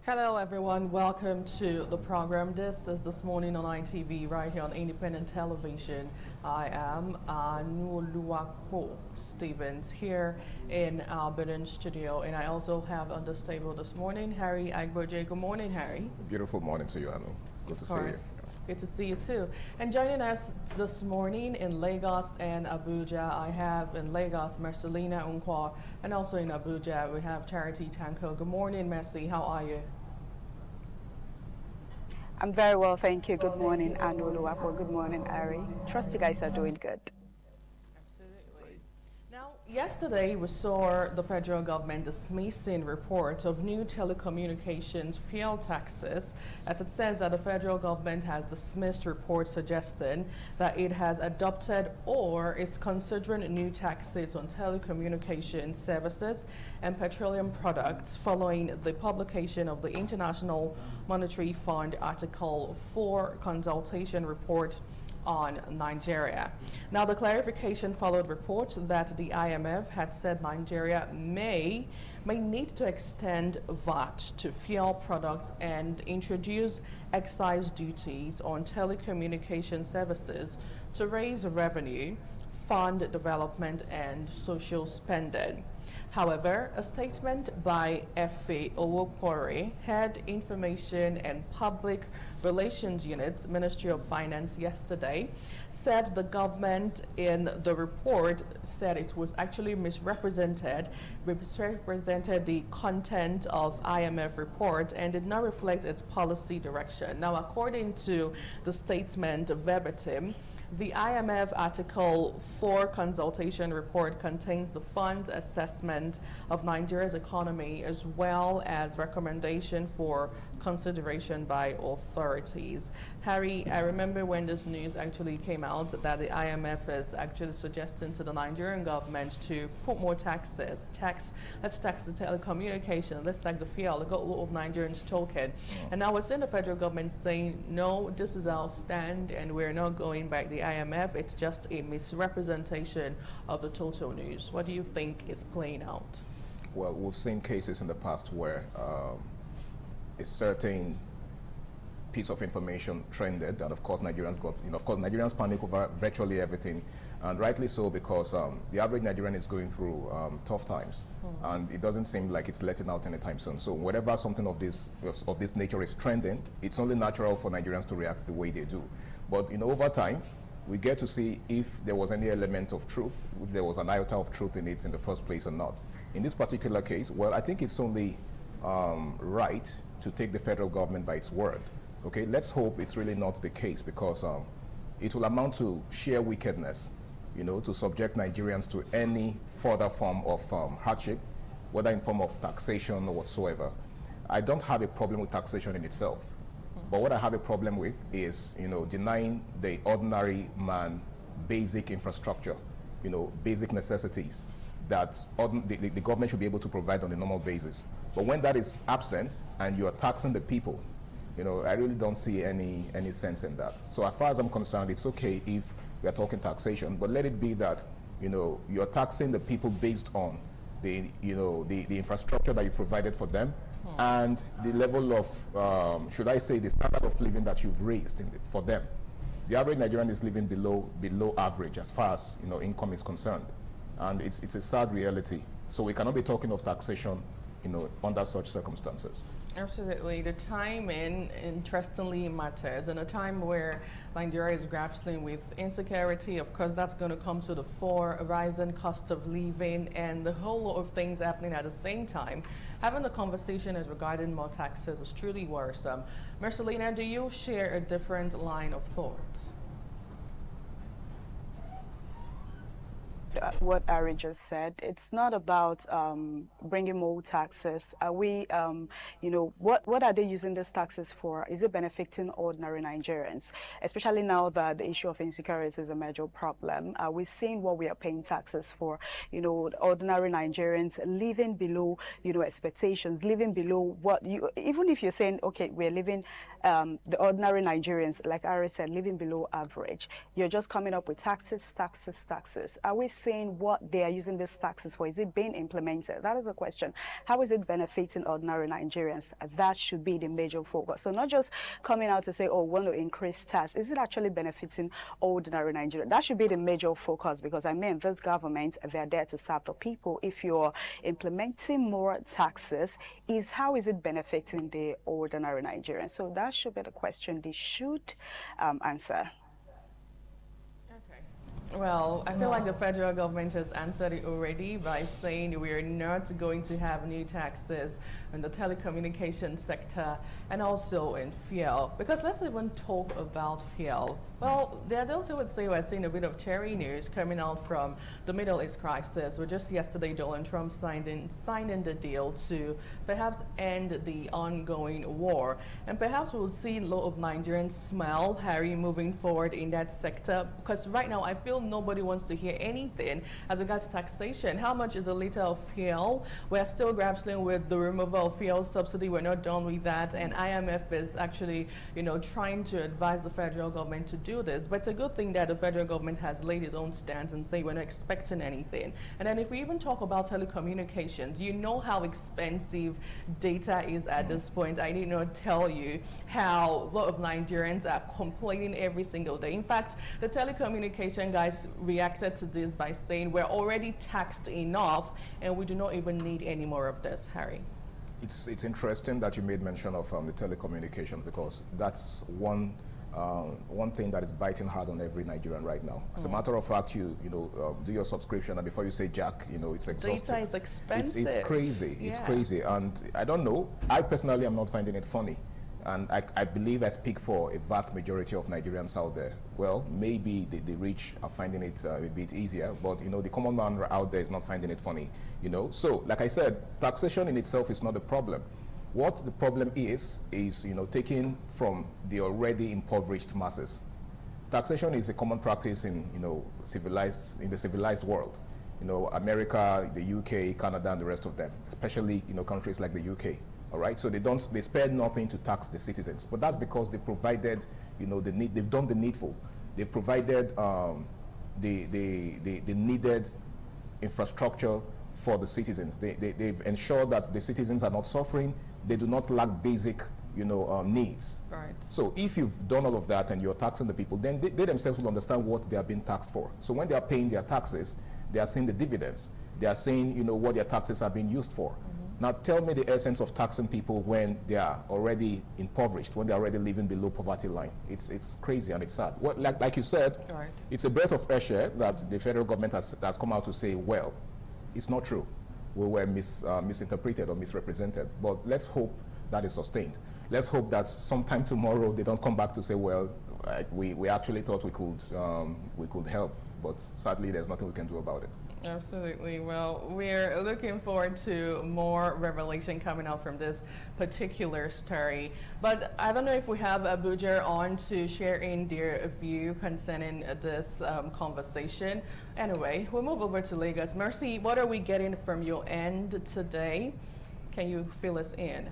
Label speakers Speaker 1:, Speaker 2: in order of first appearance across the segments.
Speaker 1: Hello everyone, welcome to the program. This morning on ITV right here on Independent Television. I am Anuluwako Stevens here in our Benin studio, and I also have on this table this morning Harry Agboje. Good morning, Harry.
Speaker 2: Beautiful morning to you, Anu. Good to see you.
Speaker 1: Good to see you too. And joining us this morning in Lagos and Abuja, I have in Lagos Marcelina Unkwa, and also in Abuja we have Charity Tanko. Good morning, Mercy. How are you?
Speaker 3: I'm very well, thank you. Good morning, Anuluwako. Good morning, Ari. Trust you guys are doing good.
Speaker 1: Absolutely. Now, yesterday we saw the federal government dismissing reports of new telecommunications fuel taxes, as it says that the federal government has dismissed reports suggesting that it has adopted or is considering new taxes on telecommunications services and petroleum products following the publication of the International Monetary Fund Article 4 consultation report on Nigeria. Now, the clarification followed reports that the IMF had said Nigeria may need to extend VAT to fuel products and introduce excise duties on telecommunication services to raise revenue, fund development, and social spending. However, a statement by F.A. Owopore, Head Information and Public Relations Unit, Ministry of Finance, yesterday, said the government in the report said it was actually misrepresented the content of IMF report and did not reflect its policy direction. Now, according to the statement verbatim, the IMF Article 4 consultation report contains the fund's assessment of Nigeria's economy as well as recommendation for consideration by authorities. Harry, I remember when this news actually came out that the IMF is actually suggesting to the Nigerian government to put more taxes. Let's tax the telecommunication, let's tax the fuel. Look at a lot of Nigerians talking. And now we're seeing the federal government saying, no, this is our stand and we're not going back the IMF. It's just a misrepresentation of the total news. What do you think is playing out?
Speaker 2: Well, we've seen cases in the past where a certain piece of information trended, and of course Nigerians Nigerians panic over virtually everything, and rightly so, because the average Nigerian is going through tough times, and it doesn't seem like it's letting out anytime soon. So whenever something of this nature is trending, it's only natural for Nigerians to react the way they do. But over time, we get to see if there was any element of truth, if there was an iota of truth in it in the first place or not. In this particular case, well, I think it's only right to take the federal government by its word. Okay, let's hope it's really not the case, because it will amount to sheer wickedness, to subject Nigerians to any further form of hardship, whether in form of taxation or whatsoever. I don't have a problem with taxation in itself. But what I have a problem with is, denying the ordinary man basic infrastructure, basic necessities that the government should be able to provide on a normal basis. But when that is absent and you are taxing the people, I really don't see any sense in that. So as far as I'm concerned, it's okay if we are talking taxation, but let it be that, you're taxing the people based on the infrastructure that you provided for them, and the level of, should I say, the standard of living that you've raised for them. The average Nigerian is living below average as far as income is concerned, and it's a sad reality. So we cannot be talking of taxation, under such circumstances.
Speaker 1: Absolutely. The timing, interestingly, matters. In a time where Nigeria is grappling with insecurity, of course, that's going to come to the fore, a rising cost of living, and a whole lot of things happening at the same time. Having a conversation as regarding more taxes is truly worrisome. Marcelina, do you share a different line of thought?
Speaker 3: What Ari just said, it's not about bringing more taxes. Are we, what are they using these taxes for? Is it benefiting ordinary Nigerians? Especially now that the issue of insecurity is a major problem. Are we seeing what we are paying taxes for? Ordinary Nigerians living below, expectations, living below what even if you're saying, okay, we're living, the ordinary Nigerians, like Ari said, living below average. You're just coming up with taxes, taxes, taxes. Are we seeing seeing what they are using these taxes for? Is it being implemented? That is the question. How is it benefiting ordinary Nigerians? That should be the major focus. So not just coming out to say, oh, we want to increase tax. Is it actually benefiting ordinary Nigerians? That should be the major focus, because I mean, this government, they're there to serve the people. If you're implementing more taxes, how is it benefiting the ordinary Nigerians? So that should be the question they should answer.
Speaker 1: Well, I feel like the federal government has answered it already by saying we're not going to have new taxes in the telecommunications sector and also in fuel. Because let's even talk about fuel. Well, there are those who would say we're seeing a bit of cherry news coming out from the Middle East crisis. Where just yesterday, Donald Trump signed in the deal to perhaps end the ongoing war. And perhaps we'll see a lot of Nigerians smile, Harry, moving forward in that sector. Because right now, I feel nobody wants to hear anything as regards taxation. How much is a liter of fuel? We're still grappling with the removal of fuel subsidy. We're not done with that. And IMF is actually, trying to advise the federal government to do this. But it's a good thing that the federal government has laid its own stance and say we're not expecting anything. And then if we even talk about telecommunications, you know how expensive data is at this point. I need not tell you how a lot of Nigerians are complaining every single day. In fact, the telecommunication guys reacted to this by saying we're already taxed enough and we do not even need any more of this, Harry.
Speaker 2: It's interesting that you made mention of the telecommunications, because that's one thing that is biting hard on every Nigerian right now. As a matter of fact, you do your subscription, and before you say jack, it's exhausting.
Speaker 1: Data is expensive.
Speaker 2: It's crazy.
Speaker 1: Yeah.
Speaker 2: It's crazy, and I don't know. I personally am not finding it funny. And I believe I speak for a vast majority of Nigerians out there. Well, maybe the rich are finding it a bit easier, but the common man out there is not finding it funny. So like I said, taxation in itself is not the problem. What the problem is taking from the already impoverished masses. Taxation is a common practice in the civilized world. America, the UK, Canada, and the rest of them, especially countries like the UK. All right, so they spare nothing to tax the citizens, but that's because they provided, they've done the needful. They've provided the needed infrastructure for the citizens. They've ensured that the citizens are not suffering. They do not lack basic, needs.
Speaker 1: Right.
Speaker 2: So if you've done all of that and you're taxing the people, then they themselves will understand what they are being taxed for. So when they are paying their taxes, they are seeing the dividends. They are seeing, what their taxes are being used for. Now tell me the essence of taxing people when they are already impoverished, when they're already living below poverty line. It's crazy and it's sad. Like you said,
Speaker 1: right.
Speaker 2: It's a breath of fresh air that the federal government has come out to say, well, it's not true. We were misinterpreted or misrepresented. But let's hope that is sustained. Let's hope that sometime tomorrow they don't come back to say, well, we actually thought we could help. But sadly, there's nothing we can do about it.
Speaker 1: Absolutely. Well, we're looking forward to more revelation coming out from this particular story. But I don't know if we have Abuja on to share in their view concerning this conversation. Anyway, we'll move over to Lagos. Mercy, what are we getting from your end today? Can you fill us in?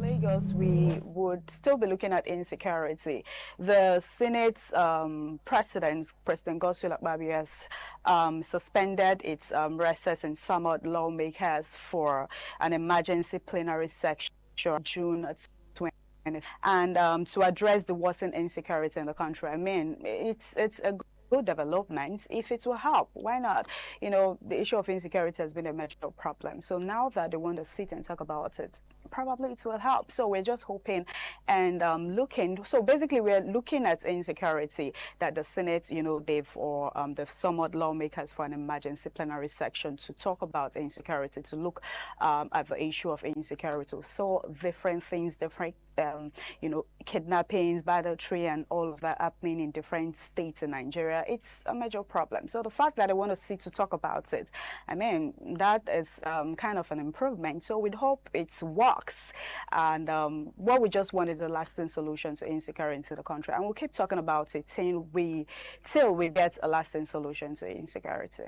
Speaker 3: Lagos, we would still be looking at insecurity. The Senate's President Godswill Akpabio has suspended its recess and summoned lawmakers for an emergency plenary session June 20. And to address the worsening insecurity in the country. I mean, it's a good development. If it will help, why not? The issue of insecurity has been a major problem. So now that they want to sit and talk about it, probably it will help. So we're just hoping and looking. So basically, we're looking at insecurity that the Senate, they've summoned lawmakers for an emergency plenary section to talk about insecurity, to look at the issue of insecurity. So different things, different kidnappings, banditry, and all of that happening in different states in Nigeria. It's a major problem. So the fact that they want to sit to talk about it, I mean, that is kind of an improvement. So we'd hope it works. And what we just want is a lasting solution to insecurity in the country. And we'll keep talking about it till we get a lasting solution to insecurity.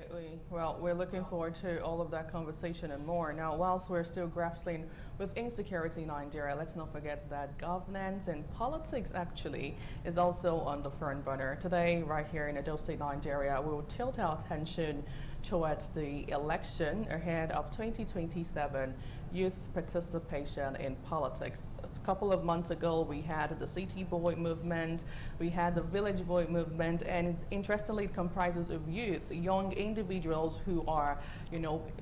Speaker 1: Absolutely. Well, we're looking forward to all of that conversation and more. Now, whilst we're still grappling with insecurity in Nigeria, let's not forget that governance and politics actually is also on the front burner. Today, right here in Edo State, Nigeria, we will tilt our attention towards the election ahead of 2027 youth participation in politics. A couple of months ago, we had the City Boy movement, we had the Village Boy movement, and interestingly, it comprises of youth, young individuals who are,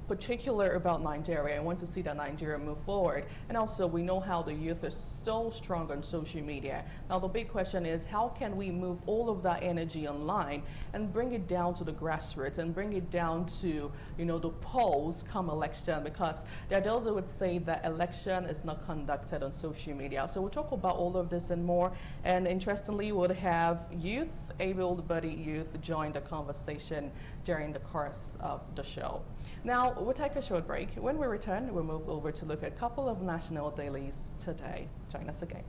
Speaker 1: particular about Nigeria and want to see that Nigeria move forward. And also, we know how the youth is so strong on social media. Now, the big question is, how can we move all of that energy online and bring it down to the grassroots and bring it down to, the polls come election? Because there are those who would say that election is not conducted on social media. So we'll talk about all of this and more. And interestingly, we'll have youth, able-bodied youth, join the conversation during the course of the show. Now, we'll take a short break. When we return, we'll move over to look at a couple of national dailies today. Join us again.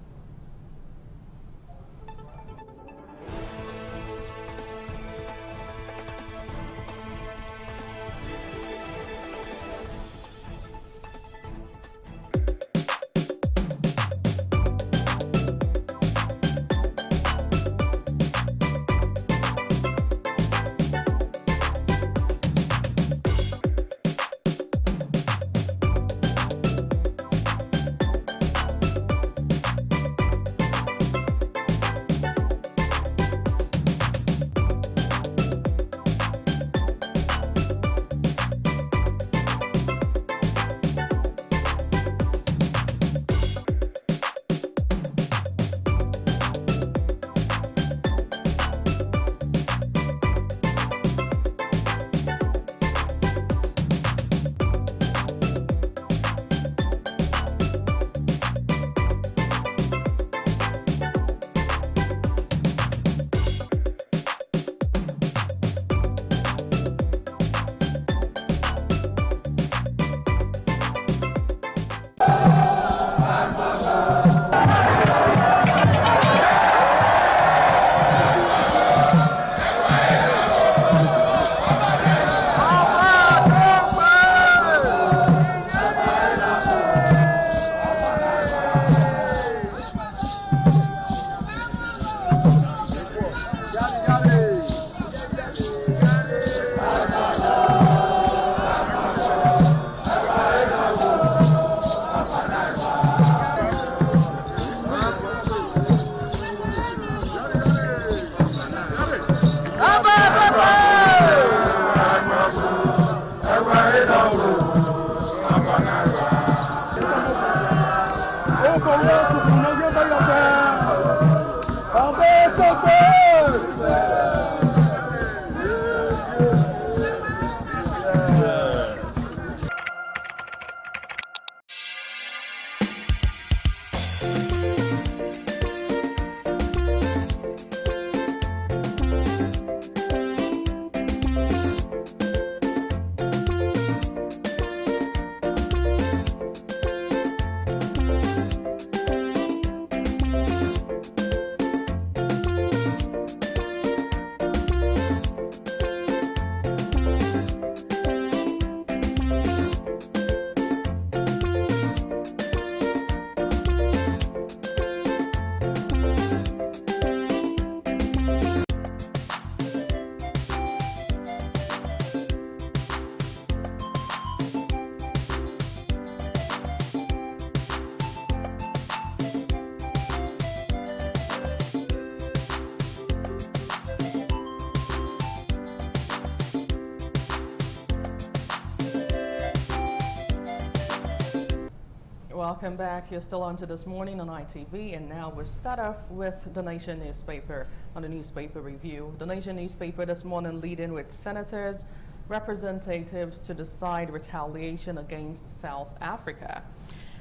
Speaker 1: Welcome back. You're still on to This Morning on ITV, and now we'll start off with The Nation newspaper on the newspaper review. The Nation newspaper this morning leading with senators, representatives to decide retaliation against South Africa.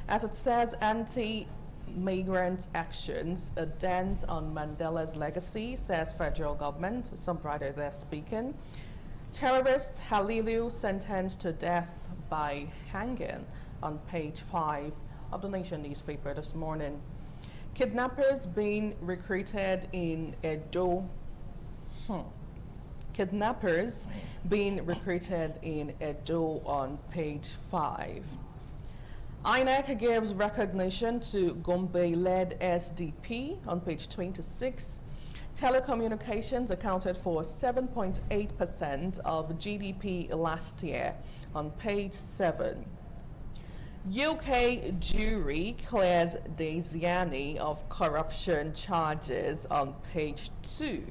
Speaker 1: As it says, anti-migrant actions, a dent on Mandela's legacy, says federal government. Some writer there speaking. Terrorist Halilu sentenced to death by hanging on page 5 of The Nation newspaper this morning. Kidnappers being recruited in Edo. Kidnappers being recruited in Edo on page 5. INEC gives recognition to Gombe-led SDP on page 26. Telecommunications accounted for 7.8% of GDP last year on page 7. UK jury clears Desiani of corruption charges on page 2.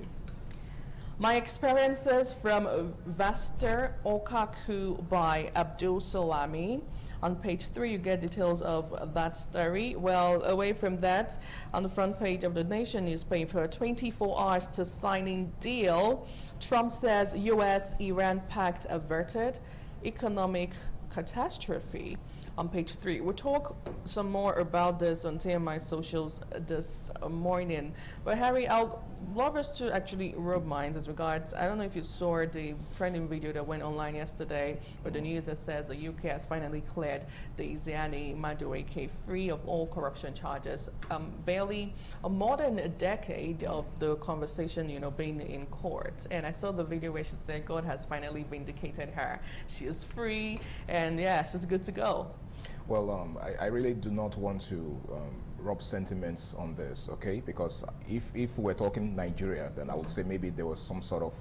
Speaker 1: My experiences from Vaster Okaku by Abdul Salami. On page 3, you get details of that story. Well, away from that, on the front page of the Nation newspaper, 24 hours to signing deal. Trump says U.S.-Iran pact averted economic catastrophe. On page 3, we'll talk some more about this on TMI Socials this morning. But Harry, I'd love us to actually rub minds as regards, I don't know if you saw the trending video that went online yesterday, but the news that says the UK has finally cleared Desiani Madueke free of all corruption charges. Barely more than a decade of the conversation, being in court. And I saw the video where she said God has finally vindicated her. She is free, and yeah, she's good to go.
Speaker 2: Well, I really do not want to rub sentiments on this, okay? Because if we're talking Nigeria, then I would say maybe there was some sort of,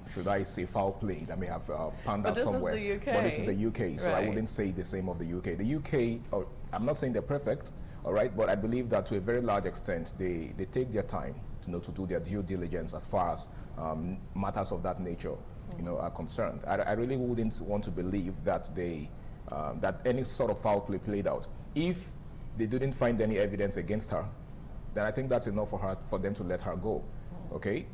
Speaker 2: should I say foul play that may have panned out somewhere.
Speaker 1: But this is the UK.
Speaker 2: But this is the UK, so
Speaker 1: right.
Speaker 2: I wouldn't say the same of the UK. The UK, I'm not saying they're perfect, all right? But I believe that to a very large extent, they take their time, to do their due diligence as far as matters of that nature, are concerned. I really wouldn't want to believe that that any sort of foul play played out. If they didn't find any evidence against her, then I think that's enough for them to let her go. Okay,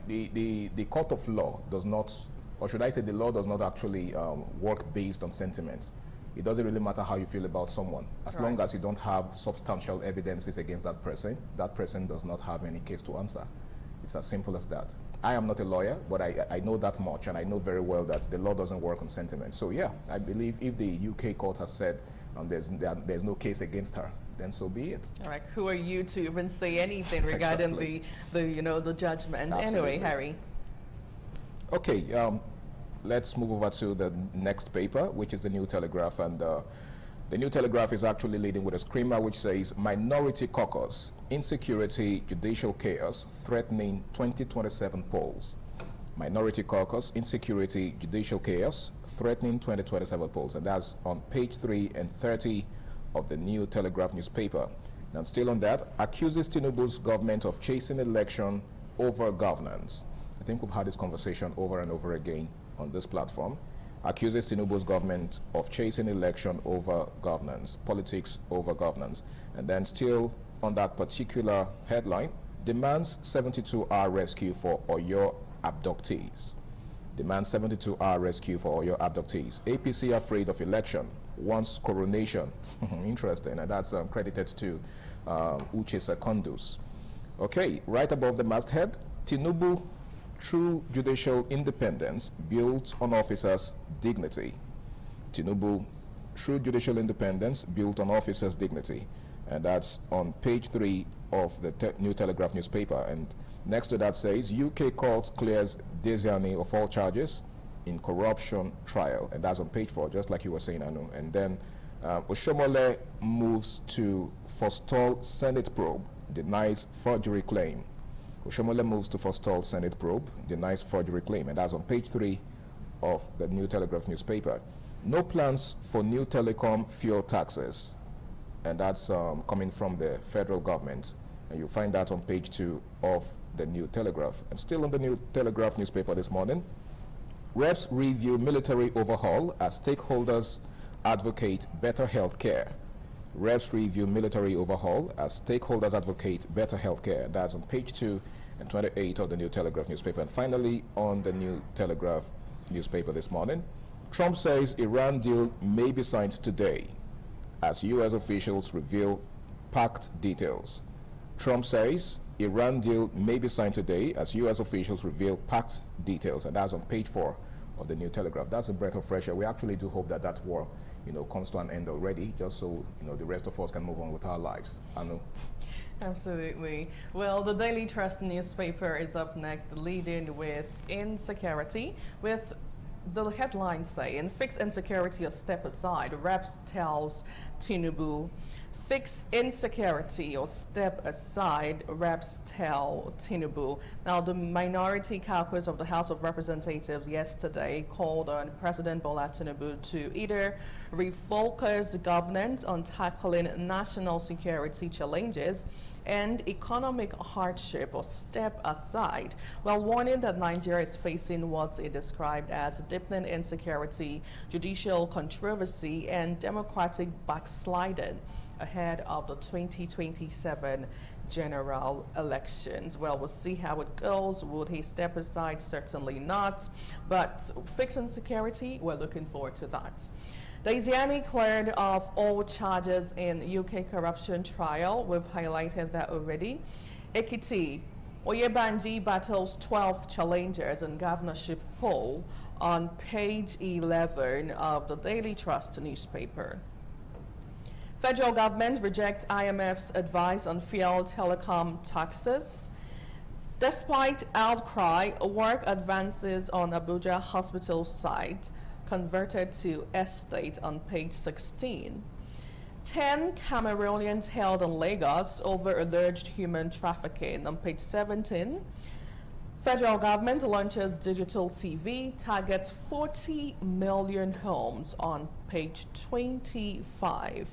Speaker 2: the court of law does not, or should I say, the law does not actually work based on sentiments. It doesn't really matter how you feel about someone, as long as you don't have substantial evidences against that person does not have any case to answer. It's as simple as that. I am not a lawyer, but I know that much, and I know very well that the law doesn't work on sentiment. So yeah, I believe if the UK court has said there's no case against her, then so be it.
Speaker 1: All right, who are you to even say anything regarding
Speaker 2: Exactly.
Speaker 1: the judgment?
Speaker 2: Absolutely.
Speaker 1: Anyway, Harry.
Speaker 2: Okay, let's move over to the next paper, which is the New Telegraph, and the New Telegraph is actually leading with a screamer which says, Minority Caucus, Insecurity, Judicial Chaos, Threatening 2027 Polls. Minority Caucus, Insecurity, Judicial Chaos, Threatening 2027 Polls. And that's on page 3 and 30 of the New Telegraph newspaper. Now, still on that, accuses Tinubu's government of chasing election over governance. I think we've had this conversation over and over again on this platform. Accuses Tinubu's government of chasing election over governance, politics over governance. And then still on that particular headline, demands 72-hour rescue for Oyo abductees. Demands 72-hour rescue for Oyo abductees. APC afraid of election, wants coronation. Interesting, and that's credited to Uche Secondus. Okay, right above the masthead, Tinubu, true judicial independence built on officers' dignity. Tinubu, true judicial independence built on officers' dignity. And that's on page 3 of the New Telegraph newspaper. And next to that says, UK court clears Desiani of all charges in corruption trial. And that's on page 4, just like you were saying, Anu. And then Oshomole moves to forestall Senate probe, denies forgery claim. Oshomole moves to forestall Senate probe, denies forgery claim, and that's on page 3 of the New Telegraph newspaper. No plans for new telecom fuel taxes, and that's coming from the federal government, and you'll find that on page 2 of the New Telegraph. And still on the New Telegraph newspaper this morning, reps review military overhaul as stakeholders advocate better health care. Reps review military overhaul as stakeholders advocate better health care. That's on page 2 and 28 of the New Telegraph newspaper. And finally, on the New Telegraph newspaper this morning, Trump says Iran deal may be signed today as U.S. officials reveal pact details. Trump says Iran deal may be signed today as U.S. officials reveal pact details. And that's on page 4 of the New Telegraph. That's a breath of fresh air. We actually do hope that that war comes to an end already, just so, the rest of us can move on with our lives. Anu?
Speaker 1: Absolutely. Well, the Daily Trust newspaper is up next, leading with insecurity, with the headline saying, fix insecurity or step aside. Reps tells Tinubu. Fix insecurity or step aside, reps tell Tinubu. Now, the Minority Caucus of the House of Representatives yesterday called on President Bola Tinubu to either refocus governance on tackling national security challenges and economic hardship or step aside, while warning that Nigeria is facing what it described as deepening insecurity, judicial controversy, and democratic backsliding ahead of the 2027 general elections. Well, we'll see how it goes. Would he step aside? Certainly not. But fixing security, we're looking forward to that. Daisiani cleared of all charges in UK corruption trial. We've highlighted that already. Ekiti, Oyebanji battles 12 challengers in governorship poll on page 11 of the Daily Trust newspaper. Federal government rejects IMF's advice on fuel telecom taxes. Despite outcry, work advances on Abuja hospital site converted to estate on page 16. 10 Cameroonians held in Lagos over alleged human trafficking on page 17. Federal government launches digital TV, targets 40 million homes on page 25.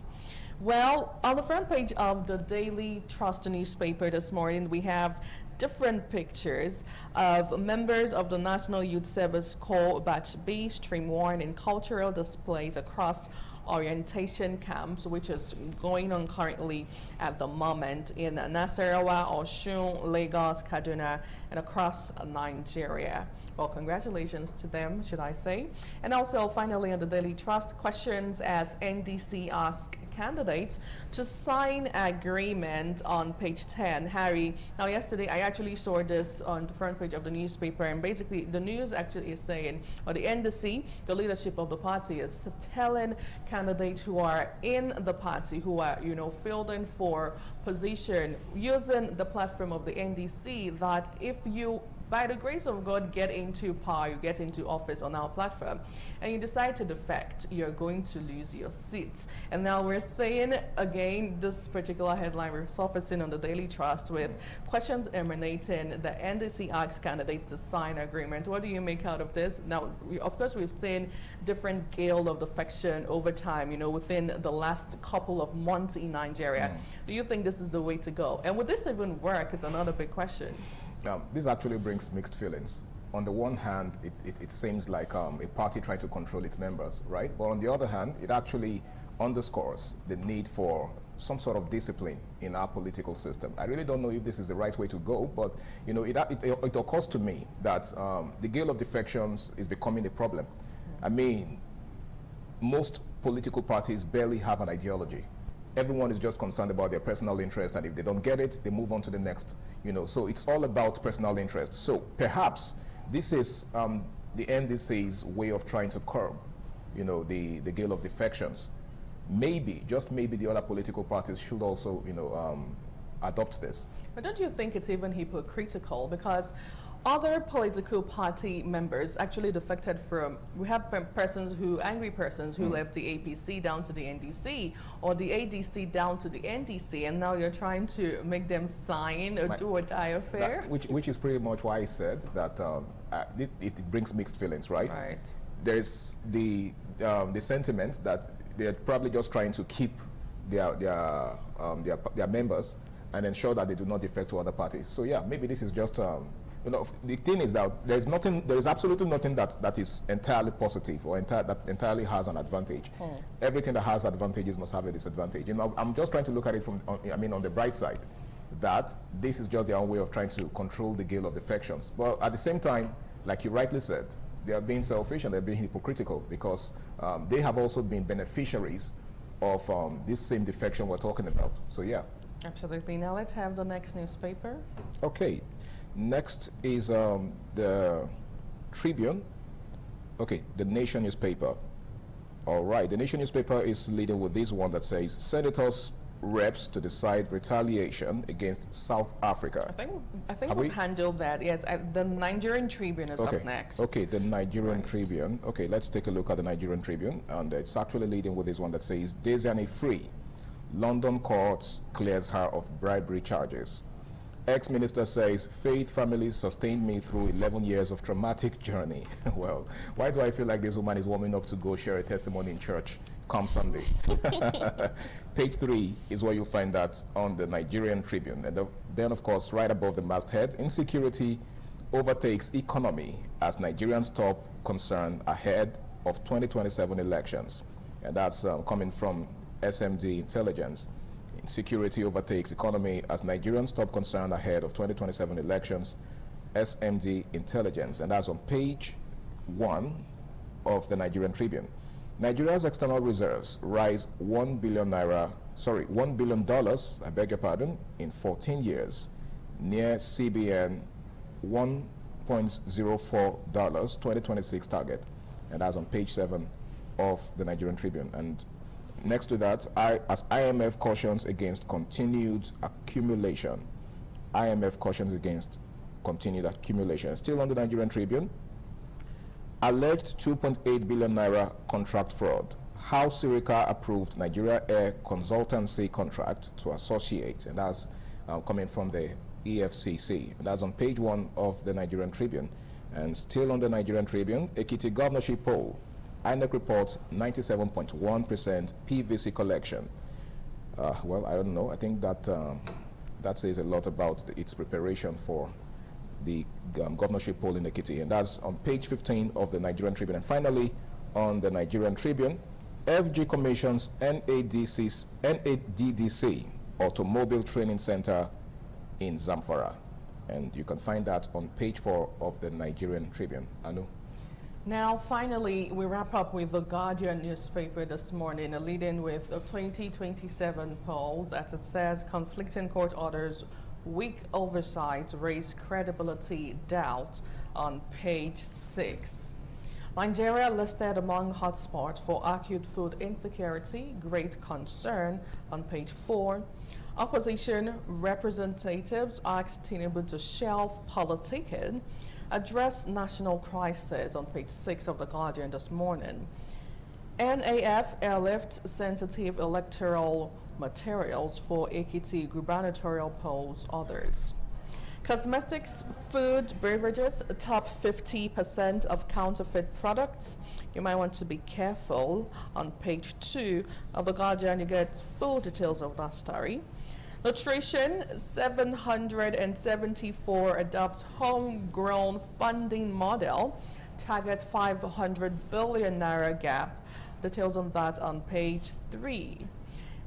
Speaker 1: Well, on the front page of the Daily Trust newspaper this morning, we have different pictures of members of the National Youth Service Corps Batch B, Stream 1 in cultural displays across orientation camps, which is going on currently at the moment in Nasarawa, Osun, Lagos, Kaduna, and across Nigeria. Well, congratulations to them, should I say. And also, finally, on the Daily Trust, questions as NDC ask candidates to sign agreement on page 10. Harry, now yesterday I actually saw this on the front page of the newspaper, and basically the news actually is saying, or the NDC, the leadership of the party, is telling candidates who are in the party, who are, you know, fielding for position, using the platform of the NDC, that if you, by the grace of God, get into power, you get into office on our platform, and you decide to defect, you're going to lose your seats. And now we're saying again, this particular headline we're surfacing on the Daily Trust with questions emanating the NDC asks candidates to sign agreement. What do you make out of this? Now, of course, we've seen different gale of defection over time, you know, within the last couple of months in Nigeria. Do you think this is the way to go? And would this even work? It's another big question.
Speaker 2: This actually brings mixed feelings. On the one hand, it seems like a party trying to control its members, right? But on the other hand, it actually underscores the need for some sort of discipline in our political system. I really don't know if this is the right way to go, but you know, it occurs to me that the gale of defections is becoming a problem. I mean, most political parties barely have an ideology. Everyone is just concerned about their personal interest, and if they don't get it, they move on to the next. You know, so it's all about personal interest. So perhaps this is the NDC's way of trying to curb, you know, the gale of defections. Maybe, just maybe, the other political parties should also, you know, adopt this.
Speaker 1: But don't you think it's even hypocritical? Because other political party members actually defected from, we have angry persons who left the APC down to the NDC, or the ADC down to the NDC, and now you're trying to make them sign a do or die affair?
Speaker 2: Which is pretty much why I said that it brings mixed feelings, right?
Speaker 1: Right.
Speaker 2: There's the sentiment that they're probably just trying to keep their members and ensure that they do not defect to other parties. So yeah, maybe this is just you know, the thing is that there is absolutely nothing that is entirely positive or that entirely has an advantage. Everything that has advantages must have a disadvantage. You know, I'm just trying to look at it from, on the bright side, that this is just their own way of trying to control the gale of defections. But at the same time, like you rightly said, they are being selfish and they're being hypocritical, because they have also been beneficiaries of this same defection we're talking about. So yeah.
Speaker 1: Absolutely. Now let's have the next newspaper.
Speaker 2: Okay. Next is the Tribune. Okay, the Nation newspaper. All right, the Nation newspaper is leading with this one that says, Senators reps to decide retaliation against South Africa.
Speaker 1: I think we've handled that. Yes, the Nigerian Tribune is up next.
Speaker 2: Okay, the Nigerian Tribune. Okay, let's take a look at the Nigerian Tribune, and it's actually leading with this one that says, Desiani free. London court clears her of bribery charges. Ex-minister says, Faith family sustained me through 11 years of traumatic journey. Well, why do I feel like this woman is warming up to go share a testimony in church come Sunday? Page 3 is where you find that on the Nigerian Tribune. And then, of course, right above the masthead, insecurity overtakes economy as Nigerians top concern ahead of 2027 elections. And that's coming from SMD Intelligence. Security overtakes economy as Nigerians top concern ahead of 2027 elections, SMD Intelligence. And that's on page 1 of the Nigerian Tribune. Nigeria's external reserves rise $1 billion, I beg your pardon, in 14 years, near CBN $1.04 2026 target. And that's on page 7 of the Nigerian Tribune. And next to that, as IMF cautions against continued accumulation. IMF cautions against continued accumulation. Still on the Nigerian Tribune, alleged 2.8 billion naira contract fraud. How Sirica approved Nigeria Air consultancy contract to associate, and that's coming from the EFCC. And that's on page 1 of the Nigerian Tribune. And still on the Nigerian Tribune, Ekiti governorship poll. INEC reports 97.1% PVC collection. Well, I don't know. I think that that says a lot about its preparation for the governorship poll in Ekiti. And that's on page 15 of the Nigerian Tribune. And finally, on the Nigerian Tribune, FG commissions NADDC Automobile Training Center in Zamfara. And you can find that on page 4 of the Nigerian Tribune. Anu?
Speaker 1: Now, finally, we wrap up with the Guardian newspaper this morning, leading with the 2027 polls, as it says, conflicting court orders, weak oversight, raise credibility doubt on page 6. Nigeria listed among hotspots for acute food insecurity, great concern on page 4. Opposition representatives asked Tinubu to shelve politicking, address national crisis on page 6 of the Guardian this morning. NAF airlifts sensitive electoral materials for Ekiti gubernatorial polls, others. Cosmetics, food, beverages, top 50% of counterfeit products. You might want to be careful. On page 2 of the Guardian, you get full details of that story. Nutrition, 774 adopts homegrown funding model, target 500 billion naira gap. Details on that on page 3.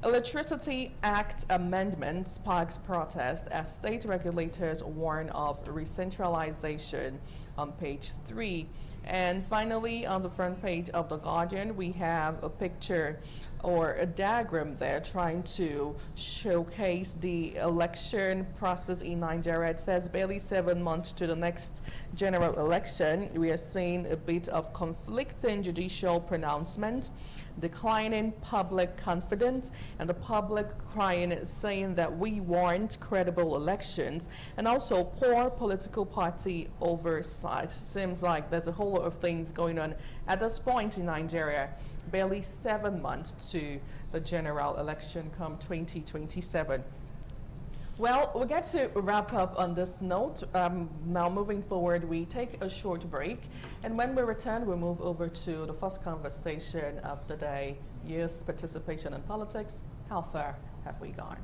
Speaker 1: Electricity Act amendment sparks protest as state regulators warn of recentralization on page 3. And finally, on the front page of the Guardian, we have a picture or a diagram there trying to showcase the election process in Nigeria. It says barely 7 months to the next general election. We are seeing a bit of conflicting judicial pronouncements, declining public confidence, and the public crying, saying that we want credible elections, and also poor political party oversight. Seems like there's a whole lot of things going on at this point in Nigeria. Barely 7 months to the general election come 2027. Well, we get to wrap up on this note. Now moving forward, we take a short break, and when we return, we move over to the first conversation of the day, youth participation in politics. How far have we gone?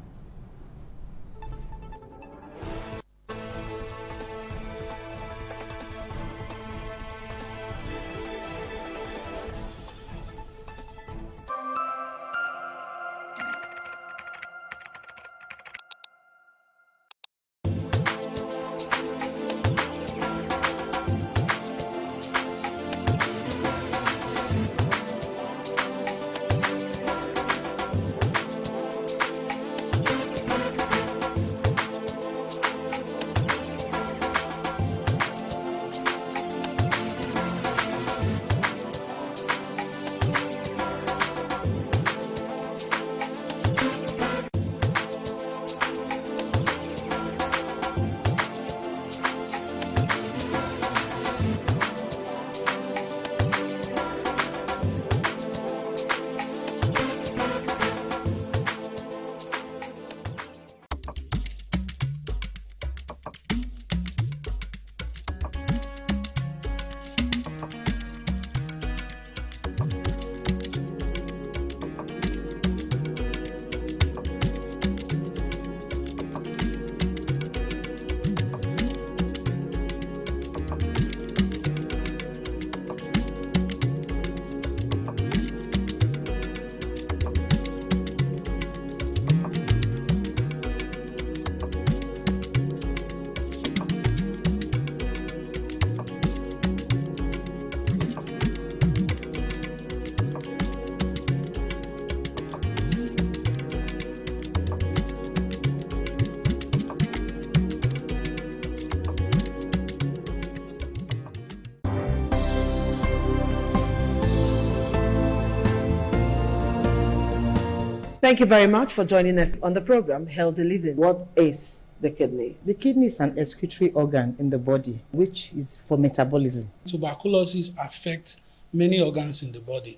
Speaker 4: Thank you very much for joining us on the program, Healthy Living. What is the kidney?
Speaker 5: The kidney is an excretory organ in the body, which is for metabolism.
Speaker 6: Tuberculosis affects many organs in the body,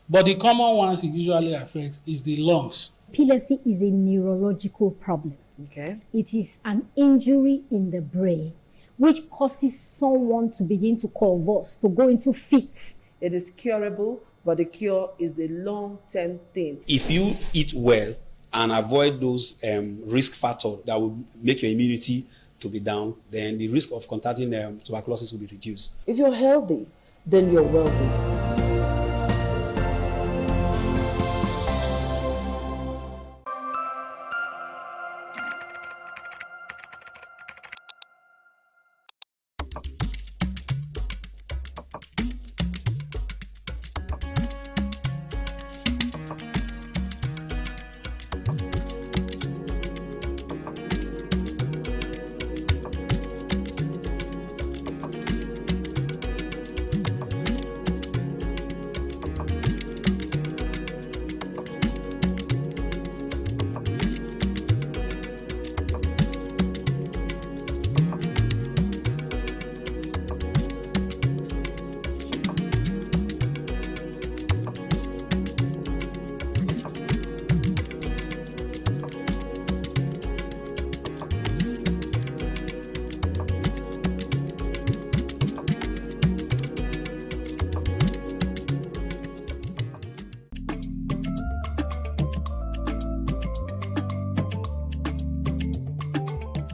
Speaker 6: but the common ones it usually affects is the lungs.
Speaker 7: Epilepsy is a neurological problem.
Speaker 4: Okay.
Speaker 7: It is an injury in the brain which causes someone to begin to convulse, to go into fits.
Speaker 4: It is curable, but the cure is a long-term thing.
Speaker 8: If you eat well and avoid those risk factors that will make your immunity to be down, then the risk of contracting tuberculosis will be reduced.
Speaker 4: If you're healthy, then you're wealthy.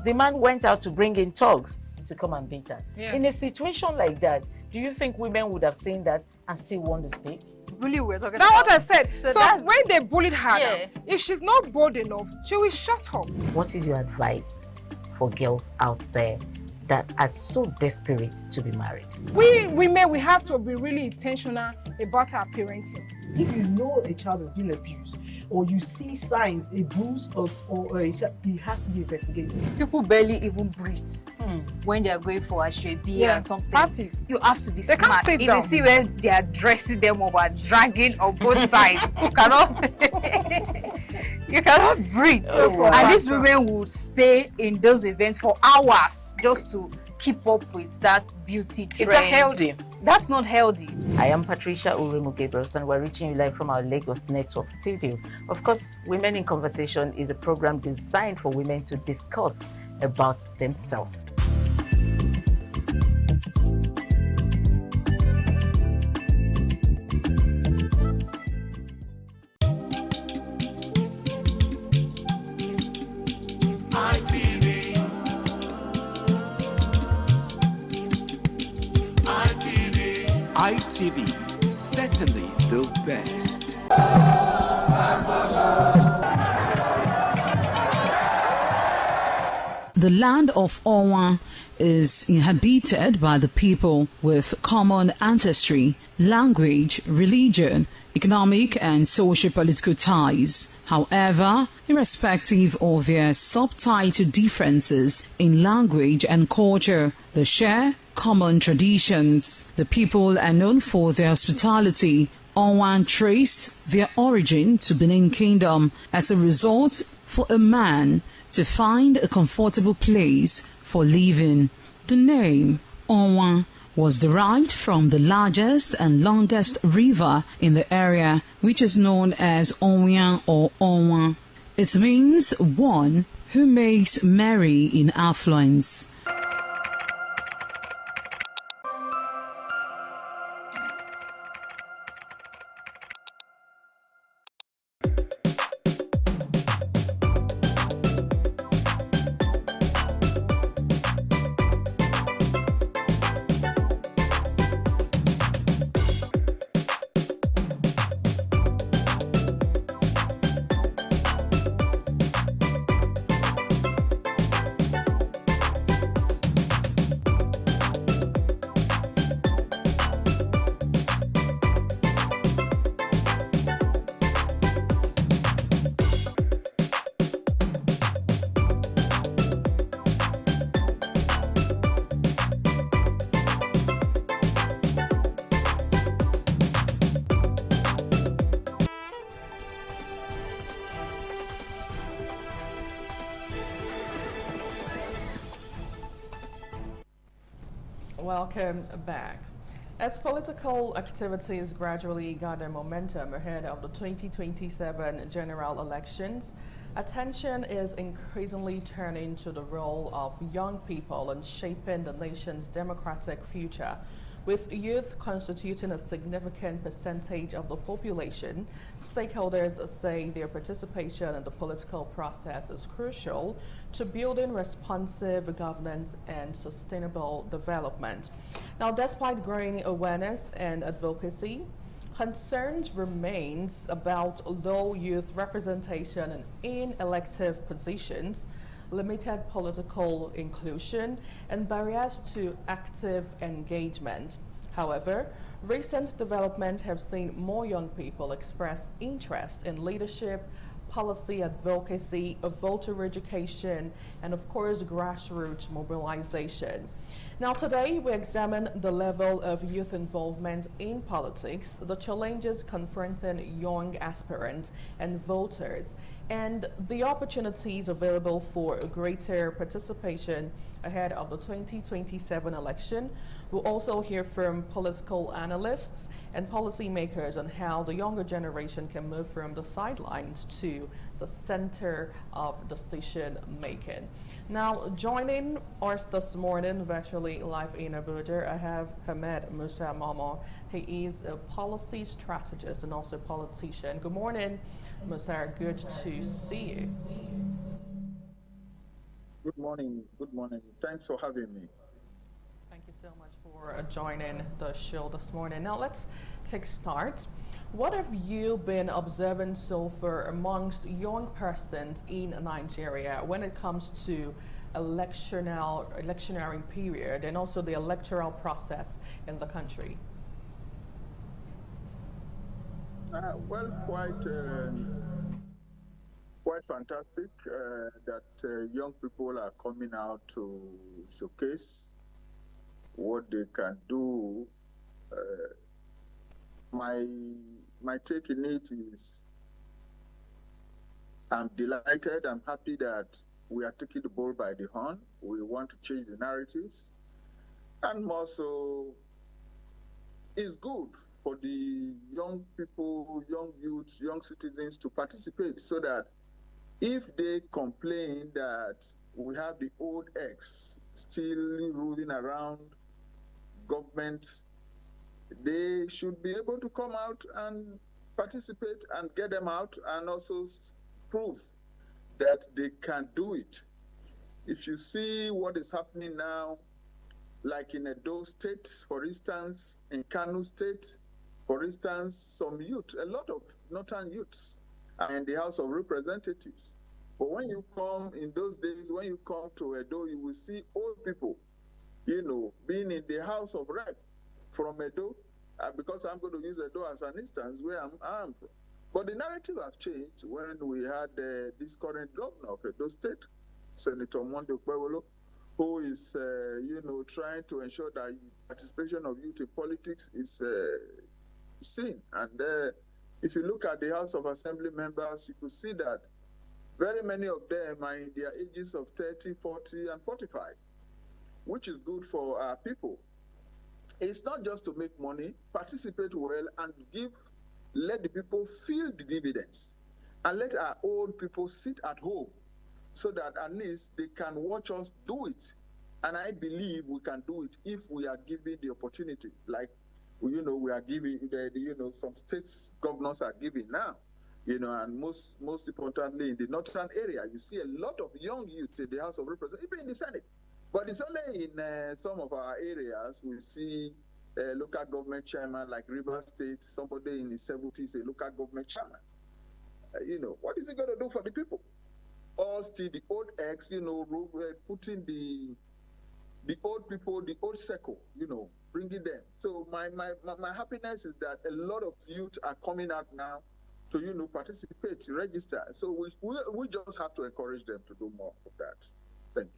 Speaker 9: The man went out to bring in thugs to come and beat her.
Speaker 10: Yeah.
Speaker 9: In a situation like that, do you think women would have seen that and still want to speak?
Speaker 10: Bully, we're talking That's what I said. So when they bullied her,
Speaker 9: Yeah.
Speaker 10: now, if she's not bold enough, she will shut up.
Speaker 9: What is your advice for girls out there that are so desperate to be married?
Speaker 10: We women, we have to be really intentional about our parenting.
Speaker 11: If you know a child is being abused, or you see signs, a bruise or a child, it has to be investigated.
Speaker 12: People barely even breathe when they are going for a shrebi and something.
Speaker 10: Party.
Speaker 12: You have to be
Speaker 10: They can't
Speaker 12: smart.
Speaker 10: sit
Speaker 12: If
Speaker 10: down.
Speaker 12: you see where they are dressing them or are dragging on both sides, you cannot you cannot breathe. And these women would stay in those events for hours just to keep up with that beauty trend.
Speaker 9: Is that healthy?
Speaker 12: That's not healthy.
Speaker 9: I am Patricia Uremu Gabriels, and we're reaching you live from our Lagos Network studio. Of course, Women in Conversation is a program designed for women to discuss about themselves.
Speaker 13: ITV, certainly the best.
Speaker 14: The land of Owa is inhabited by the people with common ancestry, language, religion, economic and socio-political ties. However, irrespective of their subtitle differences in language and culture, they share common traditions. The people are known for their hospitality. Owan traced their origin to Benin Kingdom as a result for a man to find a comfortable place for living. The name Owan was derived from the largest and longest river in the area, which is known as Onwian or Onwan. It means one who makes merry in affluence.
Speaker 1: welcome back. As political activities gradually gather momentum ahead of the 2027 general elections, attention is increasingly turning to the role of young people in shaping the nation's democratic future. With youth constituting a significant percentage of the population, stakeholders say their participation in the political process is crucial to building responsive governance and sustainable development. Now, despite growing awareness and advocacy, concerns remains about low youth representation in elective positions, limited political inclusion, and barriers to active engagement. However, recent developments have seen more young people express interest in leadership, policy advocacy, voter education, and of course, grassroots mobilization. Now today, we examine the level of youth involvement in politics, the challenges confronting young aspirants and voters, and the opportunities available for greater participation ahead of the 2027 election. We'll also hear from political analysts and policymakers on how the younger generation can move from the sidelines to the center of decision making. Now, joining us this morning virtually live in Abuja, I have Hamed Musa Momo. He is a policy strategist and also politician. Good morning, Musa. Good to see you.
Speaker 15: Good morning. Good morning. Thanks for having me.
Speaker 1: Thank you so much for joining the show this morning. Now let's kickstart. What have you been observing so far amongst young persons in Nigeria when it comes to electioneering period and also the electoral process in the country?
Speaker 15: Well, quite fantastic that young people are coming out to showcase what they can do. My take in it is I'm delighted, I'm happy that we are taking the bull by the horn. We want to change the narratives. And more so, it's good for the young people, young youths, young citizens to participate so that if they complain that we have the old ex still ruling around government, they should be able to come out and participate and get them out and also prove that they can do it. If you see what is happening now, like in Edo State, for instance, in Kano State, for instance, some youth, a lot of northern youths are in the House of Representatives. But when you come in those days, when you come to Edo, you will see old people, you know, being in the House of Rep from Edo, because I'm going to use Edo as an instance where I'm from. But the narrative has changed when we had this current governor of Edo State, Senator Monday Okpebholo, who is, you know, trying to ensure that participation of youth in politics is seen. And if you look at the House of Assembly members, you could see that very many of them are in their ages of 30, 40, and 45, which is good for our people. It's not just to make money, participate well, and let the people feel the dividends. And let our old people sit at home so that at least they can watch us do it. And I believe we can do it if we are given the opportunity. Like, you know, we are giving, you know, some states governors are giving now. You know, and most importantly, in the northern area, you see a lot of young youth in the House of Representatives, even in the Senate. But it's only in some of our areas we see a local government chairman like Rivers State, somebody in his 70s, a local government chairman. You know, what is he going to do for the people? Or still the old ex, you know, putting the old people, the old circle, you know, bringing them. So my happiness is that a lot of youth are coming out now to, you know, participate, to register. So we just have to encourage them to do more of that. Thank you.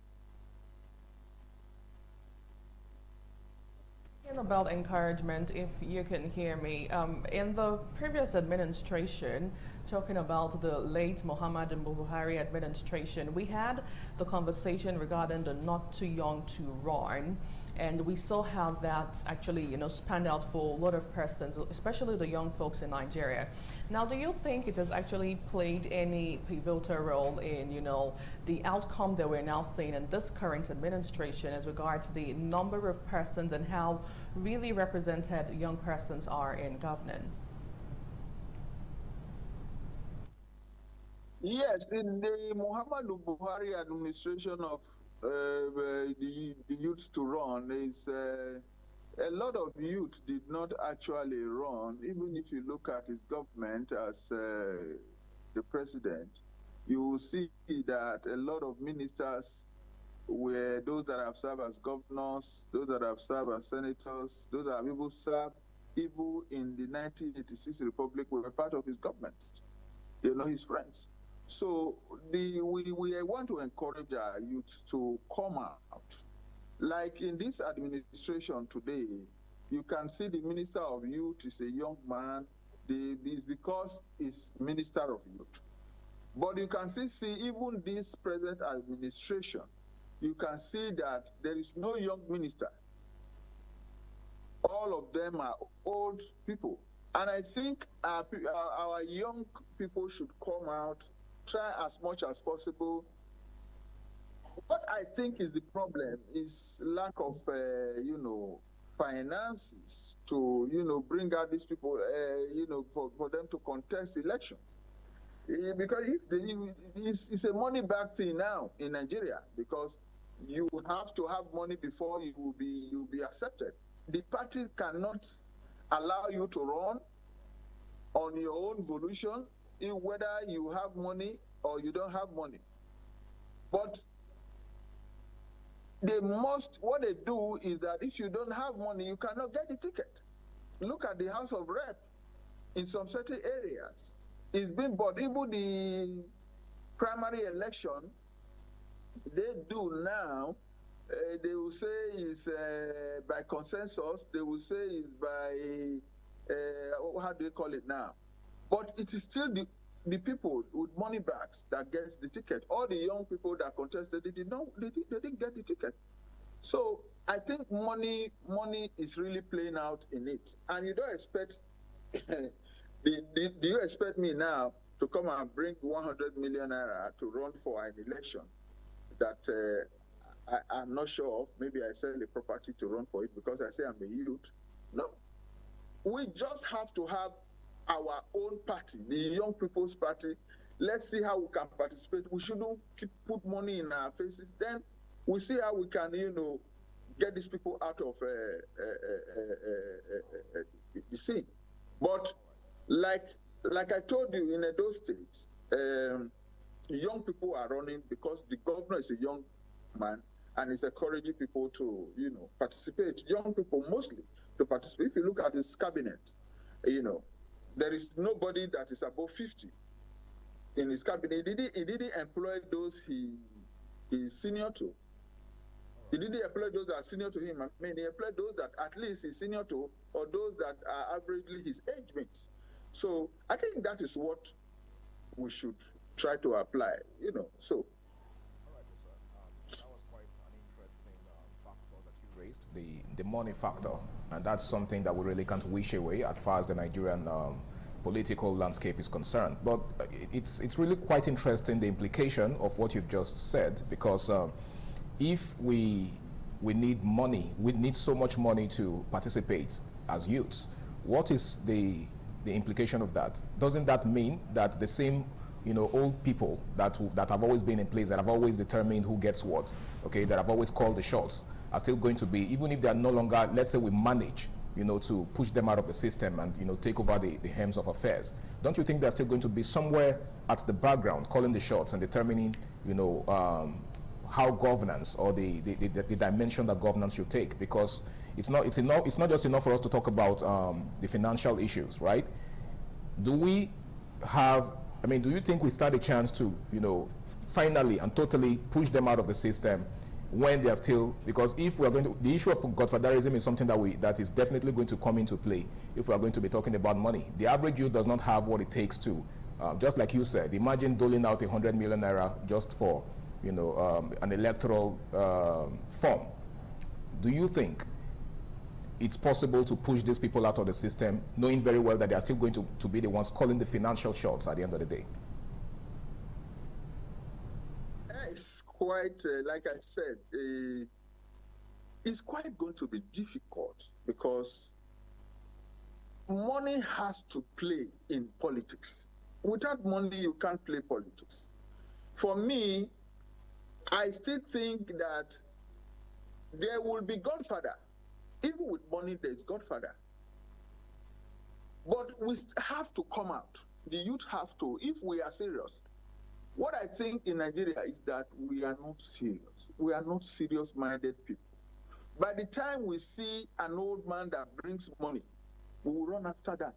Speaker 1: About encouragement, if you can hear me, in the previous administration, talking about the late Muhammadu Buhari administration, we had the conversation regarding the not too young to run, And we saw how that actually, spanned out for a lot of persons, especially the young folks in Nigeria. Now, do you think it has actually played any pivotal role in, the outcome that we're now seeing in this current administration as regards the number of persons and how really represented young persons are in governance?
Speaker 15: Yes, in the Muhammadu Buhari administration of the youth to run, is a lot of youth did not actually run. Even if you look at his government as the president, you will see that a lot of ministers were those that have served as governors, those that have served as senators, those that have even served even in the 1986 Republic were part of his government, his friends. So we want to encourage our youth to come out. Like in this administration today, you can see the Minister of Youth is a young man. It's because he's Minister of Youth. But you can see even this present administration, you can see that there is no young minister. All of them are old people. And I think our young people should come out, try as much as possible. What I think is the problem is lack of, finances to, bring out these people, for them to contest elections. Because it's a money-back thing now in Nigeria, because you have to have money before you will be accepted. The party cannot allow you to run on your own volition, whether you have money or you don't have money. But what they do is that if you don't have money, you cannot get the ticket. Look at the House of Rep in some certain areas. It's been bought. Even the primary election, they do now, they will say it's by consensus, they will say it's by, how do you call it now? But it is still the people with money bags that gets the ticket. All the young people that contested, they didn't get the ticket. So I think money is really playing out in it. And you don't expect, do you expect me now to come and bring 100 million naira to run for an election that I'm not sure of? Maybe I sell the property to run for it because I say I'm a youth. No. We just have to have our own party, the Young People's Party. Let's see how we can participate. We shouldn't put money in our faces. Then we see how we can, get these people out of the scene. But like I told you, in Edo State, young people are running because the governor is a young man and is encouraging people to, participate. Young people mostly to participate. If you look at his cabinet, there is nobody that is above 50 in his cabinet. He didn't employ those he's senior to. He didn't employ those that are senior to him. I mean, he employed those that at least he's senior to, or those that are averagely his age mates. So I think that is what we should try to apply, so.
Speaker 2: All right, that was quite an interesting factor that you raised, the money factor. And that's something that we really can't wish away as far as the Nigerian political landscape is concerned. But it's really quite interesting, the implication of what you've just said, because if we need money, we need so much money to participate as youths, what is the implication of that? Doesn't that mean that the same old people that have always been in place, that have always determined who gets what, okay, that have always called the shots, are still going to be, even if they are no longer, let's say we manage, to push them out of the system and, take over the helms of affairs. Don't you think they're still going to be somewhere at the background, calling the shots and determining, how governance or the dimension that governance should take? Because it's not just enough for us to talk about the financial issues, right? Do you think we stand a chance to, finally and totally push them out of the system when they are still, because if we are going to, the issue of godfatherism is something that is definitely going to come into play if we are going to be talking about money. The average youth does not have what it takes to, just like you said, imagine doling out 100 million naira just for, an electoral form. Do you think it's possible to push these people out of the system, knowing very well that they are still going to be the ones calling the financial shots at the end of the day?
Speaker 15: It's quite, like I said, it's quite going to be difficult because money has to play in politics. Without money, you can't play politics. For me, I still think that there will be Godfather. Even with money, there's Godfather. But we have to come out. The youth have to, if we are serious. What I think in Nigeria is that we are not serious. We are not serious-minded people. By the time we see an old man that brings money, we will run after that.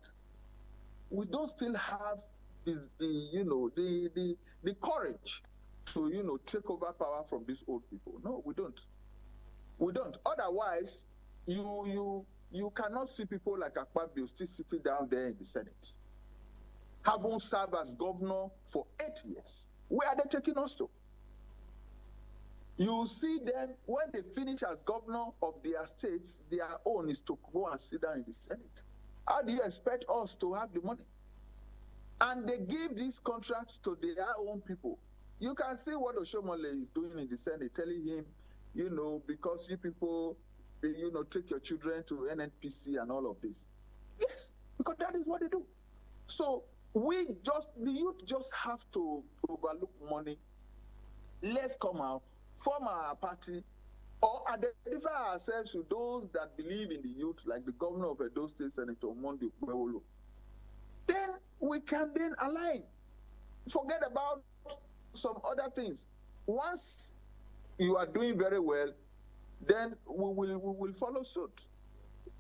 Speaker 15: We don't still have the courage to take over power from these old people. No, we don't. We don't. Otherwise, you cannot see people like Akpabio still sitting down there in the Senate, having served as governor for 8 years. Where are they taking us to? You see them, when they finish as governor of their states, their own is to go and sit down in the Senate. How do you expect us to have the money? And they give these contracts to their own people. You can see what Oshomole is doing in the Senate, telling him, because you people, take your children to NNPC and all of this. Yes, because that is what they do. So the youth just have to overlook money. Let's come out, form our party, or identify ourselves with those that believe in the youth, like the governor of Edo State, Senator Mondi Okpebholo. Then we can then align. Forget about some other things. Once you are doing very well, then we will follow suit.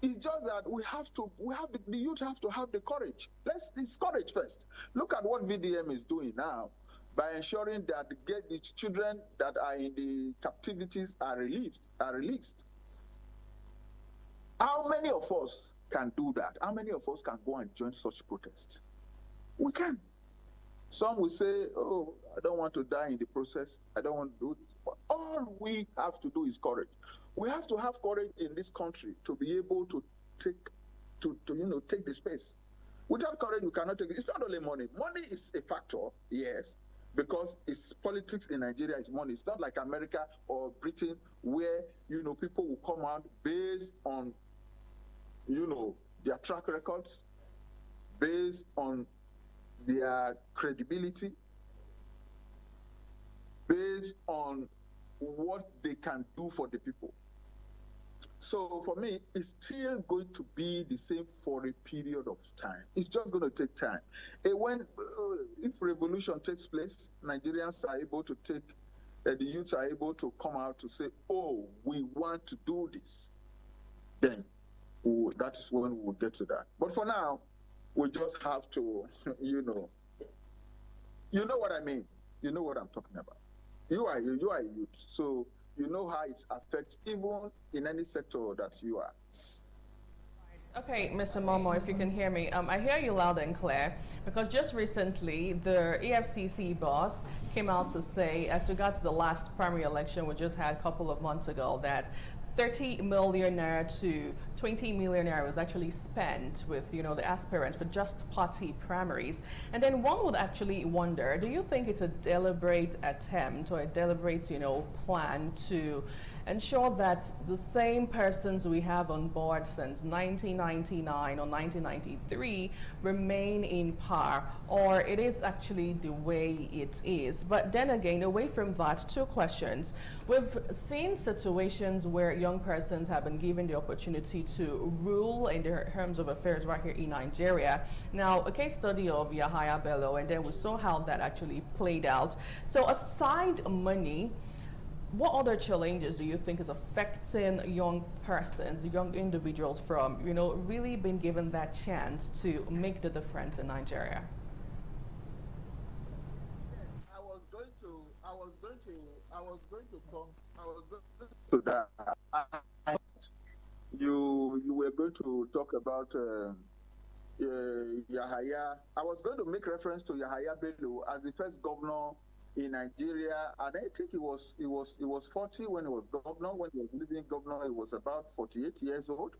Speaker 15: It's just that the youth have to have the courage. It's courage first. Look at what VDM is doing now by ensuring that the children that are in the captivities are released. How many of us can do that? How many of us can go and join such protests? We can. Some will say, oh, I don't want to die in the process. I don't want to do this. But all we have to do is courage. We have to have courage in this country to be able to take the space. Without courage, we cannot take it. It's not only money. Money is a factor, yes, because it's politics in Nigeria is money. It's not like America or Britain where, people will come out based on, their track records, based on their credibility, based on what they can do for the people. So for me, it's still going to be the same for a period of time. It's just going to take time. If revolution takes place, Nigerians are able to the youth are able to come out to say, oh, we want to do this. Then that is when we will get to that. But for now, we just have to, you know what I mean. You know what I'm talking about. You are a youth, so you know how it affects even in any sector that you are.
Speaker 1: Okay, Mr. Momo, if you can hear me, I hear you loud and clear, because just recently the EFCC boss came out to say, as regards the last primary election we just had a couple of months ago, that 30 million naira to 20 million naira was actually spent with, the aspirants for just party primaries. And then one would actually wonder, do you think it's a deliberate attempt or a deliberate, plan to ensure that the same persons we have on board since 1999 or 1993 remain in power, or it is actually the way it is? But then again, away from that, two questions. We've seen situations where young persons have been given the opportunity to rule in the terms of affairs right here in Nigeria. Now, a case study of Yahaya Bello, and then we saw how that actually played out. So aside money, what other challenges do you think is affecting young persons, young individuals from, really being given that chance to make the difference in Nigeria?
Speaker 15: I was going to come to that. You were going to talk about Yahaya. I was going to make reference to Yahaya Bello as the first governor in Nigeria, and I think it was 40 when he was governor. When he was leaving governor, he was about 48 years old,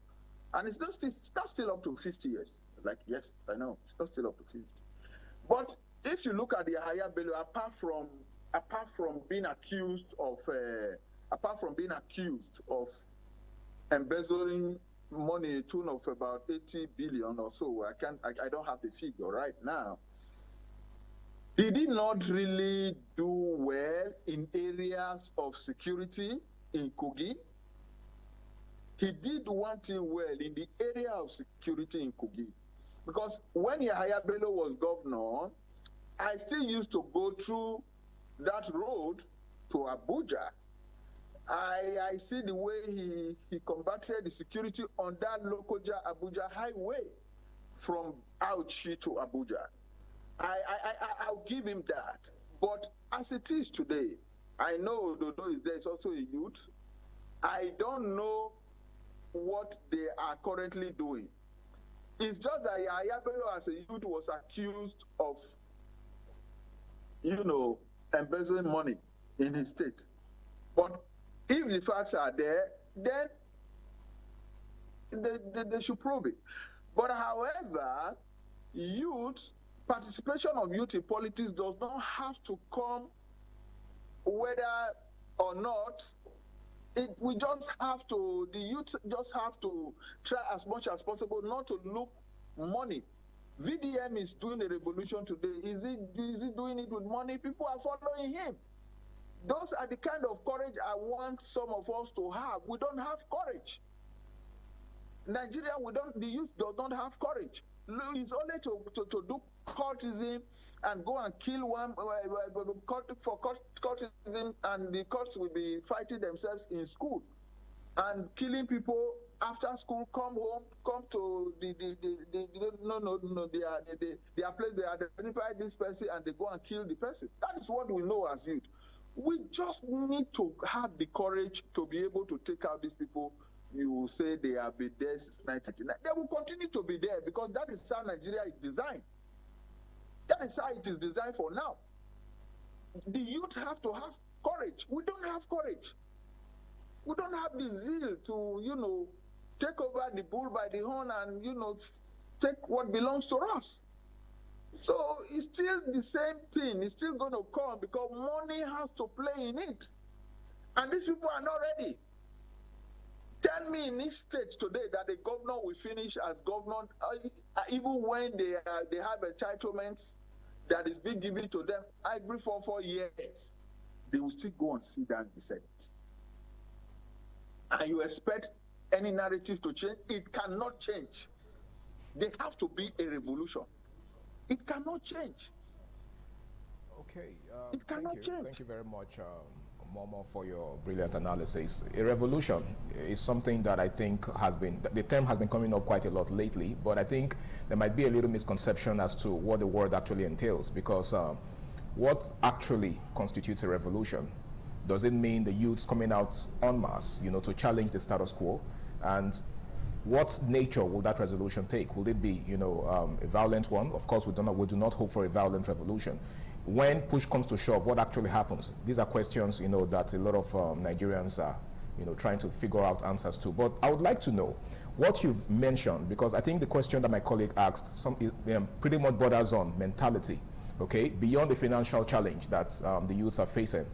Speaker 15: and it's not still up to 50 years. Like, yes, I know it's not still up to 50. But if you look at the Yahaya Bello, apart from being accused of embezzling money tune of about 80 billion or so, I don't have the figure right now. He did not really do well in areas of security in Kogi. He did one thing well in the area of security in Kogi. Because when Yahaya Bello was governor, I still used to go through that road to Abuja. I see the way he combated the security on that Lokoja-Abuja highway from Auchi to Abuja. I'll give him that. But as it is today, I know Dodo is there, is also a youth. I don't know what they are currently doing. It's just that Yahaya Bello as a youth was accused of, embezzling money in his state. But if the facts are there, then they should prove it. But however, participation of youth in politics does not have to come whether or not. The youth just have to try as much as possible not to look money. VDM is doing a revolution today. Is he doing it with money? People are following him. Those are the kind of courage I want some of us to have. We don't have courage. Nigeria, the youth does not have courage. It's only to do cultism and go and kill one for cultism, and the cults will be fighting themselves in school and killing people after school. Come home, come to their place. They identify this person and they go and kill the person. That is what we know as youth. We just need to have the courage to be able to take out these people. You will say they have been there since 1999. They will continue to be there because that is how Nigeria is designed. That is how it is designed for now. The youth have to have courage. We don't have courage. We don't have the zeal to, take over the bull by the horn and, take what belongs to us. So it's still the same thing. It's still going to come because money has to play in it. And these people are not ready. Tell me in each state today that the governor will finish as governor, even when they have entitlements that is being given to them every 4 years, they will still go and sit down in the Senate. And you expect any narrative to change? It cannot change. There have to be a revolution. It cannot change.
Speaker 2: Okay.
Speaker 15: It cannot change.
Speaker 2: Thank you very much, Momo, for your brilliant analysis. A revolution is something that I think the term has been coming up quite a lot lately, but I think there might be a little misconception as to what the word actually entails, because what actually constitutes a revolution? Does it mean the youths coming out en masse, to challenge the status quo? And what nature will that resolution take? Will it be, a violent one? Of course, we do not hope for a violent revolution. When push comes to shove, what actually happens? These are questions, that a lot of Nigerians are, trying to figure out answers to. But I would like to know what you've mentioned, because I think the question that my colleague asked pretty much borders on mentality, okay? Beyond the financial challenge that the youths are facing.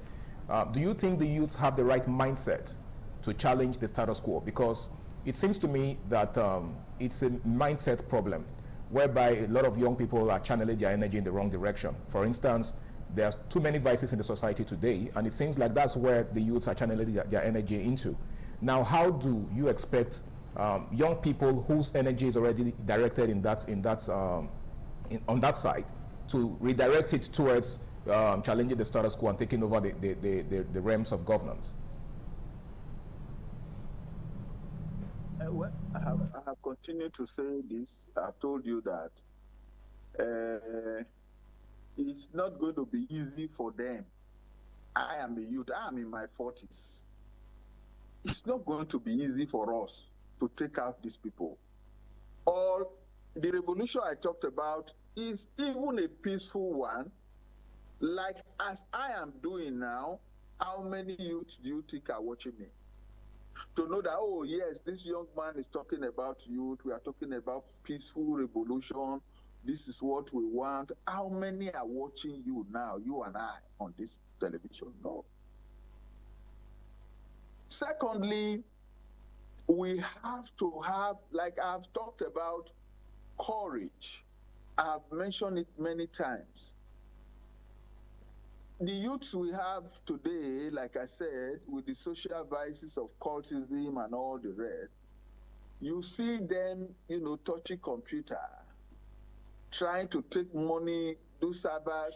Speaker 2: Do you think the youths have the right mindset to challenge the status quo? Because it seems to me that it's a mindset problem, whereby a lot of young people are channeling their energy in the wrong direction. For instance, there's too many vices in the society today, and it seems like that's where the youths are channeling their energy into. Now, how do you expect young people whose energy is already directed on that side to redirect it towards challenging the status quo and taking over the realms of governance?
Speaker 15: Well, I have continued to say this. I've told you that it's not going to be easy for them. I am a youth. I am in my 40s. It's not going to be easy for us to take out these people. The revolution I talked about is even a peaceful one. Like as I am doing now, how many youths do you think are watching me? To know that, oh yes, this young man is talking about youth, we are talking about peaceful revolution, this is what we want. How many are watching you now, you and I, on this television? No. Secondly, we have to have, like I've talked about, courage. I've mentioned it many times. The youths we have today, like I said, with the social vices of cultism and all the rest, you see them, you know, touching computer, trying to take money, do cyber,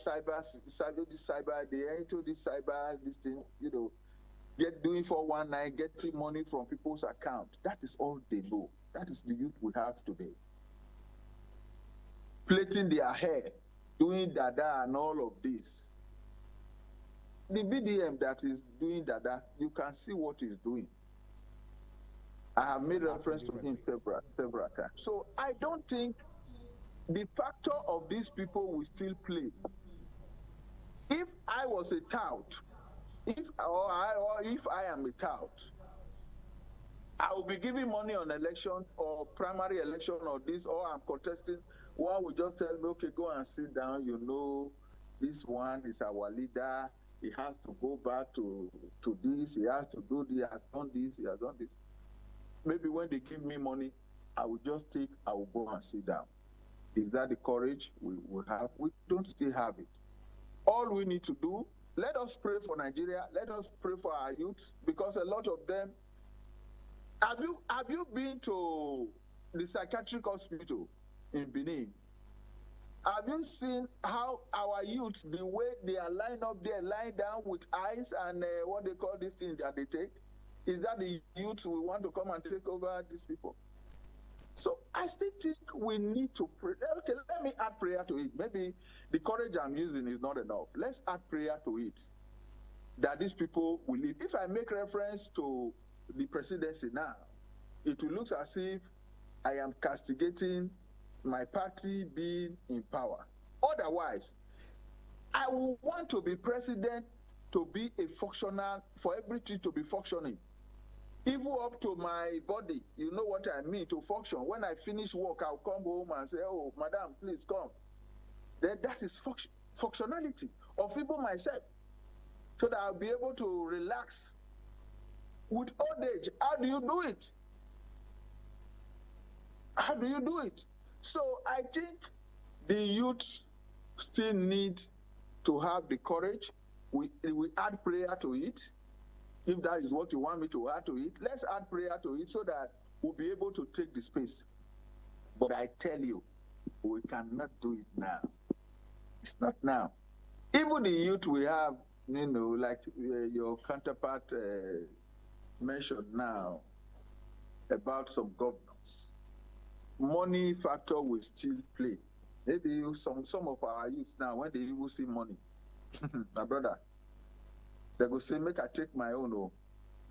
Speaker 15: they enter this cyber, this thing, you know, doing 419, getting money from people's account. That is all they know. That is the youth we have today. Plaiting their hair, doing dada and all of this. The BDM that is doing dada, you can see what he's doing. I have made reference to him several times. So I don't think the factor of these people will still play. If I was a tout, if I am a tout, I will be giving money on election or primary election or this, or I'm contesting. One will just tell me, okay, go and sit down. You know, this one is our leader. He has to go back to this. He has to do this. He has done this. He has done this. Maybe when they give me money, I will just take. I will go and sit down. Is that the courage we will have? We don't still have it. All we need to do. Let us pray for Nigeria. Let us pray for our youth, because a lot of them. Have you been to the psychiatric hospital in Benin? Have you seen how our youth, the way they are lined up there, lying down with ice and what they call these things that they take? Is that the youth we want to come and take over these people? So I still think we need to pray. Okay, let me add prayer to it. Maybe the courage I'm using is not enough. Let's add prayer to it, that these people will live. If I make reference to the presidency now, it will look as if I am castigating my party being in power. Otherwise, I will want to be president to be a functional, for everything to be functioning. Even up to my body, you know what I mean, to function. When I finish work, I'll come home and say, oh, madam, please come. Then that is functionality of even myself, so that I'll be able to relax. With old age, how do you do it? How do you do it? So I think the youth still need to have the courage. We add prayer to it. If that is what you want me to add to it, let's add prayer to it so that we'll be able to take the space. But I tell you, we cannot do it now. It's not now. Even the youth we have, you know, like your counterpart mentioned now about some governors. Money factor will still play. Maybe some of our youth now, when they even see money, my brother, they go say, make I take my own. Oh,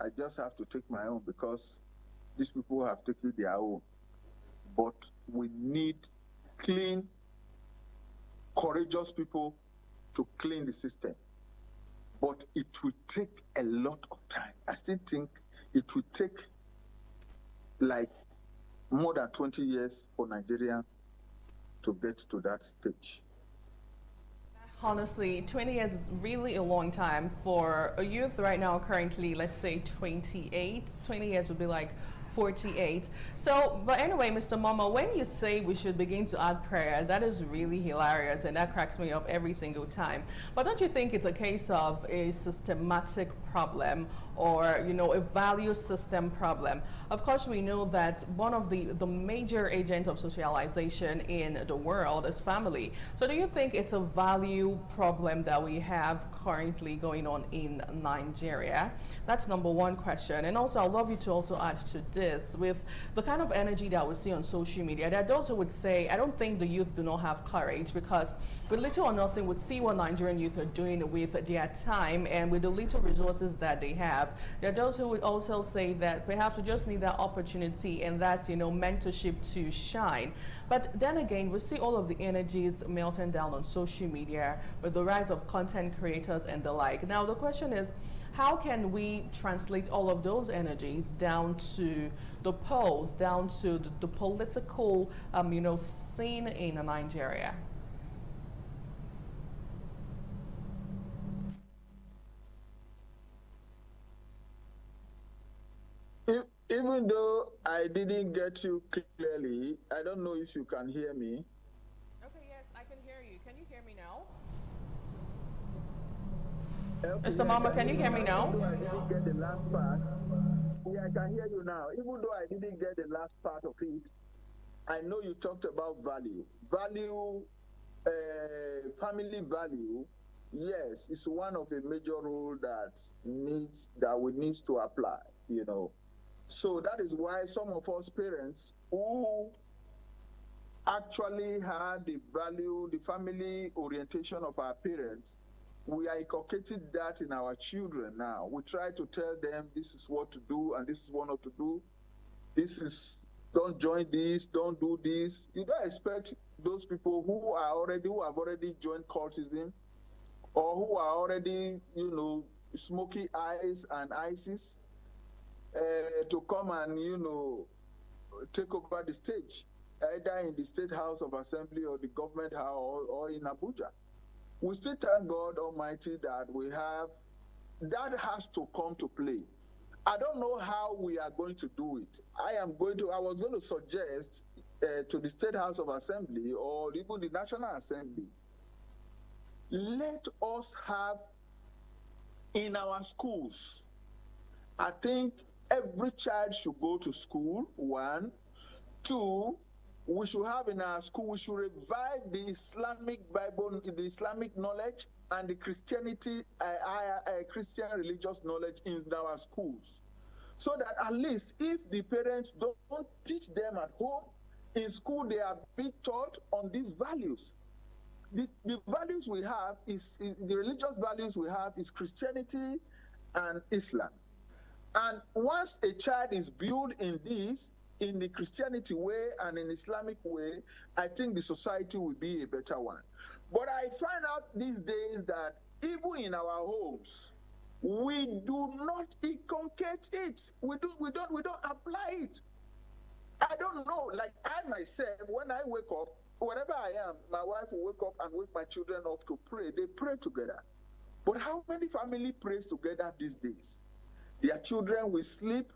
Speaker 15: I just have to take my own because these people have taken their own. But we need clean, courageous people to clean the system. But it will take a lot of time. I still think it will take like more than 20 years for Nigeria to get to that stage.
Speaker 1: Honestly, 20 years is really a long time for a youth right now, currently, let's say 28. 20 years would be like 48. So, but anyway, Mr. Mama, when you say we should begin to add prayers, that is really hilarious, and that cracks me up every single time. But don't you think it's a case of a systematic problem, or, you know, a value system problem? Of course, we know that one of the major agents of socialization in the world is family. So do you think it's a value problem that we have currently going on in Nigeria? That's number one question. And also, I'd love you to also add to this. this, with the kind of energy that we see on social media, there are those who would say, I don't think the youth do not have courage, because with little or nothing would see what Nigerian youth are doing with their time and with the little resources that they have. There are those who would also say that perhaps we just need that opportunity and that's, mentorship to shine. But then again, we see all of the energies melting down on social media with the rise of content creators and the like. Now, the question is, how can we translate all of those energies down to the polls, down to the political, scene in Nigeria?
Speaker 15: Even though I didn't get you clearly, I don't know if you can hear me.
Speaker 1: Okay, yes, I can hear you. Can you hear me now?
Speaker 15: Okay,
Speaker 1: Mr. Mama, can you hear me now?
Speaker 15: Even though I didn't get the last part, yeah, I can hear you now. Even though I didn't get the last part of it, I know you talked about value. Family value, yes, it's one of the major rules that we need to apply, So that is why some of us parents who actually had the family orientation of our parents, we are inculcating that in our children now. We try to tell them this is what to do and this is what not to do. Don't join this, don't do this. You don't expect those people who have already joined cultism or who are already, smoky eyes and ISIS, to come and, take over the stage, either in the State House of Assembly or the government house or in Abuja. We still thank God Almighty that that has to come to play. I don't know how we are going to do it. I was going to suggest to the State House of Assembly or even the National Assembly, let us have in our schools, I think every child should go to school, 1. 2, we should have in our school, we should revive the Islamic Bible, the Islamic knowledge and the Christian religious knowledge in our schools. So that at least if the parents don't teach them at home, in school they are being taught on these values. The values we have the religious values we have is Christianity and Islam. And once a child is built in the Christianity way and in Islamic way, I think the society will be a better one. But I find out these days that even in our homes, we do not inculcate it. We don't apply it. I don't know, like I myself, when I wake up, wherever I am, my wife will wake up and wake my children up to pray. They pray together. But how many families pray together these days? Their children will sleep.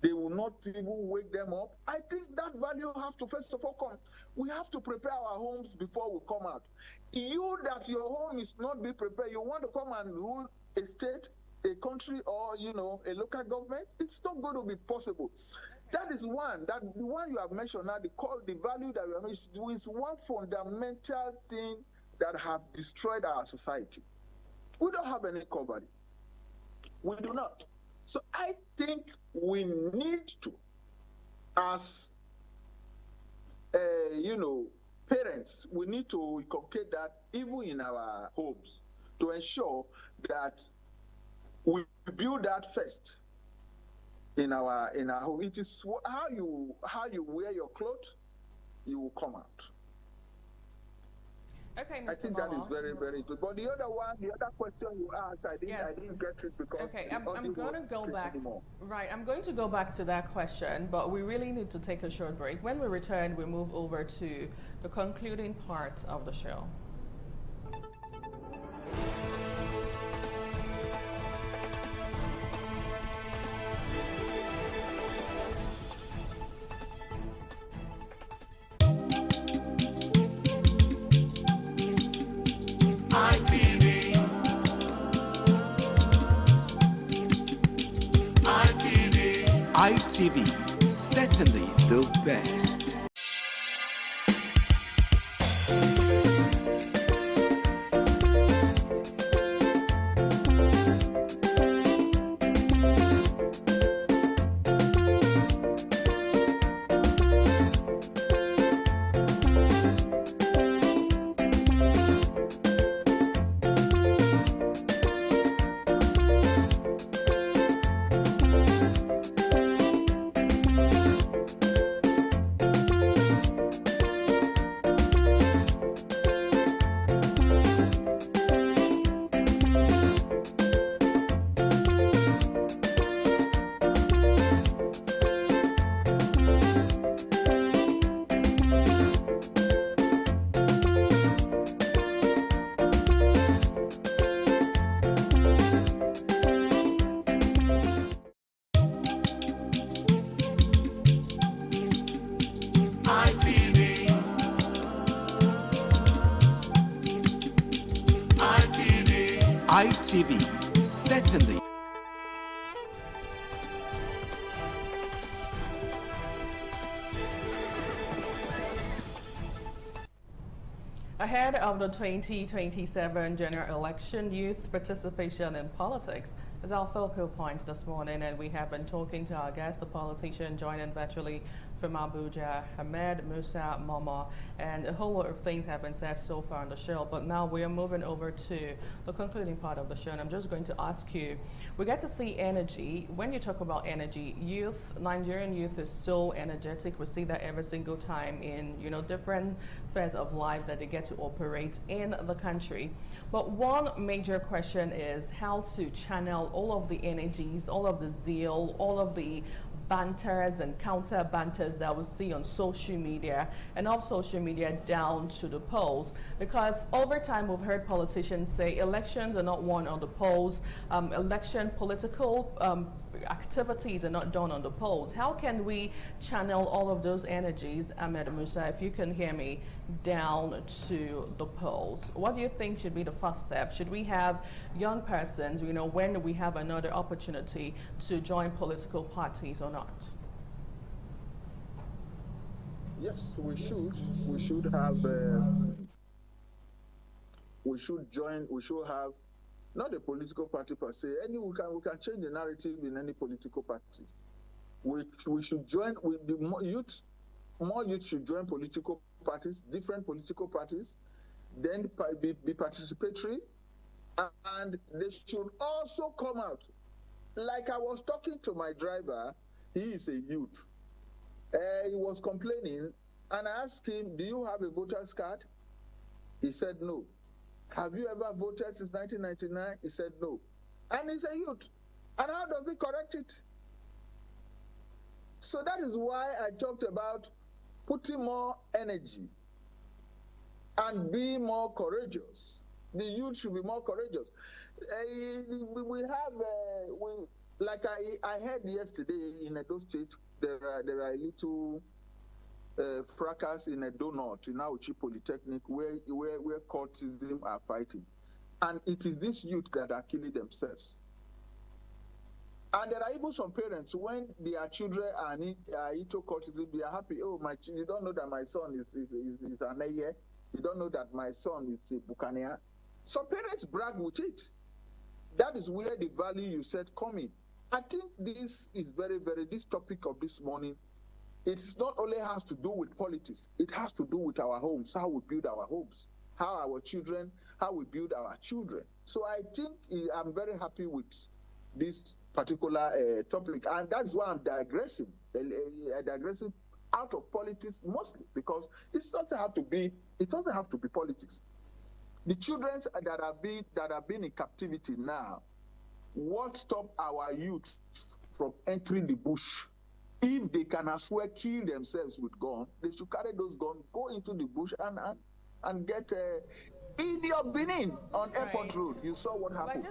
Speaker 15: They will not even wake them up. I think that value has to first of all come. We have to prepare our homes before we come out. You that your home is not be prepared, you want to come and rule a state, a country, or a local government, it's not going to be possible. That is one. That the one you have mentioned now, the value that we have mentioned is one fundamental thing that have destroyed our society. We don't have any covering. We do not. So I think we need to, as parents, we need to inculcate that even in our homes to ensure that we build that first in our home. It is how you wear your clothes, you will come out.
Speaker 1: Okay, Mr.
Speaker 15: I think
Speaker 1: Mama.
Speaker 15: that is very, very good. But the other question you asked, I didn't get it because
Speaker 1: I'm going to go back. Right, I'm going to go back to that question, but we really need to take a short break. When we return, we move over to the concluding part of the show.
Speaker 13: ITV, certainly the best. ITV, certainly.
Speaker 1: Ahead of the 2027 general election, youth participation in politics is our focal point this morning, and we have been talking to our guest, the politician joining virtually from Abuja, Ahmed Musa Momoh, and a whole lot of things have been said so far on the show, but now we are moving over to the concluding part of the show, and I'm just going to ask you, we get to see energy. When you talk about energy, youth, Nigerian youth is so energetic. We see that every single time in, you know, different spheres of life that they get to operate in the country. But one major question is how to channel all of the energies, all of the zeal, all of the banters and counter banters that we see on social media and off social media down to the polls, because over time we've heard politicians say elections are not won on the polls, political activities are not done on the polls. How can we channel all of those energies, Ahmed Musa, if you can hear me, down to the polls? What do you think should be the first step? Should we have young persons, you know, when we have another opportunity to join political parties or not?
Speaker 15: Yes, we should. We should have. We should join. We should have. Not a political party per se. We can change the narrative in any political party. We should join with the more youth should join political parties, different political parties, then be participatory, and they should also come out. Like I was talking to my driver, he is a youth. He was complaining, and I asked him, "Do you have a voter's card?" He said no. Have you ever voted since 1999? He said no. And he's a youth. And how does he correct it? So that is why I talked about putting more energy and be more courageous. The youth should be more courageous. We have, like I heard yesterday in Edo State, there are a little fracas in Edo North, in Auchi Polytechnic, where cultism are fighting. And it is these youth that are killing themselves. And there are even some parents, when their children are into cultism, they are happy. Oh, you don't know that my son is an Eye. You don't know that my son is a Buccaneer. Some parents brag with it. That is where the value you said come in. I think this is this topic of this morning, it's not only has to do with politics, it has to do with our homes, how we build our homes, how we build our children. So I think I'm very happy with this particular topic, and that's why I'm digressing out of politics mostly, because it doesn't have to be politics. The children that have been in captivity now, what stop our youth from entering the bush? If they can as well kill themselves with guns, they should carry those guns, go into the bush and get in your Benin on Airport Road. You saw what happened.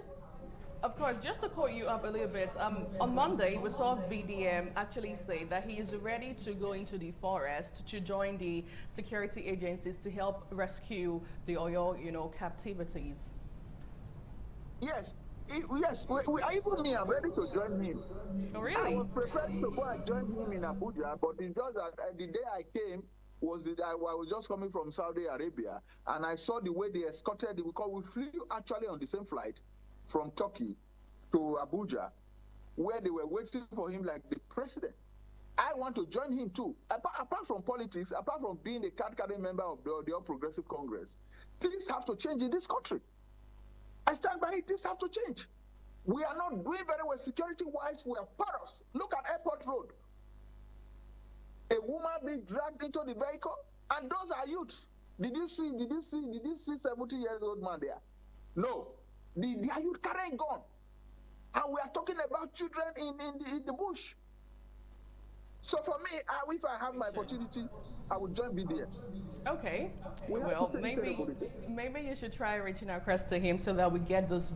Speaker 1: Of course, just to call you up a little bit, on Monday we saw VDM actually say that he is ready to go into the forest to join the security agencies to help rescue the Oyo, captivities.
Speaker 15: Yes. Yes, even me, I'm ready to join him.
Speaker 1: Oh, really?
Speaker 15: I was prepared to go and join him in Abuja, but it's just that the day I came I was just coming from Saudi Arabia, and I saw the way they escorted, because we flew actually on the same flight from Turkey to Abuja, where they were waiting for him like the president. I want to join him too. Apart from politics, apart from being a card-carrying member of the All Progressive Congress, things have to change in this country. I stand by it. This have to change. We are not doing very well security-wise. We are porous. Look at Airport Road. A woman being dragged into the vehicle, and those are youths. Did you see 70-year-old man there? No. They are youth carrying gun. And we are talking about children in the bush. So for me, if I have my opportunity, I would join VDM.
Speaker 1: Okay. Well, maybe you should try reaching across to him so that we get those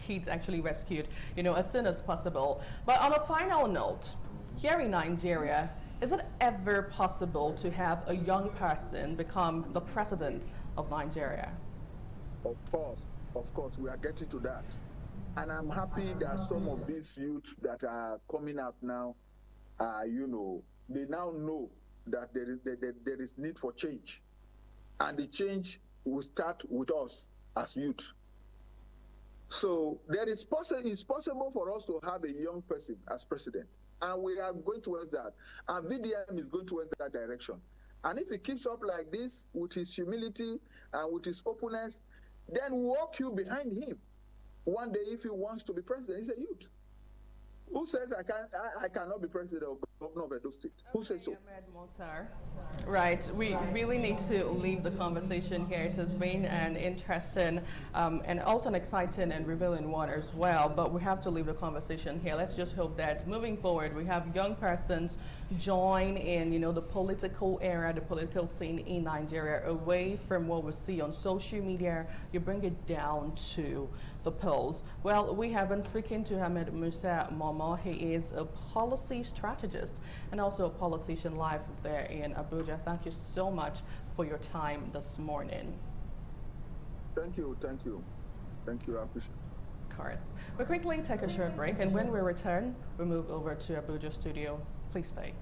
Speaker 1: kids actually rescued, as soon as possible. But on a final note, here in Nigeria, is it ever possible to have a young person become the president of Nigeria?
Speaker 15: Of course. of course, we are getting to that. And I'm happy that some of these youth that are coming out now, they now know that there is need for change. And the change will start with us as youth. So it's possible for us to have a young person as president. And we are going towards that. And VDM is going towards that direction. And if he keeps up like this with his humility and with his openness, then walk you behind him. One day, if he wants to be president, he's a youth. Who says I cannot be president or governor of Edo State? Who says so?
Speaker 1: Ahmed Mokhtar. Right. We really need to leave the conversation here. It has been an interesting and also an exciting and revealing one as well, but we have to leave the conversation here. Let's just hope that moving forward, we have young persons join in, the political era, the political scene in Nigeria, away from what we see on social media. You bring it down to the polls. Well, we have been speaking to Ahmed Musa Momo. He is a policy strategist and also a politician live there in Abuja. Thank you so much for your time this morning.
Speaker 15: Thank you. I appreciate it.
Speaker 1: Of course. We'll quickly take a short break, and when we return, we'll move over to Abuja studio. Please stay.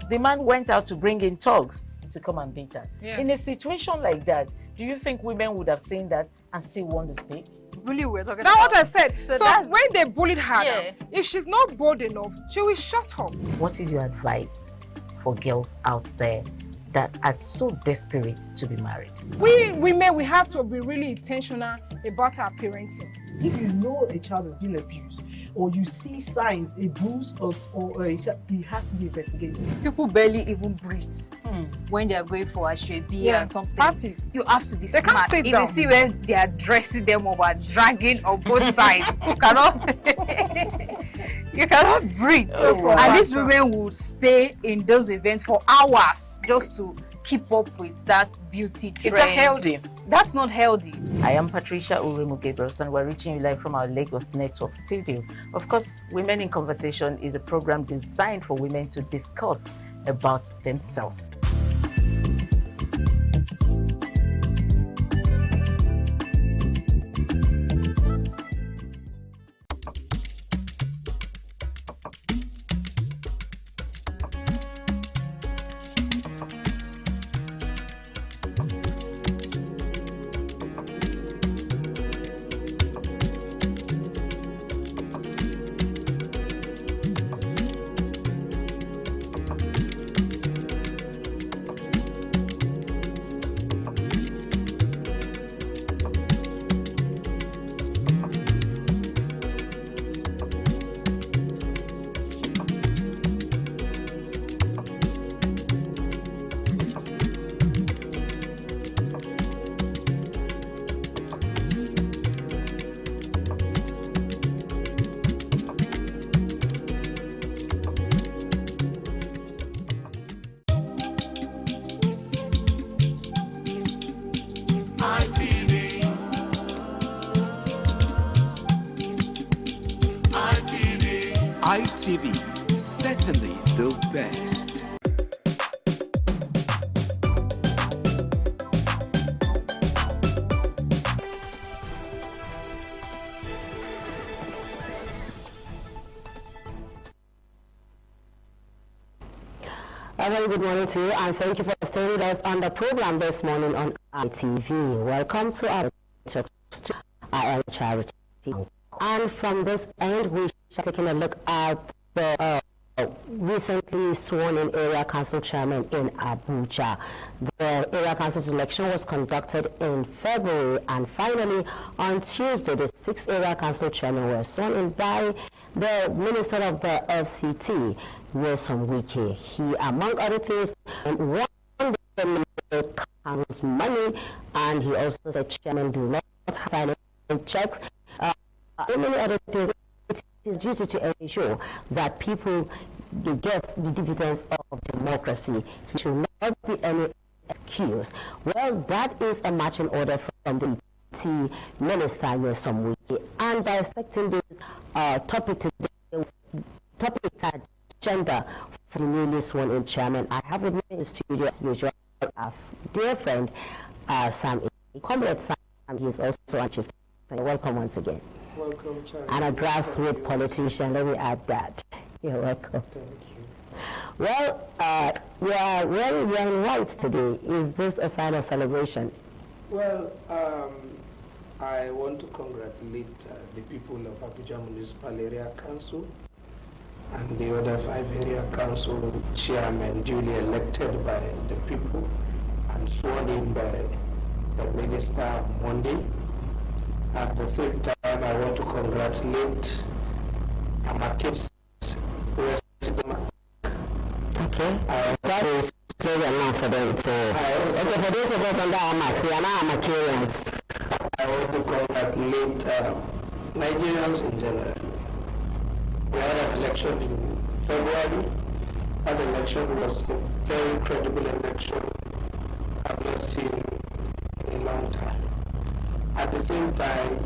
Speaker 9: The man went out to bring in thugs to come and beat her.
Speaker 12: Yeah.
Speaker 9: In a situation like that, do you think women would have seen that and still want to speak?
Speaker 12: Really, we're talking
Speaker 10: That's
Speaker 12: about
Speaker 10: what I said. So
Speaker 12: that's-
Speaker 10: when they bullied her,
Speaker 12: Yeah.
Speaker 10: now, if she's not bold enough, she will shut up.
Speaker 9: What is your advice for girls out there that are so desperate to be married?
Speaker 10: We women, we have to be really intentional about our parenting.
Speaker 11: If you know a child is being abused, or you see signs, a bruise or a child, it has to be investigated.
Speaker 12: People barely even breathe when they are going for ashwebi and something. You have to be
Speaker 10: They can't
Speaker 12: smart.
Speaker 10: sit
Speaker 12: If
Speaker 10: down.
Speaker 12: you see when they are dressing them over, dragging on both sides, you cannot breathe. And these women will stay in those events for hours just to keep up with that beauty trend.
Speaker 9: Is that healthy?
Speaker 12: That's not healthy.
Speaker 9: I am Patricia Uremu Gabriels, and we're reaching you live from our Lagos Network studio. Of course, Women in Conversation is a program designed for women to discuss about themselves.
Speaker 13: ITV, certainly the best.
Speaker 16: A very good morning to you, and thank you for staying with us on the program this morning on ITV. Welcome to our Charity. And from this end, we shall take a look at the recently sworn-in area council chairman in Abuja. The area council's election was conducted in February, and finally on Tuesday, the 6 area council chairmen were sworn in by the minister of the FCT, Wilson Wike. He, among other things, won the handles money, and he also said chairman do not sign checks. So many other things. It is duty to ensure that people get the dividends of democracy. He should not be any excuse. Well, that is a marching order from the Minister Nyesom Wike. And dissecting this topic today, topic agenda for the newly sworn-in chairman, I have with me in studio, as usual, our dear friend Sam. Comrade Sam, he is also a chief. Welcome once again.
Speaker 17: Welcome, Charlie.
Speaker 16: And a grassroots politician, let me add that. You're welcome.
Speaker 17: Thank you.
Speaker 16: Well, wearing in white today, is this a sign of celebration?
Speaker 17: Well, I want to congratulate the people of Abuja Municipal Area Council and the other 5 area council chairmen duly elected by the people and sworn in by the minister Monday. At the same time, I want to congratulate Amake's resident.
Speaker 16: Okay, that is clear enough for them. Okay, for those of us under Amak, we are now Amakarians.
Speaker 17: I want to congratulate Nigerians in general. We had an election in February. That election was a very credible election I've not seen in a long time. At the same time,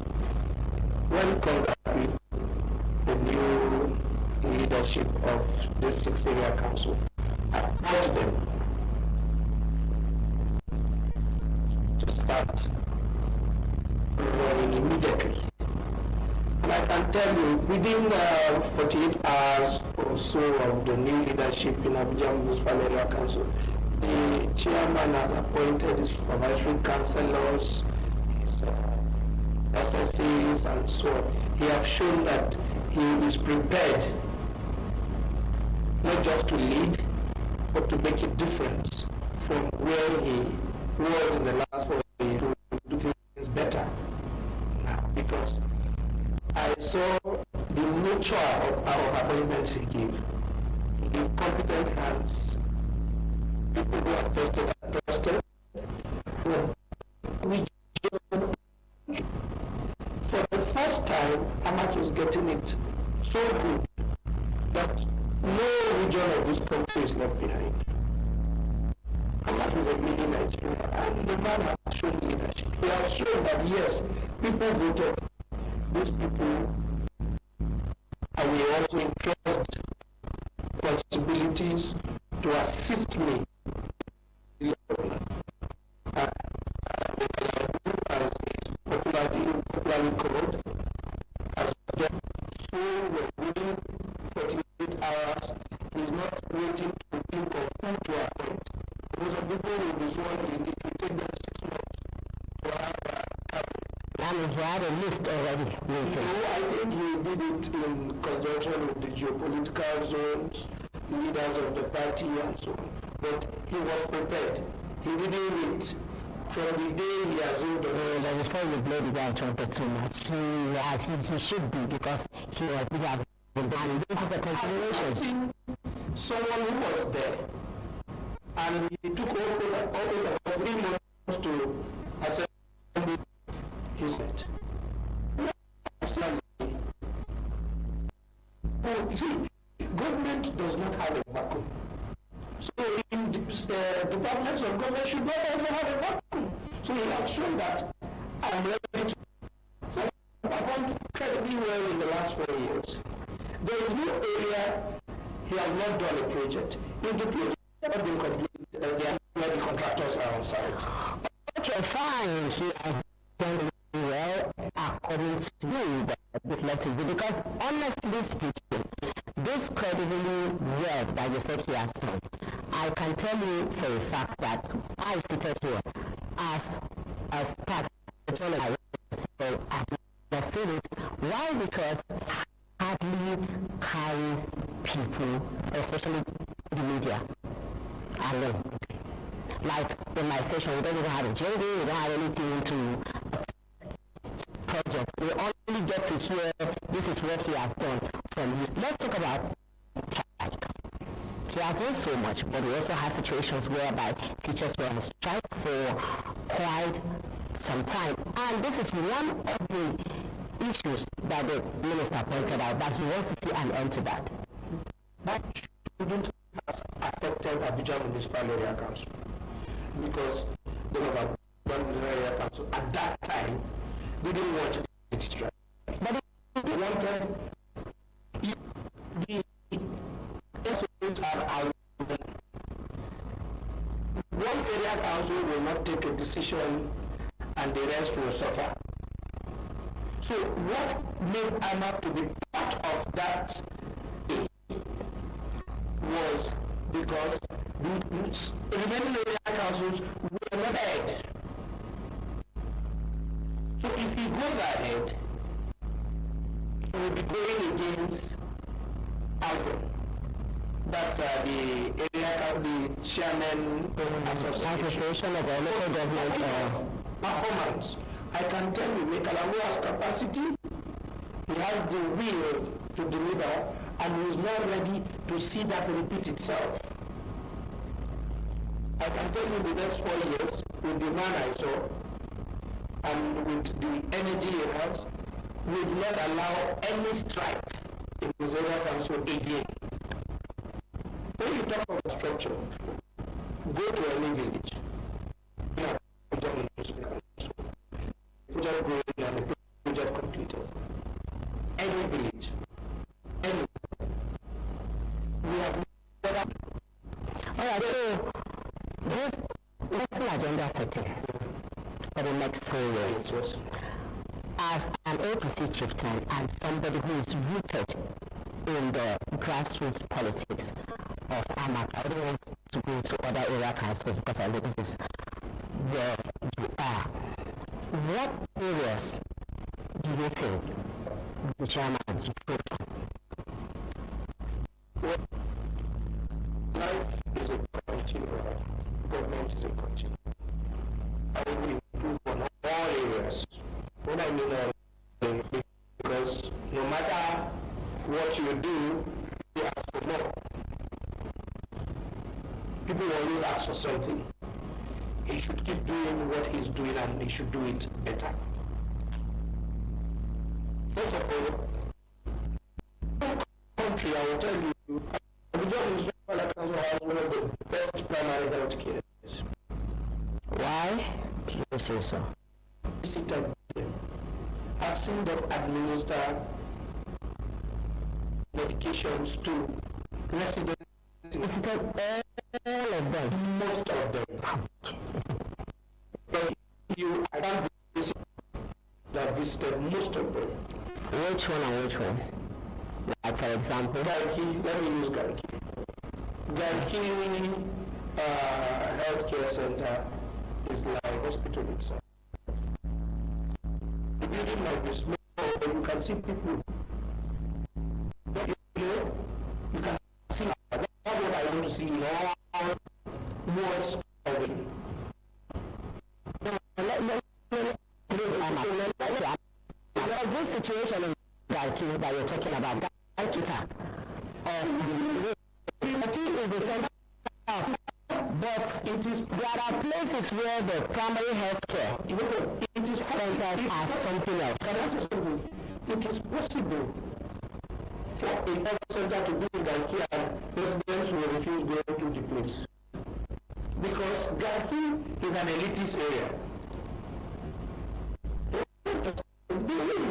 Speaker 17: when congratulating the new leadership of this 6 area council, I urge them to start running immediately. And I can tell you, within 48 hours or so of the new leadership in Abuja Municipal Area Council, the chairman has appointed the supervisory councillors, his SSCs, and so on. He has shown that he is prepared not just to lead, but to make a difference from where he was in the last 4 years to do things better now, because I saw the nature of our appointments he gave. He gave competent hands, people who are tested and trusted. For the first time, Amak is getting it so good that no region of this country is left behind. Amak is a mini Nigeria, and the man has shown leadership. He has shown that yes, people voted these people, and we also entrust responsibilities to assist me. As is popularly called, as so we're waiting 48 hours. He's not waiting to think of who to appoint. Because of people will be sworn in, it will take them 6 months to have a cabinet.
Speaker 16: I mean, he had a list already waiting.
Speaker 17: No, I think he did it in conjunction with the geopolitical zones, leaders of the party, and so on. But he was prepared. He didn't wait. From the day he assumed the role.
Speaker 16: Before you blow the guy trumpet too much, he should be, because he has been done. And this is a continuation.
Speaker 17: I've seen someone who was there, and he took over 3 months to assemble his set. You see, government does not have a vacuum. So in departments of government should not also have a vacuum. So he has shown that I'm ready to perform incredibly well in the last 4 years. There is no area he has not done a project. If the project has been completed, they are where the contractors are on site.
Speaker 16: Okay, fine. He has done well according to you that this led to, because honestly speaking, this credibly work that you said he has done, I can tell you for a fact that I seated here as task controller. So I have seen it. Why? Because hardly carries people, especially the media, alone. Like in my station, we don't even have a jingle, we don't have anything to projects. We only get to hear this is what he has done from you. Let's talk about tech. He has done so much, but we also have situations whereby teachers were on strike for for quite some time. And this is one of the issues that the minister pointed out, that he wants to see an end to that.
Speaker 17: That shouldn't have affected Abuja Municipal Area Council, because the Abuja Municipal Area Council at that time didn't want to get it right. But they wanted the one area council will not take a decision and the rest will suffer. So what made AMAP to be part of that was because the remaining area councils were not heard. So if he goes ahead, he will be going against ALGO. That's the area, the chairman
Speaker 16: Association of Local Government
Speaker 17: performance. I can tell you, Mekalamu has capacity, he has the will to deliver, and he is not ready to see that repeat itself. I can tell you the next 4 years, with the man I saw, and with the energy he has, will not allow any strike in the area council again. When you talk about structure, go to any village. Project going and the project completed. Any village. Any. We have never.
Speaker 16: Alright, so this national agenda setting for the next 4 years.
Speaker 17: Yes.
Speaker 16: As an APC chieftain and somebody who is rooted in the grassroots politics of AMAP, I don't want to go to other area councils because I know this is where you are. What areas do you think the chairman should focus on?
Speaker 17: Well, life is a continuum. Government is a continuum. I will improve on all areas. What I mean all, because no matter what you do, you ask for more. People always ask for something. He should keep doing what he's doing, and he should do it better. First of all, country, I will tell you, Abuja Municipal Council has one of the best primary health care.
Speaker 16: Why do you say so?
Speaker 17: Sit up there. I've seen them administer medications to residents.
Speaker 16: Visited all of them.
Speaker 17: Most of them. But you, I can't visit that visited most of them.
Speaker 16: Which one and which one? Like for example?
Speaker 17: Garki, let me use Garki. Garki Healthcare Center is like hospital itself. The building might be small, but you can see people. You can see. That's what I want to see. Words of it.
Speaker 16: This situation in Garki that you're talking about, Garki is the center, but there are places where the primary health care centers are something else.
Speaker 17: It is possible for a health center to be in Garki and residents will refuse going to the place. Because Garki is an elitist area.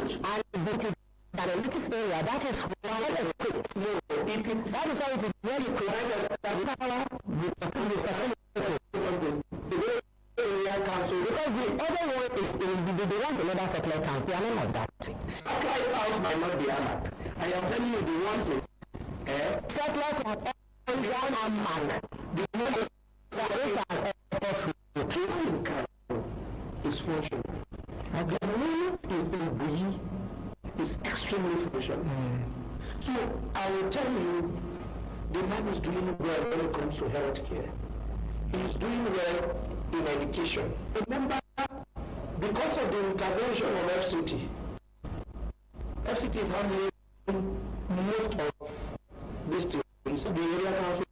Speaker 17: And it is an elitist area. That is why it is. That is why it is very area council. Because the other ones is the ones in other satellite towns, they are not like that. Satellite towns might not be AMAP. I am telling you the ones in satellite towns are man. The one is functional. And the one is in Bui is extremely functional. So I will tell you, the man is doing well when it comes to healthcare. He is doing well in education. Remember, because of the intervention of FCT is handling most of these things. The area council,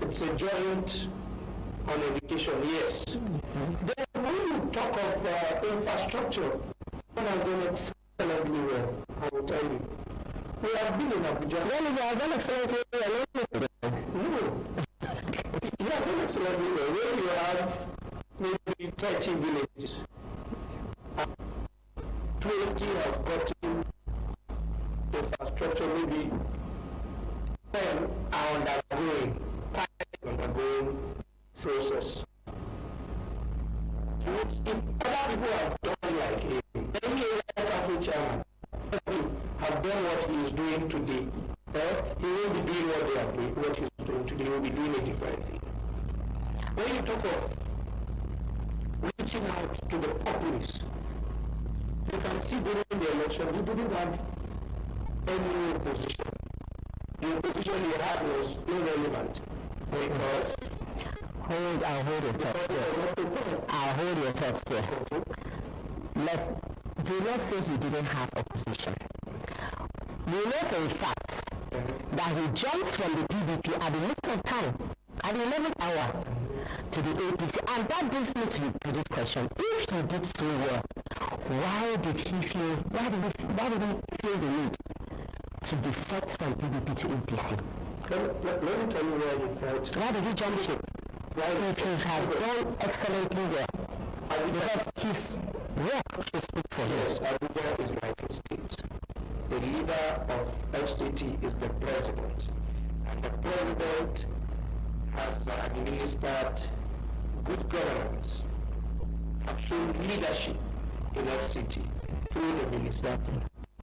Speaker 17: it's a joint on education, yes. Then when you talk of infrastructure, one has done excellently well, I will tell you. We have been in Abuja. Well, you have done excellently well. No. You have done excellently well. Where you have maybe 30 villages, 20 have gotten infrastructure, maybe 10 are undergoing process. If other people have done like him, any council chairman have done what he is doing today, he will be doing what they are doing, what he is doing today, he will be doing a different thing. When you talk of reaching out to the populace, you can see during the election, he didn't have any opposition. The opposition he had was irrelevant because
Speaker 16: I'll hold your thoughts there. I'll hold your thoughts there. Do not say he didn't have opposition. We know for a fact that he jumped from the PDP at the nick of time, at the 11th hour, to the APC. And that brings me to this question. If he did so well, why did he feel the need to defect from PDP to APC?
Speaker 17: Let me tell you where he felt.
Speaker 16: Why did he jump ship? If he has done excellently well, because his work should speak for him.
Speaker 17: Yes, Abuja is like a state. The leader of FCT is the president, and the president has administered good governance, have shown leadership in FCT through the minister,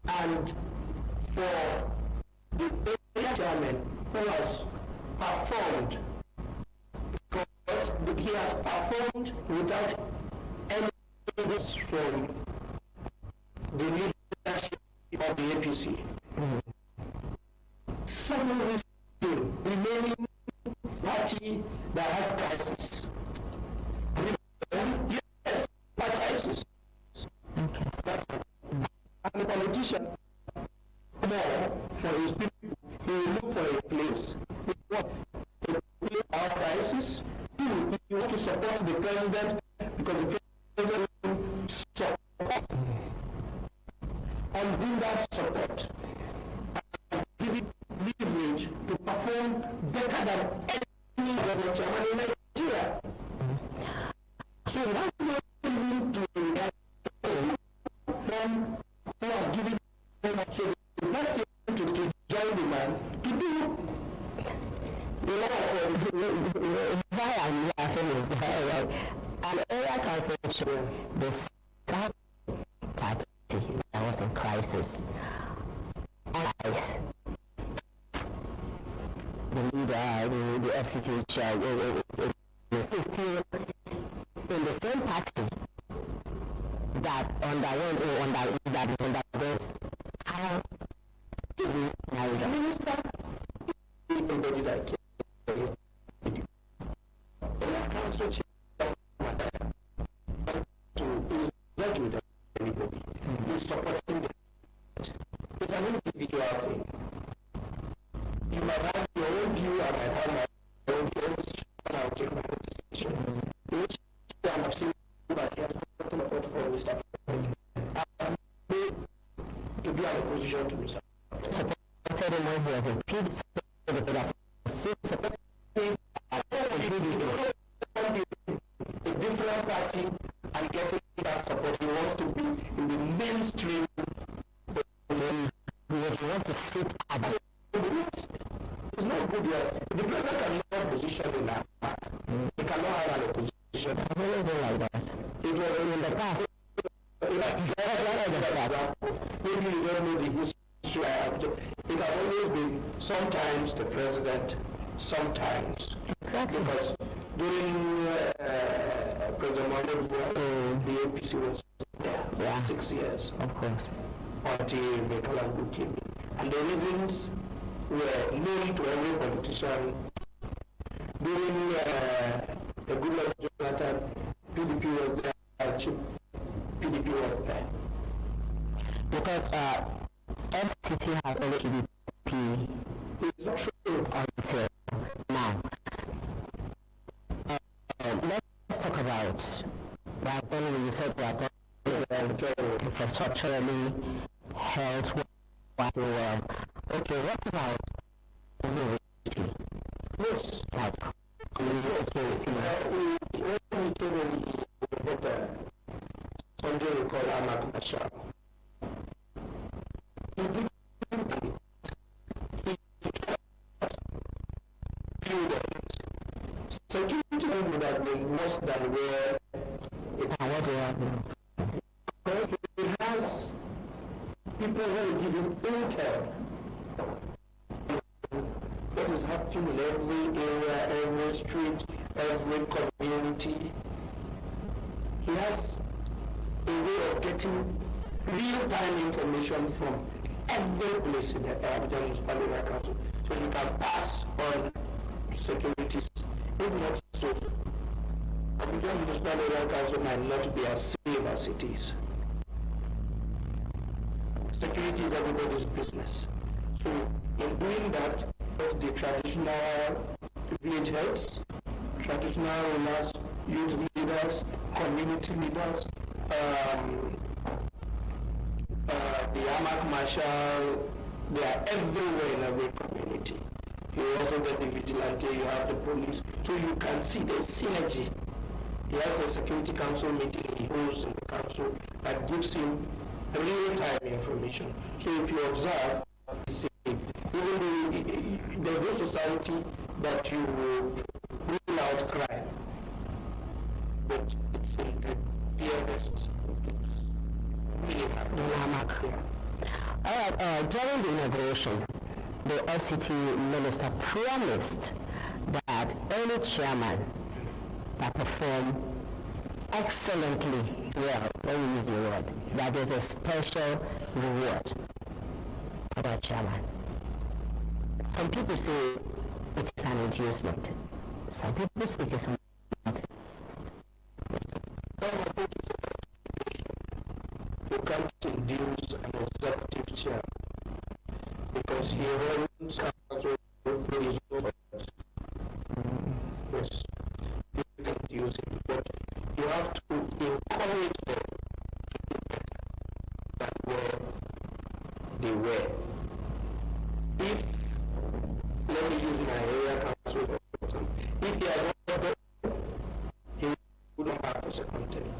Speaker 17: and for the area chairman who has performed, because he has performed without any evidence from the leadership of the APC. Some reason remaining party that has crisis. Yes, crisis. And the politician, more for his people, he will look for a place. What? A place of crisis. Two, he wants to support the president because the president will support and bring that support and give it leverage to perform better than any government chairman in Nigeria. So that's what we need to then who has given them so the best thing to join the man to do.
Speaker 16: Why I'm laughing is that an area council, the South Party that was in crisis, the leader, the FCT chair, is still in the same party that underwent or that is undergoes. How do we marry that?
Speaker 17: Minister, anybody that can council chair is not with anybody. He's supporting them. It's an individual thing. You might have your own view, I might have my own view, and I'll take my own decision. Which I have seen that he has gotten a portfolio with that. To be in a position to Mr.
Speaker 16: Supported him when he was in PDP.
Speaker 17: A different party and getting that support. He wants to be in the mainstream.
Speaker 16: He wants to sit at the
Speaker 17: it's not good yet. The president cannot position in that part. He cannot have an opposition.
Speaker 16: I've always been like that.
Speaker 17: It was in the past. Maybe you don't know the history. It has always been sometimes the president, sometimes.
Speaker 16: Exactly.
Speaker 17: Because during President Muhammad Buhari, the APC was there 6 years.
Speaker 16: Of course.
Speaker 17: Until Mekala came in. And the reasons were known to every politician. During the Goodluck Jonathan, PDP was there, PDP was there.
Speaker 16: Because FCT has only PDP. It's not true until now. has done, you said, has done infrastructurally, health, okay, what about community? Yes. Like community security. Something we call Ahmad Mashal. Security would have been worse than where it happened. Because it has people who give you intel. What is happening in every area, every street, every community. He has a way of getting real-time information from every place in the Abuja Municipal Area Council. So you can pass on securities. If not so, Abuja Municipal Area Council might not be as safe as it is. Security is everybody's business. So in doing that, the traditional village heads, traditional rulers, youth leaders, community leaders, the Ahmad Marshal, they are everywhere in every community. You also get the vigilante, you have the police, so you can see the synergy. He has a security council meeting he holds in the council that gives him real-time information. So if you observe, even there's no society that you would rule out crime, but it's in the nearest. It's really happening. During the inauguration, the FCT minister promised that any chairman that performed excellently well, let me use the word, that there's a special reward for that chairman. Some people say it is an inducement. Some people say it is not. You can't induce an executive chair because he runs his own. Yes, you can use it, but you have to encourage them to do better than where they were. If, let me use my area council for example, if they are not done, he wouldn't have a second term.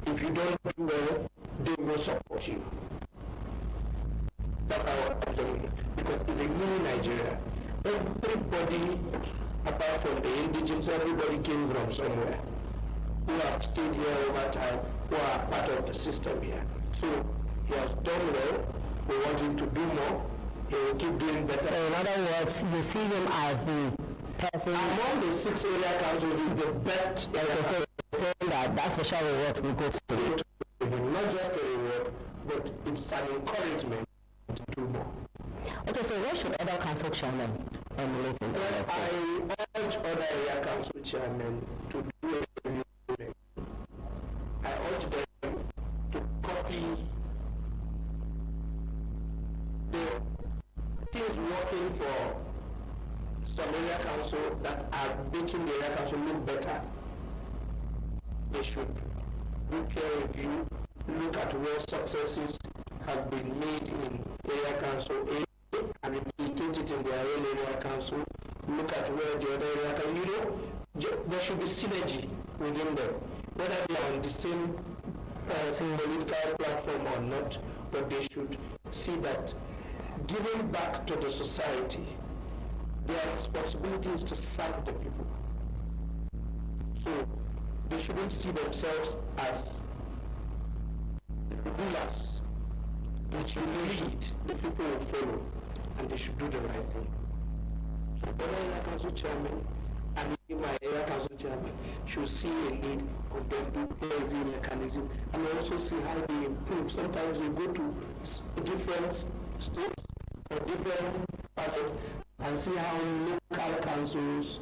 Speaker 16: If you don't do well, they will support you. That's how I'm doing it. Because it's a mini Nigeria. Everybody, apart from the indigenous, everybody came from somewhere who have stayed here over time, who are part of the system here. So he has done well. We want him to do more. He will keep doing better. So in other words, you see him as the person among the 6 area councils is the best. Saying that special reward will go to him. Not just a reward, but it's an encouragement to do more. Okay, so where should other council chairmen emulate? I urge other area council chairmen to do it. I urge them to copy the things working for some area council that are making the area council look better. They should do peer review, look at where successes have been made in area council A and replicate it in their own area council, look at where the other area council, there should be synergy within them, whether they are on the same political platform or not, but they should see that giving back to the society, their responsibility is to serve the people. So they shouldn't see themselves as rulers. They should lead, the people will follow, and they should do the right thing. So whether area council chairman and my area council chairman should see a need of them to peer review mechanism and also see how they improve. Sometimes they go to different states or different parts and see how local councils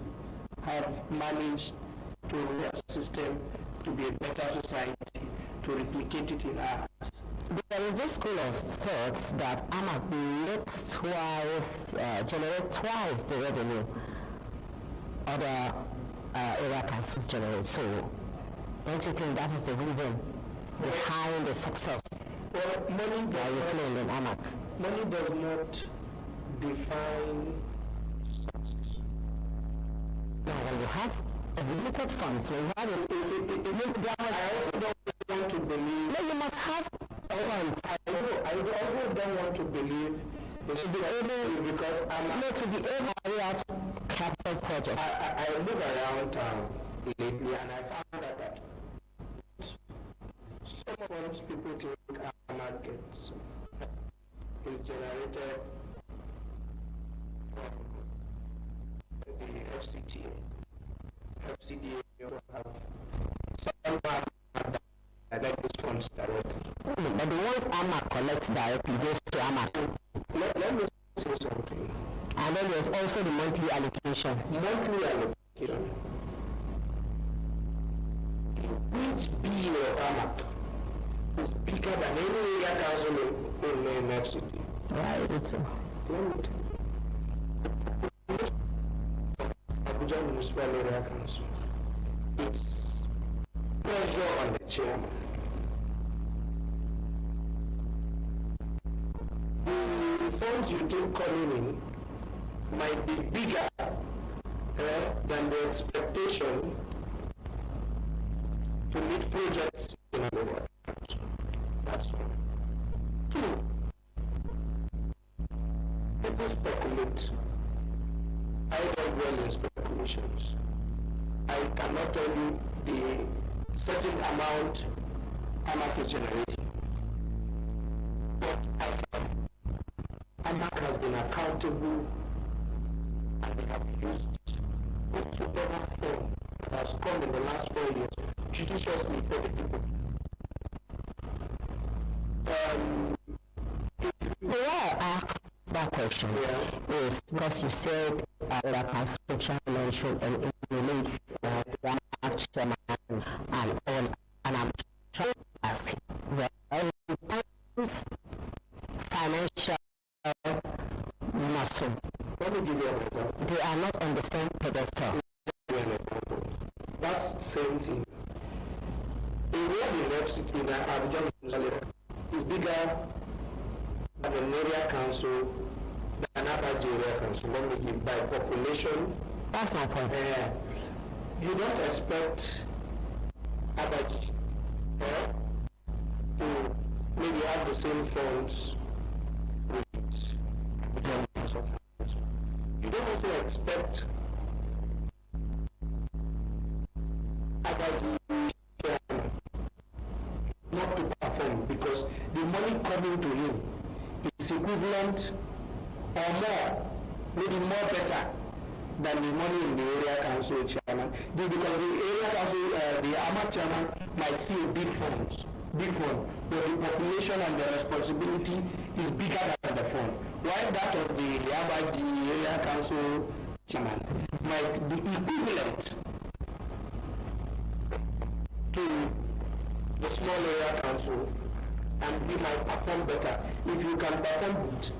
Speaker 16: have managed to run a system to be a better society, to replicate it in ours. There is this school of thought that AMAC makes twice, generate twice the revenue other area councils generate. So don't you think that is the reason behind the success
Speaker 17: Well, money
Speaker 16: that you claim in AMAC?
Speaker 17: Money does not define success.
Speaker 16: No, when you have limited funds, when you have it,
Speaker 17: I also don't want to believe.
Speaker 16: No, you must have funds.
Speaker 17: I also don't want to believe
Speaker 16: to be able,
Speaker 17: because
Speaker 16: to be able to carry out capital projects.
Speaker 17: I look around town lately and I found that sometimes people think AMAC gets is generated from the FCTA. FCTA have some part that these funds directly.
Speaker 16: But the ones AMAC collects directly goes to AMAC.
Speaker 17: Let me say something.
Speaker 16: And then there's also the monthly allocation.
Speaker 17: Monthly allocation. Which bill of AMAC is bigger than any area council in FCT?
Speaker 16: Why is it so?
Speaker 17: Abuja Municipal Area Council. It's pressure on the chairman. The funds you think coming in might be bigger than the expectation to meet projects in the world. That's one. Two, people speculate. I don't dwell in speculations. I cannot tell you the certain amount AMAC is generating. But AMAC has been accountable and they have used whatever form that has come in the last 4 years judiciously for the people.
Speaker 16: The way I asked that question is because you said that construction mentioned and it relates to the chairman and all, and I'm trying to ask financial muscle.
Speaker 17: Let me give you an example.
Speaker 16: They are not on the same pedestal.
Speaker 17: That's the same thing. A road in FCT in Abuja is bigger than an area council, than Abaji area council. Let me give by population.
Speaker 16: That's my point.
Speaker 17: You don't expect Abaji to maybe have the same funds with Abuja Municipal. You don't also expect Abaji not to perform because the money coming to him is equivalent or more, maybe more better than the money in the area council chairman. Because the area council, the AMAC chairman might see a big fund, but the population and the responsibility is bigger than the fund. While that of the ABAG area council chairman might be equivalent to the small area council, and we might perform better. If you can perform with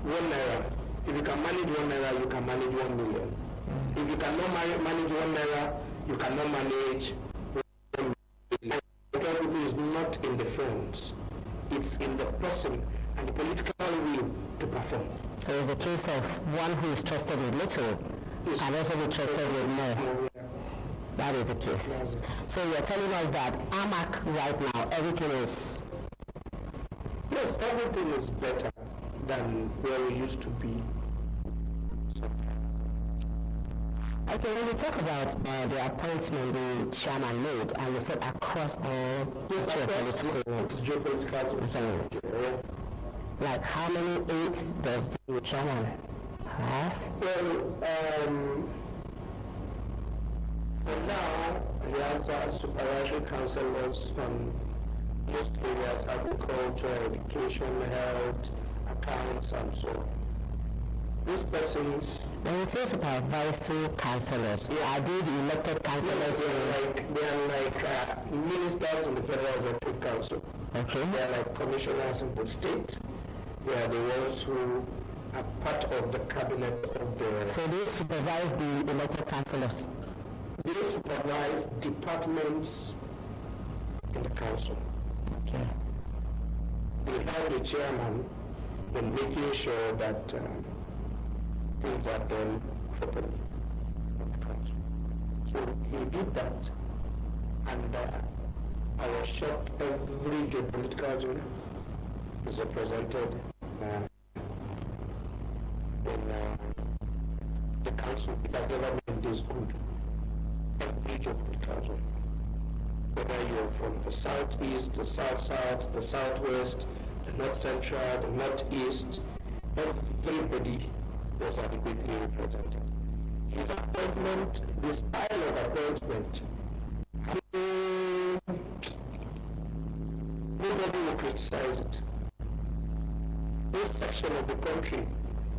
Speaker 17: 1 naira, if you can manage 1 naira, you can manage 1 million. If you cannot manage 1 naira, you cannot manage 1 million. The problem is not in the funds, it's in the person and the political will to perform.
Speaker 16: So it's a case of one who is trusted with little and also be trusted with more. That is the case. So you're telling us that AMAC right now, everything is...
Speaker 17: Yes, everything is better than where we used to be.
Speaker 16: Okay, when we talk about the appointment the chairman made, and you said across all geopolitical zones, like how many aides does the chairman has?
Speaker 17: Well, for now, he has supervisory councillors on most areas: agriculture, education, health, accounts, and so on. These persons...
Speaker 16: When you say supervisory councillors, are they the elected councillors?
Speaker 17: They are like ministers in the Federal Executive Council.
Speaker 16: Okay.
Speaker 17: They are like commissioners in the state. They are the ones who are part of the cabinet of the...
Speaker 16: So they supervise the elected councillors?
Speaker 17: They supervise departments in the council.
Speaker 16: Okay.
Speaker 17: They have the chairman in making sure that things are done properly in the council. So he did that, and I was shocked every geopolitical zone is represented in the council. It has never been this good. Every geopolitical zone. Whether you're from the southeast, the south-south, the southwest, the north-central, the northeast, everybody was adequately represented. His appointment, the style of appointment, nobody will criticize it. This section of the country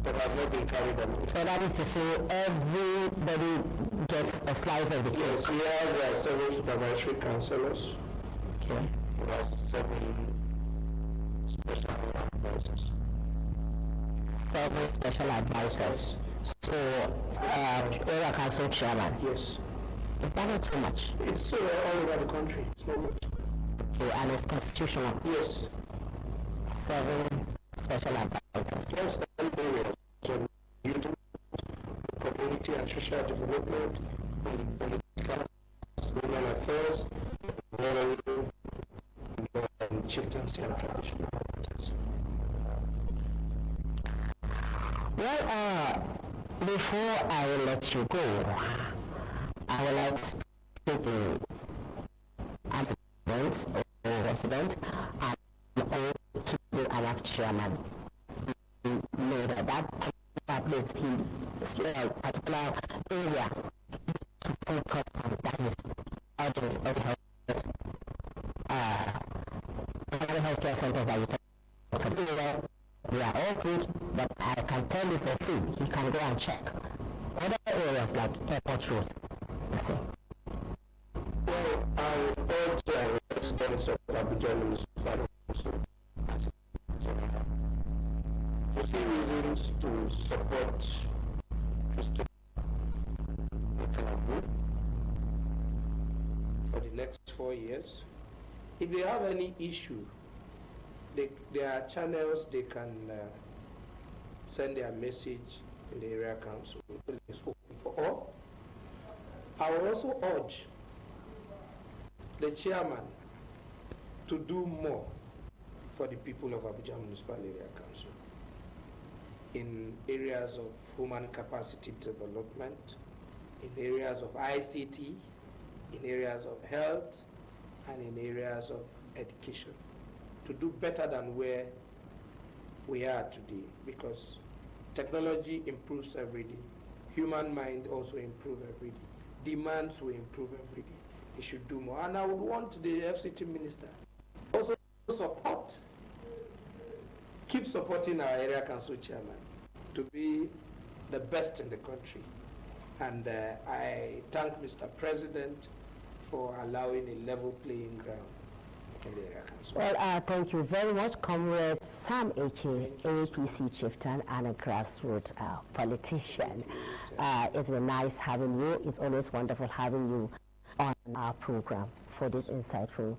Speaker 17: that have not been carried out.
Speaker 16: So that is to say everybody gets a slice of the cake?
Speaker 17: Yes, we have 7 supervisory councillors.
Speaker 16: Okay.
Speaker 17: We have 7 special advisors.
Speaker 16: 7 special advisors. So, area council chairman?
Speaker 17: Yes.
Speaker 16: Is that not too much?
Speaker 17: It's all over the country. It's not much.
Speaker 16: Okay, and it's constitutional?
Speaker 17: Yes.
Speaker 16: 7 special advisors.
Speaker 17: Yes, areas. So, youth, community and social development, political, women affairs, and chieftaincy and traditional matters.
Speaker 16: Well, before I will let you go, I would like to take you as a resident and also to be an chairman. You know that is in a particular area to focus on, that is urgent as health. Healthcare centers that you can. We are all good, but I can tell you for free, you can go and check. Other areas like airport roads, the same.
Speaker 17: Well, I urge residents of Abuja municipality to see reasons to support Mr. Tinubu for the next 4 years. If they have any issue, there are channels they can send their message in the area council. It's open for all. I will also urge the chairman to do more for the people of Abuja Municipal Area Council in areas of human capacity development, in areas of ICT, in areas of health, and in areas of education, to do better than where we are today, because technology improves every day. Human mind also improves every day. Demands will improve every day. It should do more. And I would want the FCT minister also support, keep supporting our area council chairman to be the best in the country. And I thank Mr. President for allowing a level playing ground.
Speaker 16: Well, thank you very much, Comrade Sam Eke, APC chieftain and a grassroots politician. It's been nice having you. It's always wonderful having you on our program for this insightful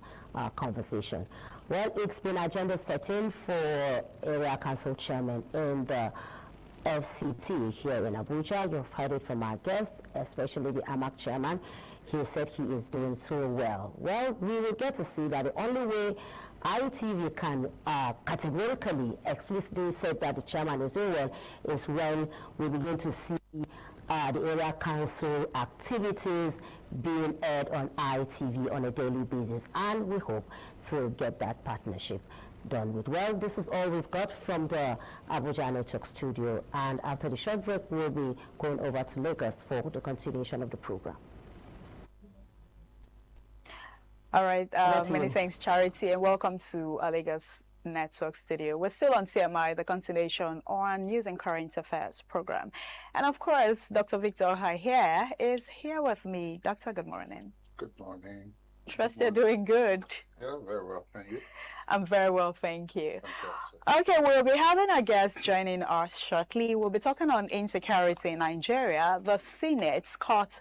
Speaker 16: conversation. Well, it's been agenda setting for area council chairman in the FCT here in Abuja. You've heard it from our guests, especially the AMAC chairman. He said he is doing so well. Well, we will get to see that the only way ITV can categorically, explicitly say that the chairman is doing well is when we begin to see the area council activities being aired on ITV on a daily basis. And we hope to get that partnership done with. Well, this is all we've got from the Abuja Network studio. And after the short break, we'll be going over to Lagos for the continuation of the program.
Speaker 3: All right, many thanks, Charity, and welcome to Lagos Network Studio. We're still on TMI, the continuation on News and Current Affairs program. And of course, Dr. Victor Ohai here is here with me. Doctor, good morning.
Speaker 18: Good morning.
Speaker 3: Trust you're doing good.
Speaker 18: Yeah, very well. Thank you.
Speaker 3: I'm very well, thank you. Okay, we'll be having a guest joining us shortly. We'll be talking on insecurity in Nigeria. The Senate cut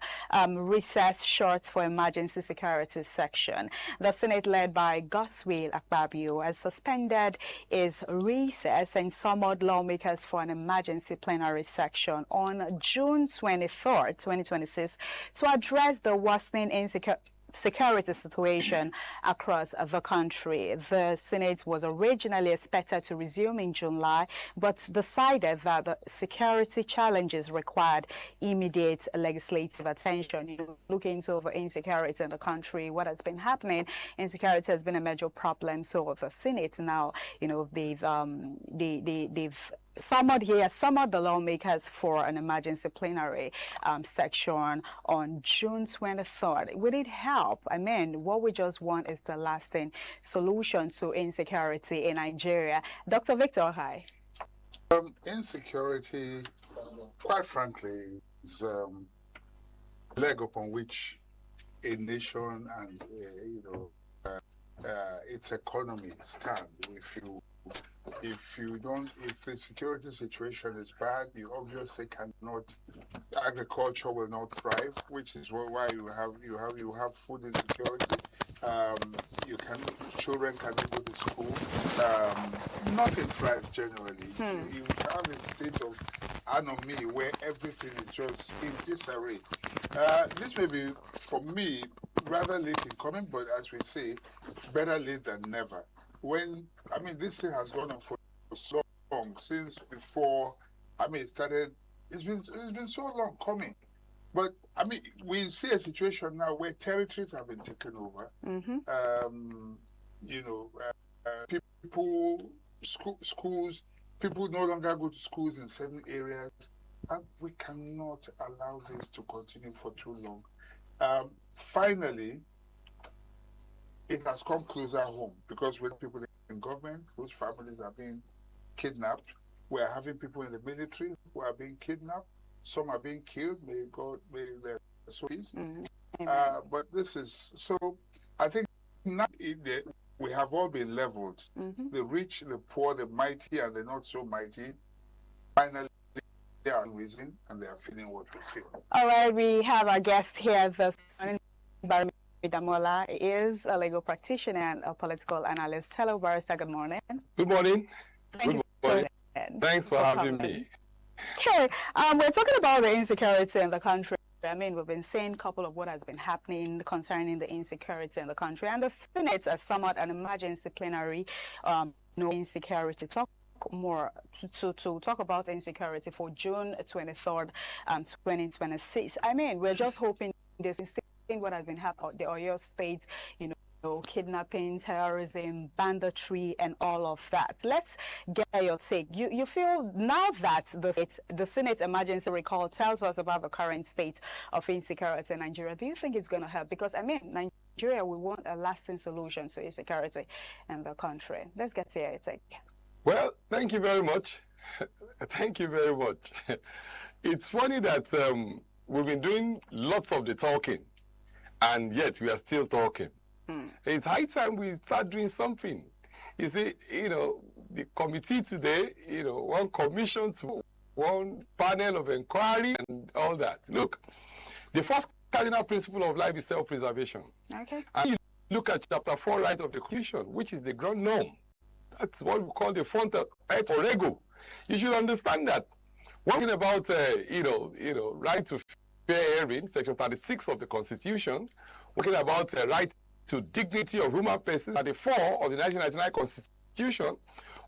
Speaker 3: recess short for emergency security section. The Senate, led by Godswill Akpabio, has suspended its recess and summoned lawmakers for an emergency plenary session on June 23rd, 2026, to address the worsening security situation across the country. The Senate was originally expected to resume in July, but decided that the security challenges required immediate legislative attention. You look into the insecurity in the country, what has been happening. Insecurity has been a major problem. So the Senate now, they've summoned the lawmakers for an emergency plenary section on June 23rd. Would it help? I mean, what we just want is the lasting solution to insecurity in Nigeria. Dr. Victor, hi.
Speaker 18: Insecurity, quite frankly, is a leg upon which a nation and its economy stand. If the security situation is bad, you obviously cannot. Agriculture will not thrive, which is why you have food insecurity. Children cannot go to school. Nothing thrives generally. You have a state of anomie where everything is just in disarray. This may be, for me, rather late in coming, but as we say, better late than never. This thing has gone on for so long, since before, it started. It's been so long coming. But, we see a situation now where territories have been taken over. Schools, people no longer go to schools in certain areas. And we cannot allow this to continue for too long. Finally, it has come closer home, because with people in government whose families are being kidnapped, we are having people in the military who are being kidnapped. Some are being killed. May their soul peace. But this is so. I think now we have all been leveled. The rich, the poor, the mighty, and the not so mighty. Finally, they are reason and they are feeling what we feel. All right, we have our guest here this morning. Damola is a legal practitioner and a political analyst. Hello, Barrister. Good morning.
Speaker 19: Good morning. Good morning. Thanks for having me.
Speaker 3: Okay, we're talking about the insecurity in the country. We've been seeing a couple of what has been happening concerning the insecurity in the country, and the Senate has summoned an emergency plenary insecurity talk more to talk about insecurity for June 23rd, 2026. We're just hoping this is what has been happening the Oyo State, kidnapping, terrorism, banditry, and all of that. Let's get your take. You feel now that the Senate emergency recall tells us about the current state of insecurity in Nigeria, do you think it's going to help? Because Nigeria, we want a lasting solution to insecurity in the country. Let's get to your take.
Speaker 19: Well, thank you very much. Thank you very much. It's funny that we've been doing lots of the talking, and yet we are still talking. It's high time we start doing something. You see, the committee today, one commission to one panel of inquiry and all that. Look, the first cardinal principle of life is self-preservation. Okay. And you look at chapter 4, right of the Constitution, which is the ground norm. That's what we call the front of right or rego. You should understand that. One thing about, right to fair hearing, section 36 of the Constitution, talking about right to dignity of human persons, 34 of the 1999 Constitution.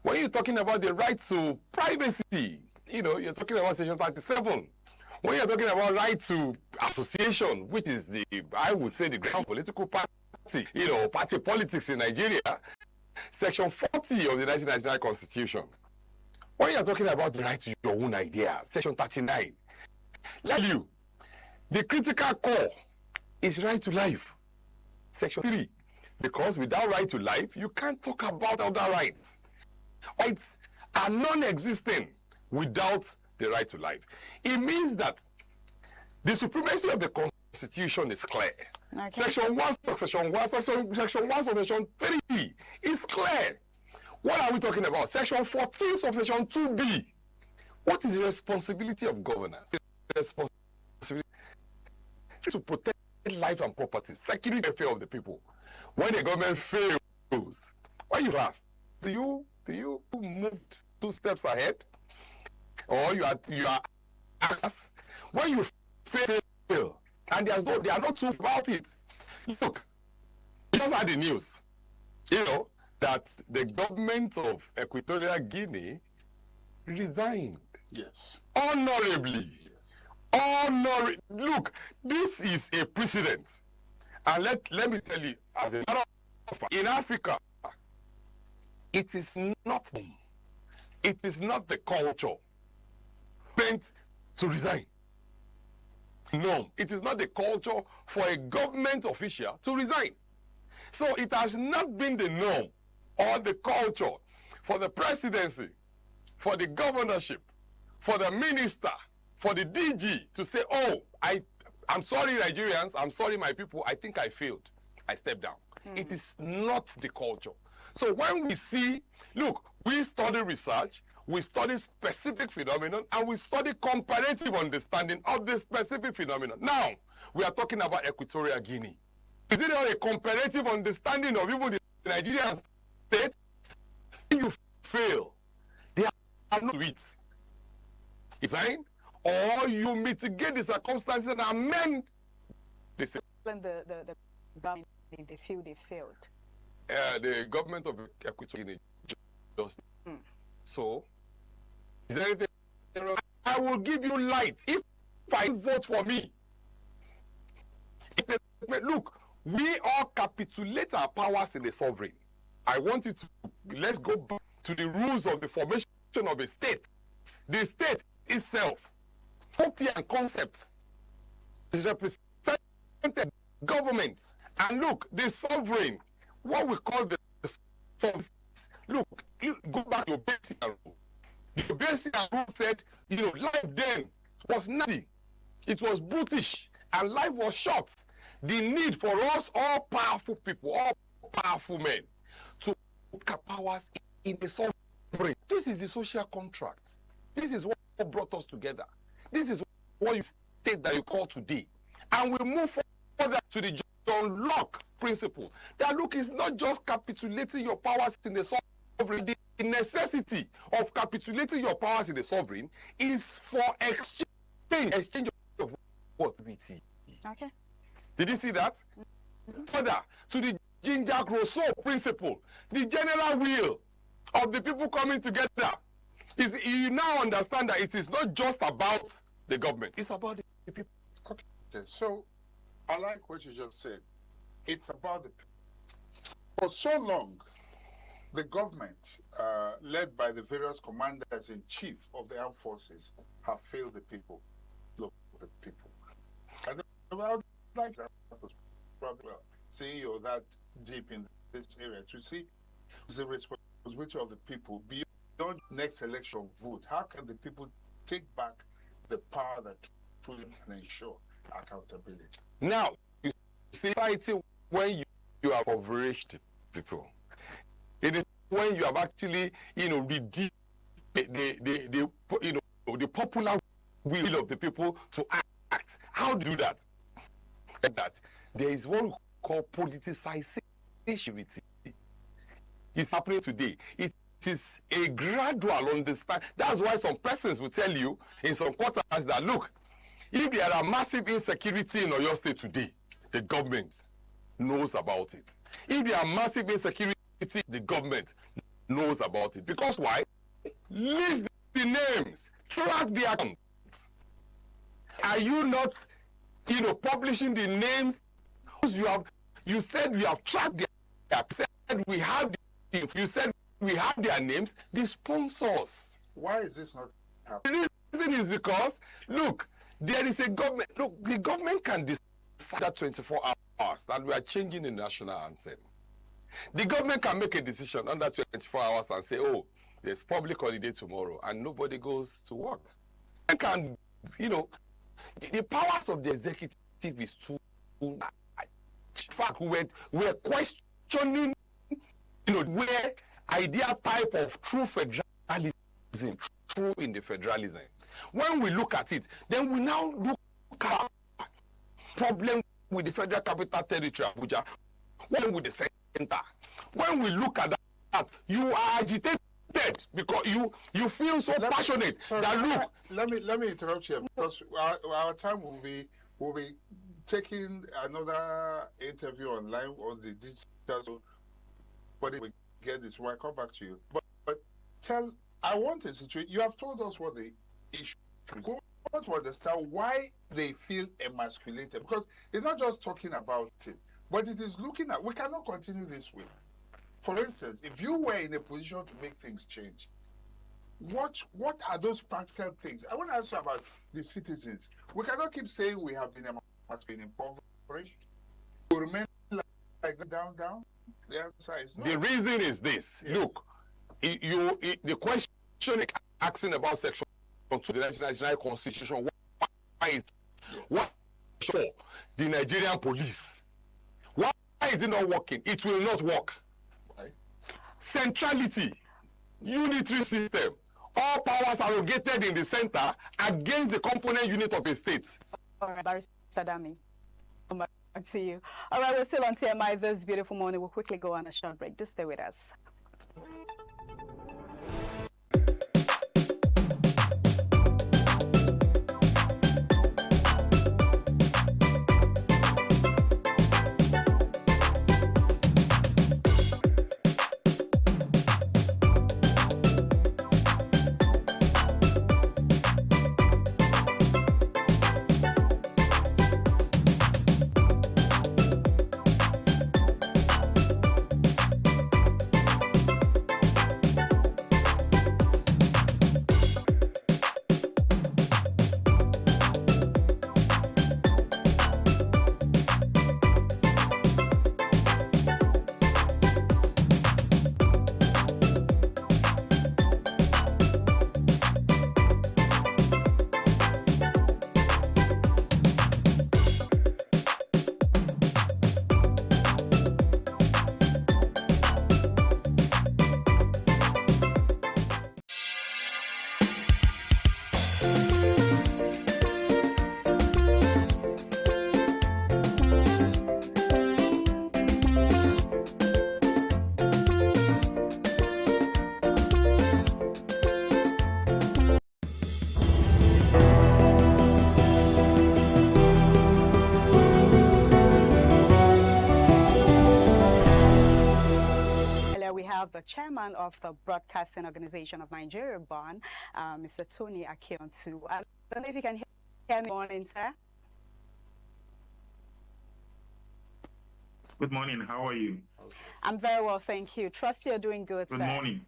Speaker 19: When you're talking about the right to privacy, you're talking about section 37. When you're talking about right to association, which is I would say the ground political party, party politics in Nigeria, section 40 of the 1999 Constitution. When you're talking about the right to your own idea, section 39. Let you, the critical core is right to life. Section 3, because without right to life, you can't talk about other rights. Rights are non-existent without the right to life. It means that the supremacy of the Constitution is clear.
Speaker 3: Okay.
Speaker 19: Section 1, Section 1, Section 1, Section 3 is clear. What are we talking about? Section 14, Section 2B. What is the responsibility of governance? The responsibility to protect life and property, security and welfare of the people. When the government fails, what you ask? Do you move 2 steps ahead, or you are asked when you fail, and they are not too about it. Look, we just had the news, that the government of Equatorial Guinea resigned. Yes. Honorably. Yes. Look, this is a precedent. And let me tell you, as a matter of fact, in Africa, it is not the culture meant to resign. No, it is not the culture for a government official to resign. So it has not been the norm or the culture for the presidency, for the governorship, for the minister, for the DG to say, oh, I'm sorry, Nigerians, I'm sorry, my people, I think I failed. I stepped down. It is not the culture. So when we see, look, we study research, we study specific phenomenon, and we study comparative understanding of the specific phenomenon. Now, we are talking about Equatorial Guinea. Is it not a comparative understanding of even the Nigerian state? When you fail, they have not to it. Is right? Or you mitigate the circumstances and amend the system.
Speaker 3: The government, they feel they failed.
Speaker 19: The government of Equatorial Guinea just so is there anything wrong? I will give you light if I vote for me. Look, we all capitulate our powers in the sovereign. I want you to let's go back to the rules of the formation of a state. The state itself, European concept, is represented government. And look, the sovereign, what we call the sovereign. Look, go back to basic rule. The basic rule said, life then was nothing. It was brutish, and life was short. The need for us, all powerful people, all powerful men, to put powers in the sovereign. This is the social contract. This is what brought us together. This is what you state that you call today. And we move further to the John Locke principle. That look, is not just capitulating your powers in the sovereign. The necessity of capitulating your powers in the sovereign is for exchange of what BT.
Speaker 3: Okay.
Speaker 19: Did you see that? Further, to the Jean-Jacques Rousseau principle, the general will of the people coming together, is you now understand that it is not just about the government, it's about the people.
Speaker 18: Okay, so I like what you just said. It's about the people. For so long, the government, led by the various commanders-in-chief of the armed forces, have failed the people. Look, the people. And I would like that probably seeing you're that deep in this area to see the responsibility of the people beyond next election vote. How can the people take back the power that truly can ensure accountability?
Speaker 19: Now, you see, society when you have overreached people, it is when you have actually, redeemed the popular will of the people to act. How do you do that? That there is what we call politicization. It's happening today. It is a gradual understanding. That's why some persons will tell you in some quarters that, look, if there are massive insecurity in Oyo State today, the government knows about it. If there are massive insecurity, the government knows about it. Because why? List the names, track the accounts. Are you not, publishing the names? You said we have tracked you said we have their names, the sponsors.
Speaker 18: Why is this not happening?
Speaker 19: The reason is because, look, there is a government. Look, the government can decide that 24 hours that we are changing the national anthem. The government can make a decision under 24 hours and say, oh, there's public holiday tomorrow, and nobody goes to work. They can, the powers of the executive is too. In fact, we're questioning, where ideal type of true federalism, true in the federalism. When we look at it, then we now look at problem with the Federal Capital Territory, Abuja, one with the center. When we look at that, you are agitated because you feel so passionate.
Speaker 18: Let me interrupt you because our time will be taking another interview online on the digital, but we get this. We'll come back to you. But I want a situation. You have told us what the issue is. We want to understand why they feel emasculated, because it's not just talking about it, but it is looking at. We cannot continue this way. For instance, if you were in a position to make things change, what are those practical things? I want to ask you about the citizens. We cannot keep saying we have been impoverished. We remain like down. The answer is no.
Speaker 19: The reason is this. Yes. Look, the question asking about Section 2 of the 1999 Constitution, why the Nigerian police? Why is it not working? It will not work. Right. Centrality, unitary system, all powers are located in the center against the component unit of a state.
Speaker 3: All right, Barrister Dami, come back to you. All right, we're still on TMI this beautiful morning. We'll quickly go on a short break. Just stay with us. The chairman of the Broadcasting Organization of Nigeria, BON, Mr. Tony Akiontu. I don't know if you can hear me. Morning, sir.
Speaker 20: Good morning. How are you?
Speaker 3: I'm very well, thank you. Trust you're doing good, sir.
Speaker 20: Good morning.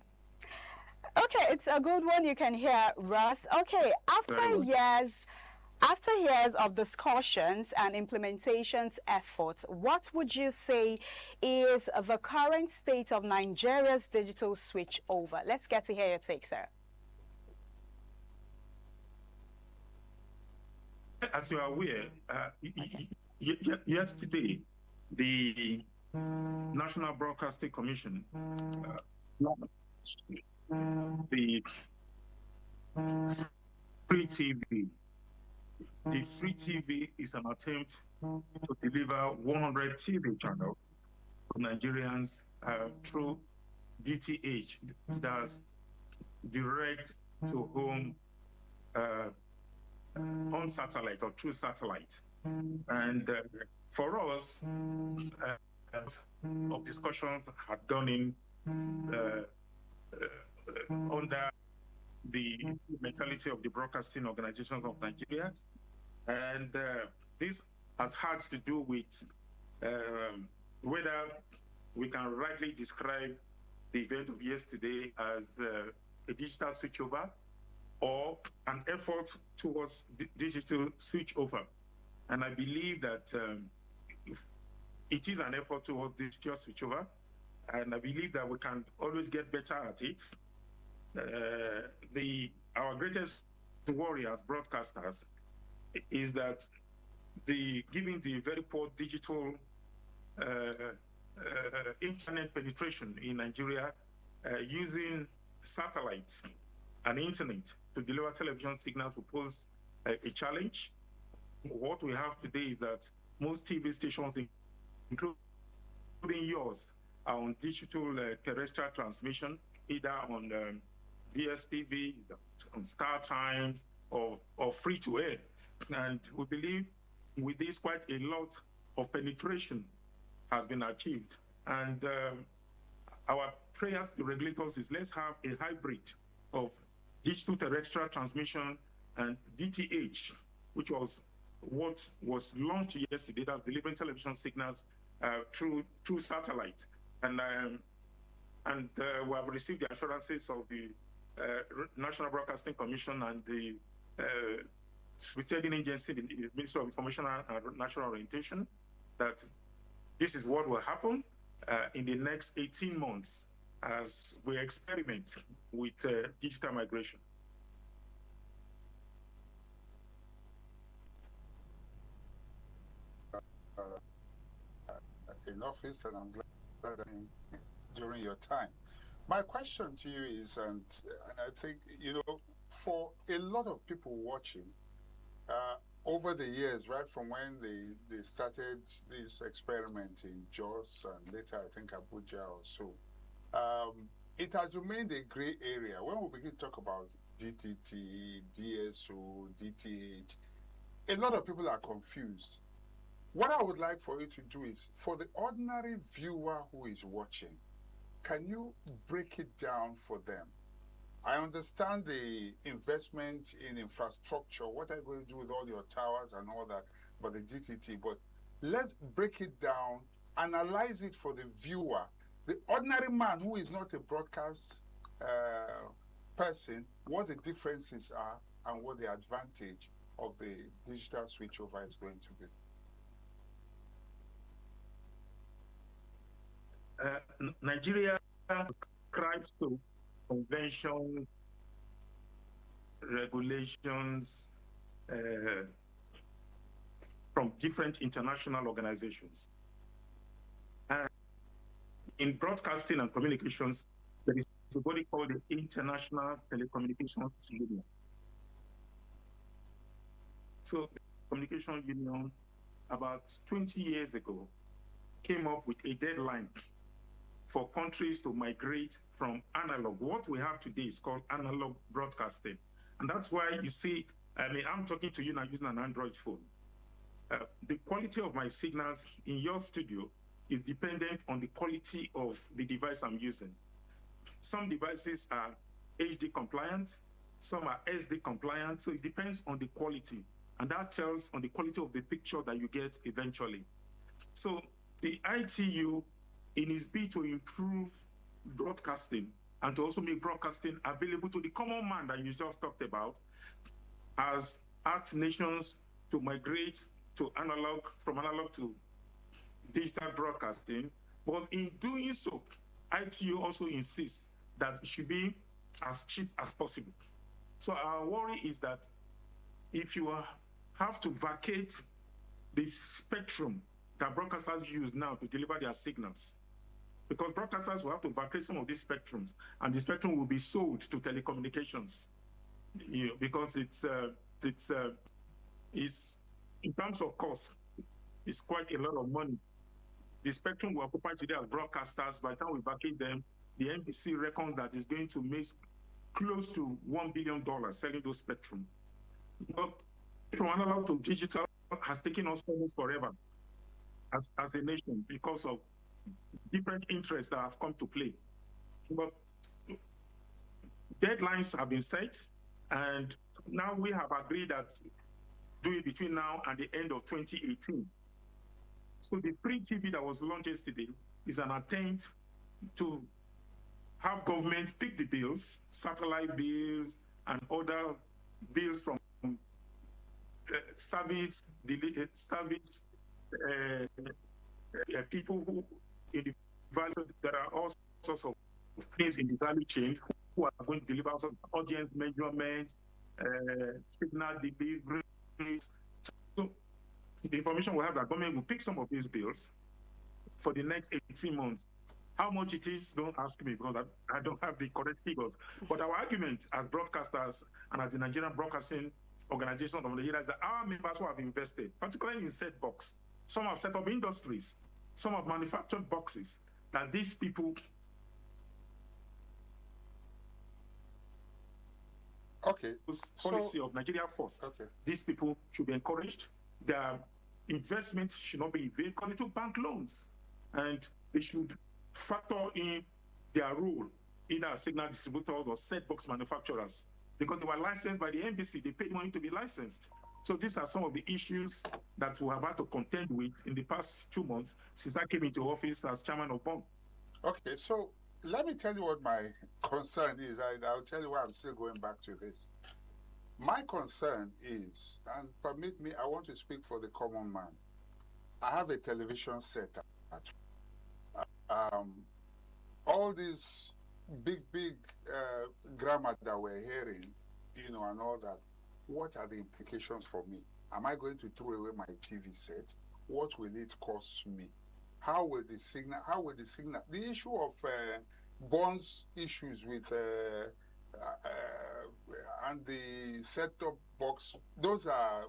Speaker 3: Okay, it's a good one. You can hear Russ. Okay, after years of discussions and implementations efforts, what would you say is the current state of Nigeria's digital switch over? Let's get to hear your take, sir.
Speaker 20: As you are aware, yesterday, the National Broadcasting Commission, the free TV. The free TV is an attempt to deliver 100 TV channels to Nigerians through DTH, that's direct to home on satellite or through satellite. And for us, of discussions had gone in under the mentality of the Broadcasting Organizations of Nigeria. And this has had to do with whether we can rightly describe the event of yesterday as a digital switchover or an effort towards digital switchover. And I believe that it is an effort towards digital switchover, and I believe that we can always get better at it. Our greatest worry as broadcasters is that given the very poor digital internet penetration in Nigeria using satellites and internet to deliver television signals will pose a challenge. What we have today is that most TV stations, including yours, are on digital terrestrial transmission, either on DSTV, on Star Times, or free to air. And we believe with this, quite a lot of penetration has been achieved. And our prayers to regulators is let's have a hybrid of digital terrestrial transmission and DTH, which was what was launched yesterday, that's delivering television signals through satellite. And we have received the assurances of the National Broadcasting Commission and the Secretariat Agency, the Ministry of Information and National Orientation, that this is what will happen in the next 18 months as we experiment with digital migration.
Speaker 18: In office, and I'm glad that during your time. My question to you is, and I think, you know, for a lot of people watching, over the years, right from when they started this experiment in Jos and later, I think, Abuja or so, it has remained a gray area. When we begin to talk about DTT, DSO, DTH, a lot of people are confused. What I would like for you to do is, for the ordinary viewer who is watching, can you break it down for them? I understand the investment in infrastructure, what are you going to do with all your towers and all that, but the DTT, but let's break it down, analyze it for the viewer, the ordinary man who is not a broadcast person, what the differences are and what the advantage of the digital switchover is going to be.
Speaker 20: Nigeria subscribes to conventions, regulations from different international organizations. And in broadcasting and communications, there is a body called the International Telecommunications Union. So the Communication Union, about 20 years ago, came up with a deadline for countries to migrate from analog. What we have today is called analog broadcasting. And that's why you see, I mean, I'm talking to you now using an Android phone. The quality of my signals in your studio is dependent on the quality of the device I'm using. Some devices are HD compliant, some are SD compliant, so it depends on the quality. And that tells on the quality of the picture that you get eventually. So the ITU, in its bid to improve broadcasting and to also make broadcasting available to the common man that you just talked about, has asked nations to migrate to analog, from analog to digital broadcasting. But in doing so, ITU also insists that it should be as cheap as possible. So our worry is that if you have to vacate the spectrum that broadcasters use now to deliver their signals, because broadcasters will have to vacate some of these spectrums, and the spectrum will be sold to telecommunications, because it's in terms of cost, it's quite a lot of money. The spectrum we occupy today as broadcasters, by the time we vacate them, the NBC reckons that it's going to make close to $1 billion selling those spectrum. But from analog to digital has taken us almost forever as a nation because of different interests that have come to play. But deadlines have been set, and now we have agreed that do it between now and the end of 2018. So the free TV that was launched yesterday is an attempt to have government pick the bills, satellite bills, and other bills from people who in the value, there are all sorts of things in the value chain who are going to deliver audience measurement, signal delivery. So the information we have that government will pick some of these bills, for the next 18 months. How much it is, don't ask me, because I don't have the correct figures. But our argument as broadcasters and as the Nigerian Broadcasting Organization of Nigeria is that our members who have invested, particularly in set box, some have set up industries, some have manufactured boxes, that these people.
Speaker 18: Okay.
Speaker 20: Policy of Nigeria first. Okay. These people should be encouraged. Their investments should not be in vain because they took bank loans, and they should factor in their role, either as signal distributors or set box manufacturers, because they were licensed by the NBC. They paid money to be licensed. So these are some of the issues that we have had to contend with in the past 2 months since I came into office as chairman of BOM.
Speaker 18: Okay, so let me tell you what my concern is. I'll tell you why I'm still going back to this. My concern is, and permit me, I want to speak for the common man. I have a television set at all this big grammar that we're hearing, you know, and all that. What are the implications for me? Am I going to throw away my TV set? What will it cost me? How will the signal, the issue of bonds issues with and the set-top box, those are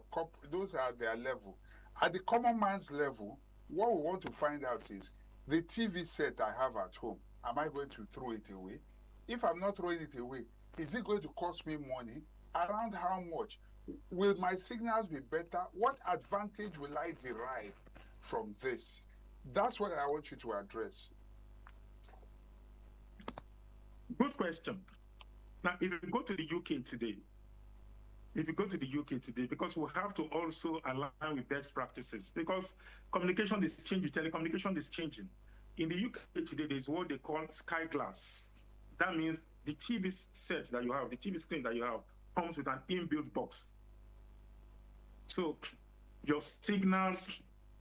Speaker 18: their level. At the common man's level, what we want to find out is the TV set I have at home, am I going to throw it away? If I'm not throwing it away, is it going to cost me money? Around how much? Will my signals be better? What advantage will I derive from this? That's what I want you to address.
Speaker 20: Good question. Now, if you go to the UK today, because we have to also align with best practices, because communication is changing, telecommunication is changing. In the UK today, there's what they call Sky Glass. That means the TV set that you have, the TV screen that you have, comes with an inbuilt box. So your signals,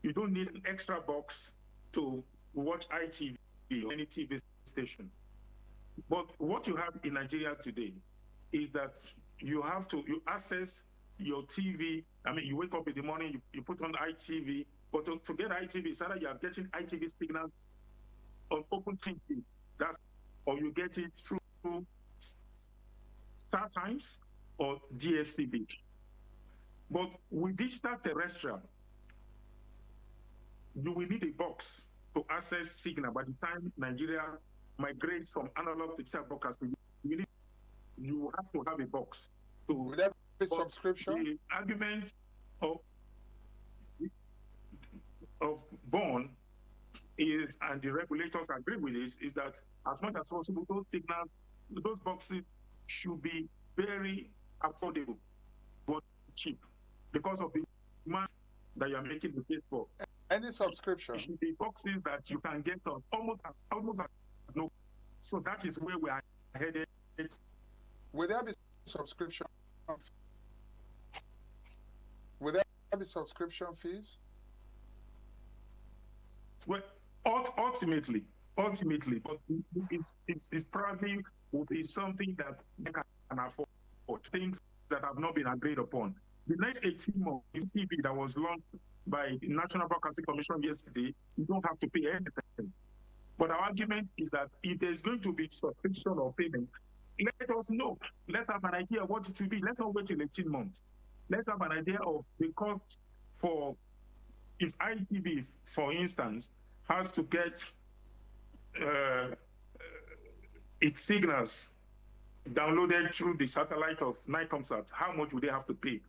Speaker 20: you don't need an extra box to watch ITV or any TV station. But what you have in Nigeria today is that you access your TV. I mean, you wake up in the morning, you put on ITV, but to get ITV, it's either you are getting ITV signals on Open TV, or you get it through Star Times or DSTV. But with digital terrestrial, you will need a box to access signal. By the time Nigeria migrates from analog to digital broadcasting, you have to have a box.
Speaker 18: Will that be subscription?
Speaker 20: The argument of BON is, and the regulators agree with this, is that as much as possible, those signals, those boxes should be very affordable, but cheap, because of the mass that you are making the case for.
Speaker 18: Any subscription?
Speaker 20: It should be boxes that you can get on almost no. So that is where we are headed.
Speaker 18: Will there be subscription? Will there be subscription fees?
Speaker 20: Well, ultimately, but it's probably will be something that they can afford, things that have not been agreed upon. The next 18 months, TV that was launched by the National Broadcasting Commission yesterday, you don't have to pay anything. But our argument is that if there's going to be subscription or payment, let us know. Let's have an idea of what it will be. Let's not wait till 18 months. Let's have an idea of the cost for, if ITV, for instance, has to get its signals downloaded through the satellite of Nicomsat, how much would they have to pay?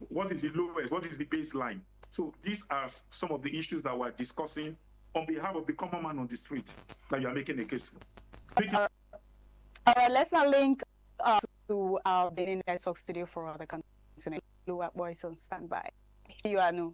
Speaker 20: What is the lowest? What is the baseline? So these are some of the issues that we're discussing on behalf of the common man on the street that you are making a case for.
Speaker 3: All right, let's now link to our Benin Network studio for other continent. Lower voice on standby. You are new.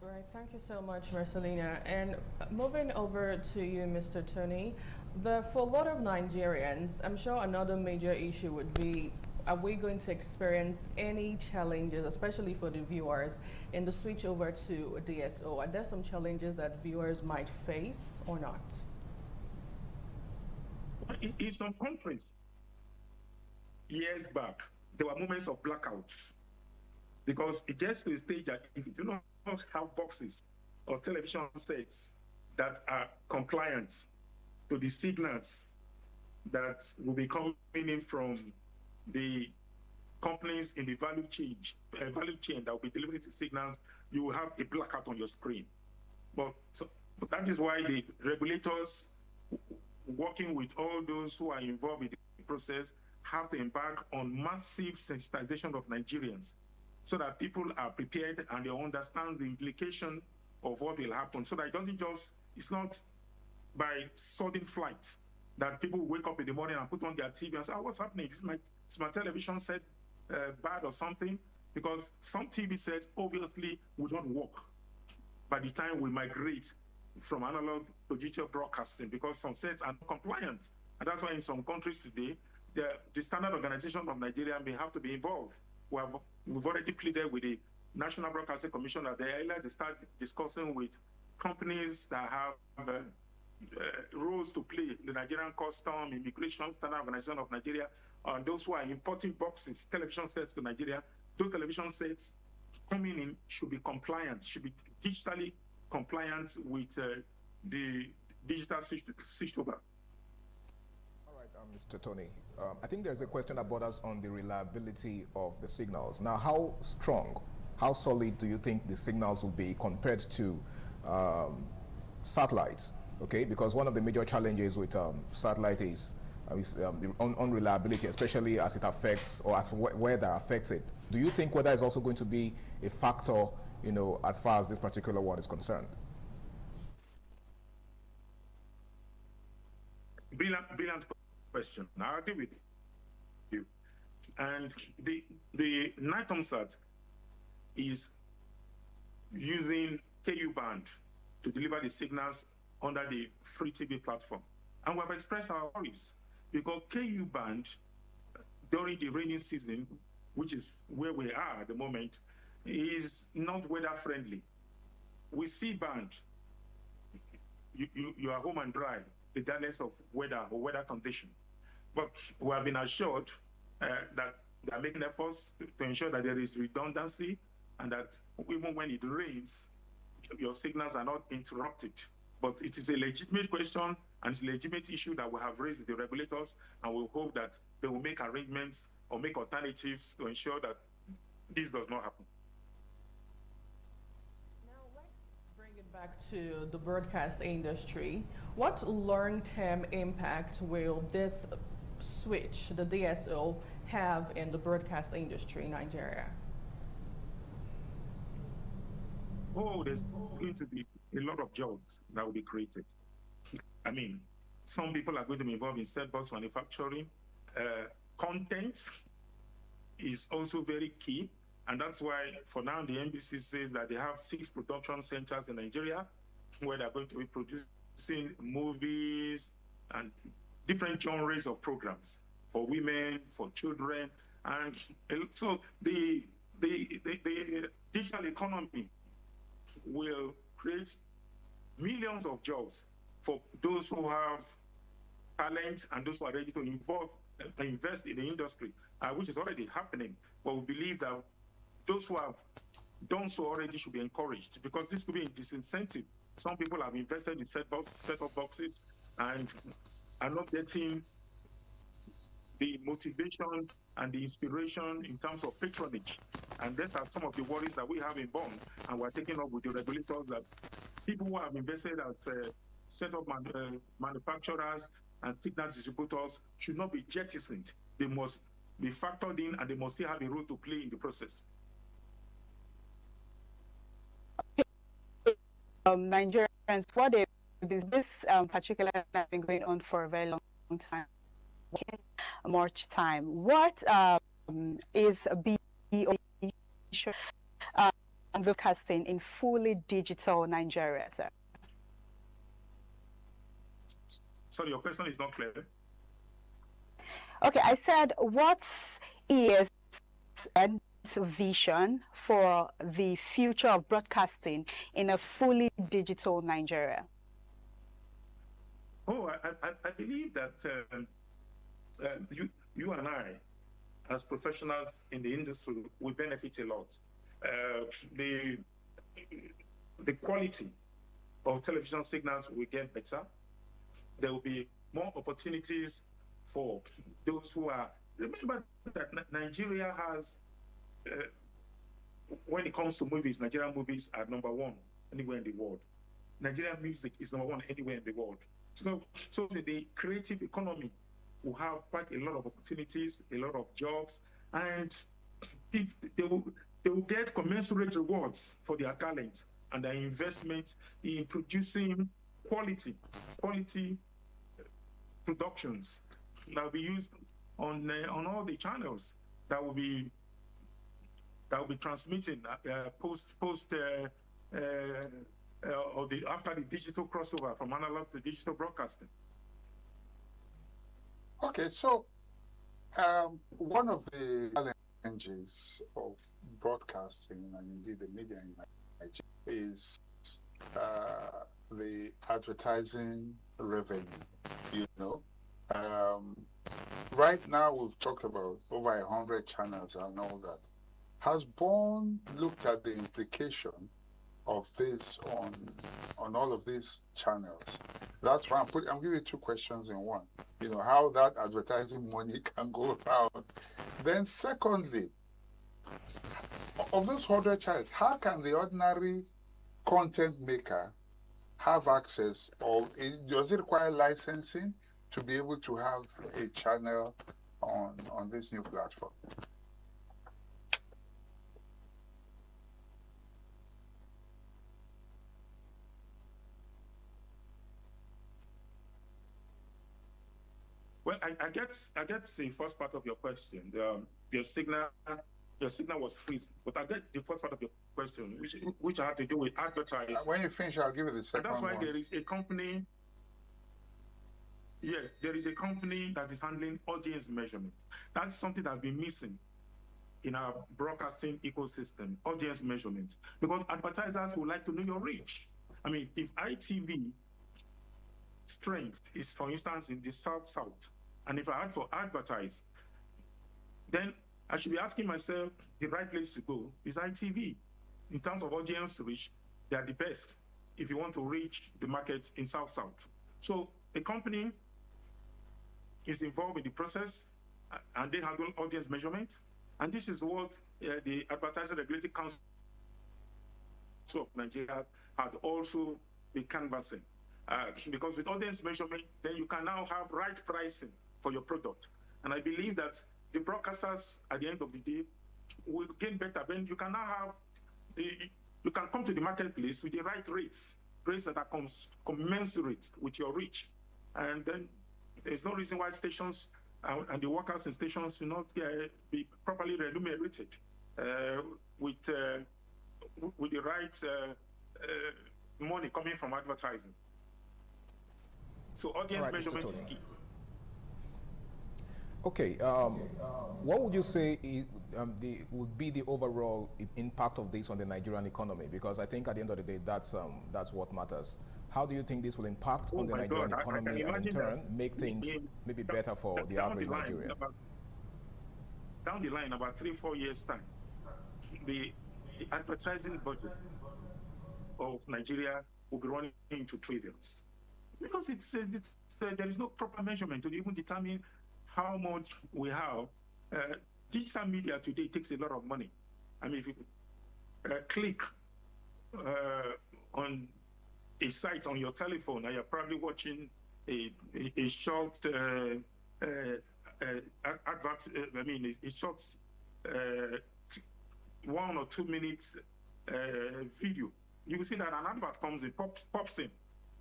Speaker 1: Right, thank you so much, Marcelina. And moving over to you, Mr. Tony, for a lot of Nigerians, I'm sure another major issue would be, are we going to experience any challenges, especially for the viewers, in the switch over to DSO? Are there some challenges that viewers might face or not?
Speaker 20: In some countries, years back, there were moments of blackouts. because it gets to a stage that if you do not have boxes or television sets that are compliant to the signals that will be coming in from the companies in the value chain that will be delivering the signals, you will have a blackout on your screen. But that is why the regulators, working with all those who are involved in the process, have to embark on massive sensitization of Nigerians so that people are prepared and they understand the implication of what will happen, so that it doesn't just, it's not by sudden flight that people wake up in the morning and put on their TV and say, oh, what's happening? Is my television set bad or something? Because some TV sets obviously would not work by the time we migrate from analog to digital broadcasting, because some sets are not compliant. And that's why in some countries today, the Standard Organization of Nigeria may have to be involved. We've already pleaded with the National Broadcasting Commission that they start discussing with companies that have roles to play, the Nigerian Custom, Immigration, Standard Organization of Nigeria, and those who are importing boxes, television sets to Nigeria. Those television sets coming in should be compliant, should be digitally compliant with the digital switchover.
Speaker 2: All right, Mr. Tony, I think there's a question that borders on the reliability of the signals. Now, how strong, how solid do you think the signals will be compared to satellites? Okay, because one of the major challenges with satellite is the unreliability, especially as it affects, or as weather affects it. Do you think weather is also going to be a factor, you know, as far as this particular one is concerned?
Speaker 20: Brilliant question. I agree with you. And the NICOMSAT is using KU band to deliver the signals under the free TV platform. And we have expressed our worries because KU band during the rainy season, which is where we are at the moment, is not weather friendly. With C band, you are home and dry, regardless of weather or weather condition. But we have been assured that they are making efforts to ensure that there is redundancy and that even when it rains, your signals are not interrupted. But it is a legitimate question and it's a legitimate issue that we have raised with the regulators, and we hope that they will make arrangements or make alternatives to ensure that this does not happen.
Speaker 1: Now let's bring it back to the broadcast industry. What long-term impact will this switch, the DSO, have in the broadcast industry in Nigeria?
Speaker 20: Oh, there's going to be a lot of jobs that will be created. I mean, some people are going to be involved in set-box manufacturing. Content is also very key, and that's why for now the NBC says that they have 6 production centers in Nigeria where they're going to be producing movies and different genres of programs for women, for children, and so the digital economy will create millions of jobs for those who have talent and those who are ready to invest in the industry, which is already happening. But we believe that those who have done so already should be encouraged, because this could be a disincentive. Some people have invested in set-top boxes and are not getting the motivation and the inspiration in terms of patronage. And these are some of the worries that we have in Bond, and we're taking up with the regulators that people who have invested as set-up manufacturers and signal distributors should not be jettisoned. They must be factored in, and they must still have a role to play in the process.
Speaker 3: Nigerians, what this particular has been going on for a very long time, much time. What is broadcasting in fully digital Nigeria, sir?
Speaker 20: Sorry, your question is not clear.
Speaker 3: Okay, I said, what's ESN's vision for the future of broadcasting in a fully digital Nigeria?
Speaker 20: Oh, I believe that you and I, as professionals in the industry, will benefit a lot. the quality of television signals will get better. There will be more opportunities for those who are. Remember that Nigeria has, when it comes to movies, Nigerian movies are #1 anywhere in the world. Nigerian music is #1 anywhere in the world. So the creative economy will have quite a lot of opportunities, a lot of jobs, and they will get commensurate rewards for their talent and their investment in producing quality productions that will be used on all the channels that will be transmitting after the digital crossover from analog to digital broadcasting.
Speaker 18: Okay, so one of the challenges of broadcasting and indeed the media in Nigeria is the advertising revenue. Right now we've talked about over 100 channels and all that. Has Bourne looked at the implication of this on all of these channels? That's why I'm giving you two questions in one. How that advertising money can go around. Then secondly, of those 100 channels, how can the ordinary content maker have access, or does it require licensing to be able to have a channel on this new platform?
Speaker 20: Well, I get the first part of your question. Your signal was freezing, but I get the first part of your question, which had to do with advertising.
Speaker 18: When you finish, I'll give you the second one.
Speaker 20: And that's why there is a company. Yes, there is a company that is handling audience measurement. That's something that's been missing in our broadcasting ecosystem, audience measurement, because advertisers would like to know your reach. I mean, if ITV strength is, for instance, in the South, and if I had to advertise, then I should be asking myself, the right place to go is ITV. In terms of audience reach, they are the best if you want to reach the market in South. So a company is involved in the process, and they handle audience measurement. And this is what the Advertising Regulatory Council of Nigeria had also been canvassing. Because with audience measurement, then you can now have right pricing for your product. And I believe that the broadcasters, at the end of the day, will gain better. Then you can now have you can come to the marketplace with the right rates that are commensurate with your reach. And then there's no reason why stations and the workers in stations should not be properly remunerated with the right money coming from advertising. So audience measurement is key.
Speaker 2: Okay, what would you say would be the overall impact of this on the Nigerian economy? Because I think at the end of the day, that's what matters. How do you think this will impact on the Nigerian economy and in turn make things maybe better for the average Nigerian?
Speaker 20: Down the line, about 3-4 years' time, the advertising budget of Nigeria will be running into trillions. Because there is no proper measurement to even determine how much we have. Digital media today takes a lot of money. I mean, if you click on a site on your telephone, and you're probably watching a short advert. I mean, a short 1 or 2 minutes video. You will see that an advert comes in, pops in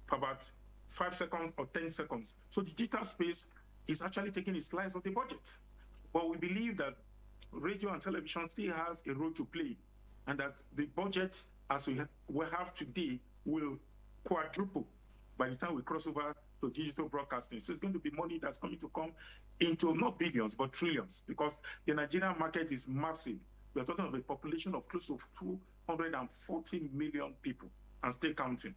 Speaker 20: for about 5 seconds or 10 seconds. So the digital space is actually taking a slice of the budget. But we believe that radio and television still has a role to play, and that the budget as we have today will quadruple by the time we cross over to digital broadcasting. So it's going to be money that's going to come into not billions, but trillions, because the Nigerian market is massive. We're talking of a population of close to 240 million people and still counting.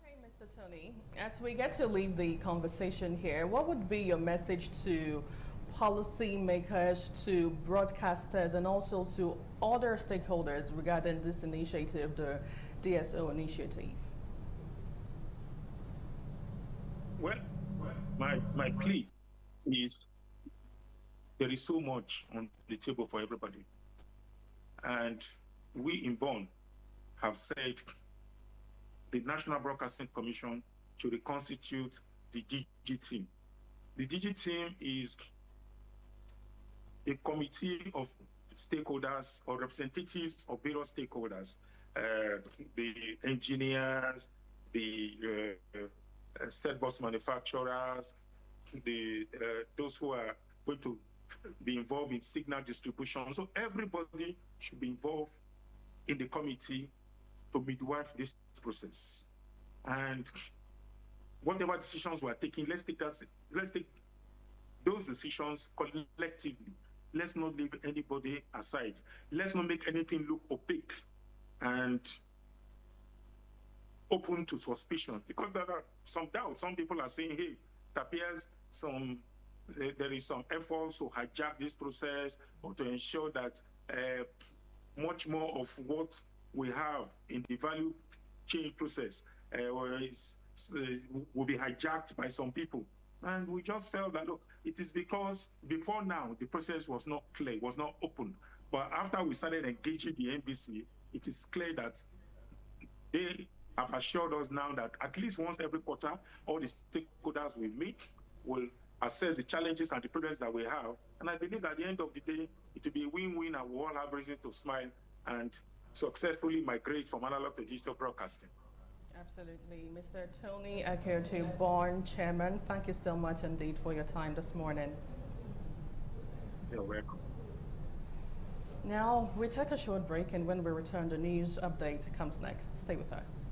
Speaker 1: Hey, Mr. Tony, as we get to leave the conversation here, what would be your message to policymakers, to broadcasters, and also to other stakeholders regarding this initiative, the DSO initiative?
Speaker 20: Well, my plea is there is so much on the table for everybody. And we in Bonn have said the National Broadcasting Commission should reconstitute the DG team. The DG team is a committee of stakeholders or representatives of various stakeholders, the engineers, the set bus manufacturers, those who are going to be involved in signal distribution. So everybody should be involved in the committee to midwife this process. And whatever decisions we are taking, let's take those decisions collectively. Let's not leave anybody aside. Let's not make anything look opaque and open to suspicion, because there are some doubts. Some people are saying, hey, it appears there is some effort to hijack this process or to ensure that much more of what we have in the value chain process will be hijacked by some people. And we just felt that, look, it is because before now, the process was not clear, was not open. But after we started engaging the NBC, it is clear that they have assured us now that at least once every quarter, all the stakeholders we meet will assess the challenges and the problems that we have. And I believe at the end of the day, it will be a win-win, and we'll all have reason to smile and successfully migrate from analog to digital broadcasting.
Speaker 1: Absolutely. Mr. Tony Akertu, Bonn Chairman, thank you so much indeed for your time this morning.
Speaker 20: You're welcome.
Speaker 1: Now, we take a short break, and when we return, the news update comes next. Stay with us.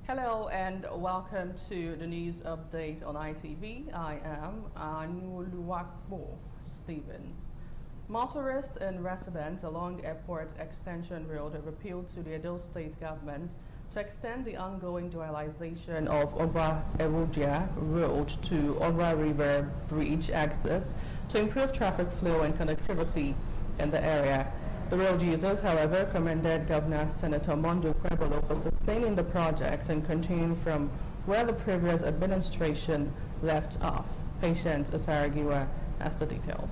Speaker 1: Hello and welcome to the news update on ITV. I am Anuluwakbo Stevens. Motorists and residents along Airport Extension Road have appealed to the Edo State government to extend the ongoing dualization of Ogba Erudia Road to Ogba River Bridge access to improve traffic flow and connectivity in the area. The road users, however, commended Governor Senator Mondo Kwebolo for sustaining the project and continuing from where the previous administration left off. Patient Asaragiwa has the details.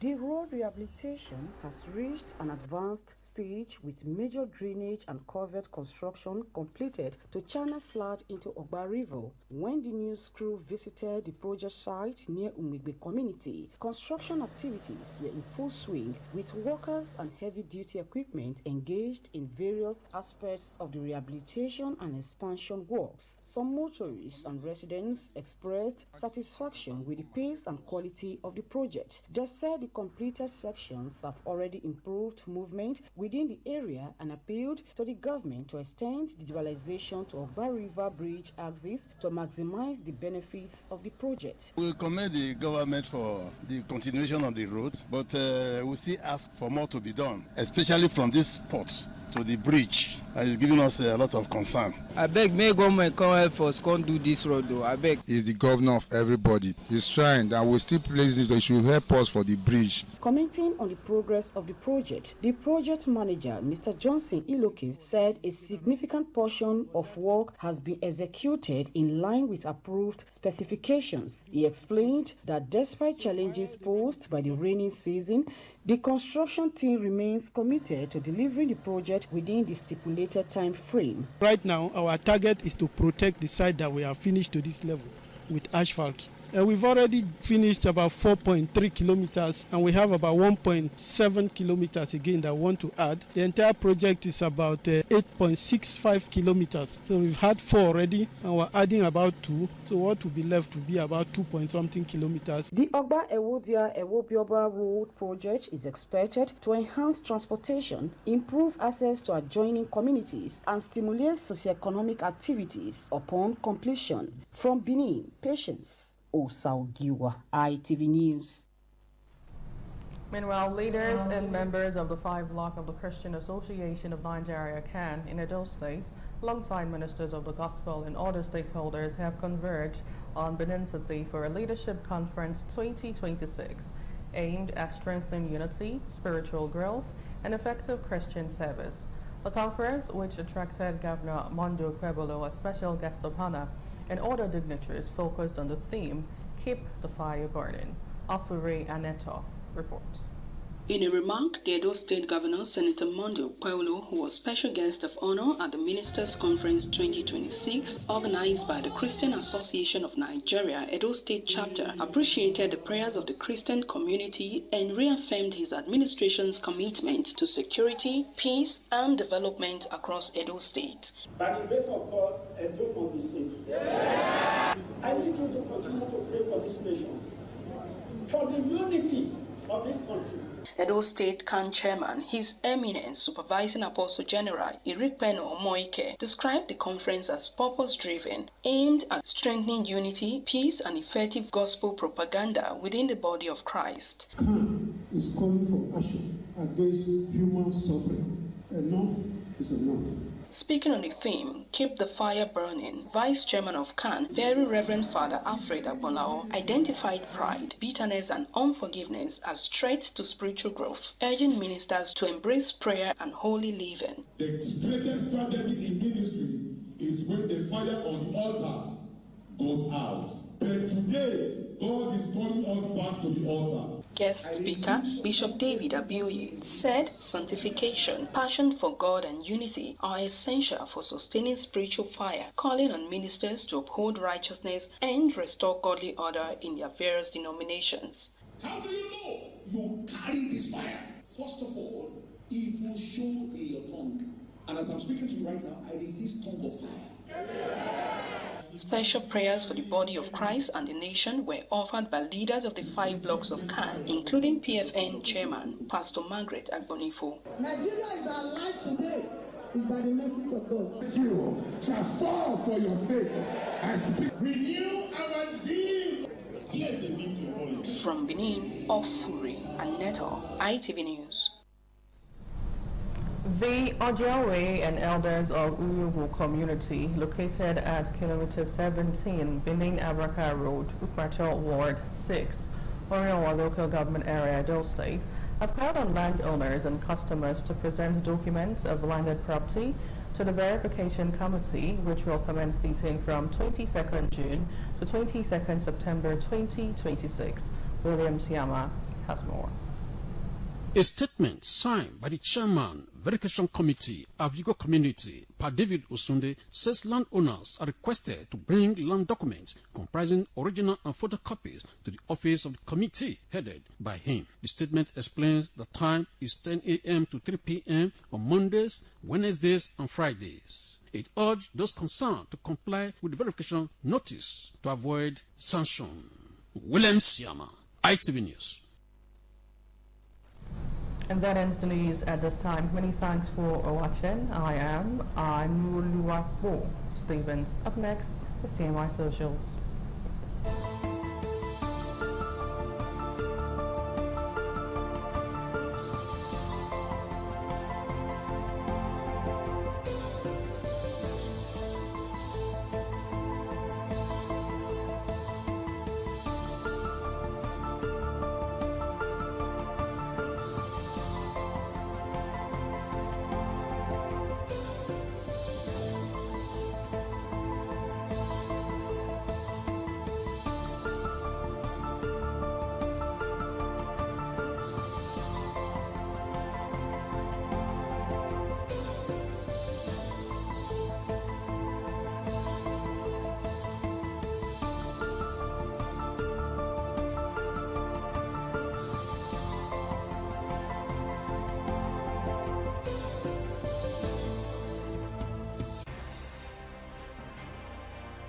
Speaker 21: The road rehabilitation has reached an advanced stage with major drainage and culvert construction completed to channel flood into Ogba River. When the news crew visited the project site near Umigbe community, construction activities were in full swing with workers and heavy-duty equipment engaged in various aspects of the rehabilitation and expansion works. Some motorists and residents expressed satisfaction with the pace and quality of the project. They said the completed sections have already improved movement within the area and appealed to the government to extend the dualization to Ogba River Bridge axis to maximize the benefits of the project.
Speaker 22: We commend the government for the continuation of the road, but we still ask for more to be done, especially from this spot to the bridge. It's giving us a lot of concern.
Speaker 23: I beg, may government come help us, can't do this road though, I beg.
Speaker 24: He's the governor of everybody. He's trying, and we still place it, he should help us for the bridge.
Speaker 21: Commenting on the progress of the project, the project manager, Mr. Johnson Iloke, said a significant portion of work has been executed in line with approved specifications. He explained that despite challenges posed by the rainy season, The construction team remains committed to delivering the project within the stipulated time frame.
Speaker 23: Right now, our target is to protect the site that we have finished to this level with asphalt. We've already finished about 4.3 kilometers, and we have about 1.7 kilometers again that we want to add. The entire project is about 8.65 kilometers. So we've had 4 already, and we're adding about 2. So what will be left will be about 2-point-something kilometers.
Speaker 21: The Ogba Ewodia Ewobioba Road project is expected to enhance transportation, improve access to adjoining communities, and stimulate socioeconomic activities upon completion. From Benin, Patience Osaugiwa, ITV News.
Speaker 1: Meanwhile, leaders and members of the 5 Block of the Christian Association of Nigeria, CAN, in Edo State, alongside ministers of the gospel and other stakeholders, have converged on Benin City for a leadership conference 2026 aimed at strengthening unity, spiritual growth, and effective Christian service. The conference, which attracted Governor Mondo Kwebolo as special guest of honor, and other dignitaries, focused on the theme, Keep the Fire Burning. Afure Aneto reports.
Speaker 5: In a remark, the Edo State Governor, Senator Mondo Kwebolo, who was special guest of honor at the Ministers' Conference 2026, organized by the Christian Association of Nigeria, Edo State Chapter, appreciated the prayers of the Christian community and reaffirmed his administration's commitment to security, peace, and development across Edo State.
Speaker 6: By the grace of God, Edo must be safe. Yeah. I need you to continue to pray for this nation, for the unity of this country.
Speaker 5: Edo State CAN Chairman, His Eminence Supervising Apostle General Irikpeno Moike, described the conference as purpose-driven, aimed at strengthening unity, peace, and effective gospel propaganda within the body of Christ.
Speaker 6: CAN is calling for action against human suffering. Enough is enough.
Speaker 5: Speaking on the theme, Keep the Fire Burning, Vice Chairman of CAN, Very Reverend Father Alfred Agbonlao, identified pride, bitterness, and unforgiveness as threats to spiritual growth, urging ministers to embrace prayer and holy living.
Speaker 6: The greatest tragedy in ministry is when the fire on the altar goes out. But today, God is calling us back to the altar.
Speaker 5: Guest speaker, Bishop David Abioye, said sanctification, passion for God, and unity are essential for sustaining spiritual fire, calling on ministers to uphold righteousness and restore godly order in their various denominations.
Speaker 6: How do you know you carry this fire? First of all, it will show in your tongue. And as I'm speaking to you right now, I release tongue of fire.
Speaker 5: Special prayers for the body of Christ and the nation were offered by leaders of the 5 blocks of CAN, including PFN Chairman, Pastor Margaret Agbonifo.
Speaker 6: Nigeria is alive today is by the mercies of God. You shall fall for your faith. I speak. Renew our zeal. Blessed be your holy.
Speaker 5: From Benin, Ofuri and Neto, ITV News.
Speaker 1: The Ojawe and elders of Uyugu community, located at kilometer 17, Benin Abraka Road, Ukwacho Ward 6, Orionwa local government area, Edo State, have called on landowners and customers to present documents of landed property to the verification committee, which will commence seating from 22nd June to 22nd September 2026. William Siama has more.
Speaker 7: A statement signed by the chairman, Verification Committee, Abigo Community, Pa David Osunde, says landowners are requested to bring land documents comprising original and photocopies to the office of the committee headed by him. The statement explains the time is 10 a.m. to 3 p.m. on Mondays, Wednesdays, and Fridays. It urged those concerned to comply with the verification notice to avoid sanction. William Siama, ITV News.
Speaker 1: And that ends the news at this time. Many thanks for watching. I am Anuluwapo Stevens. Up next is TMI Socials.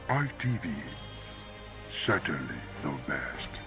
Speaker 4: ITV, certainly the best.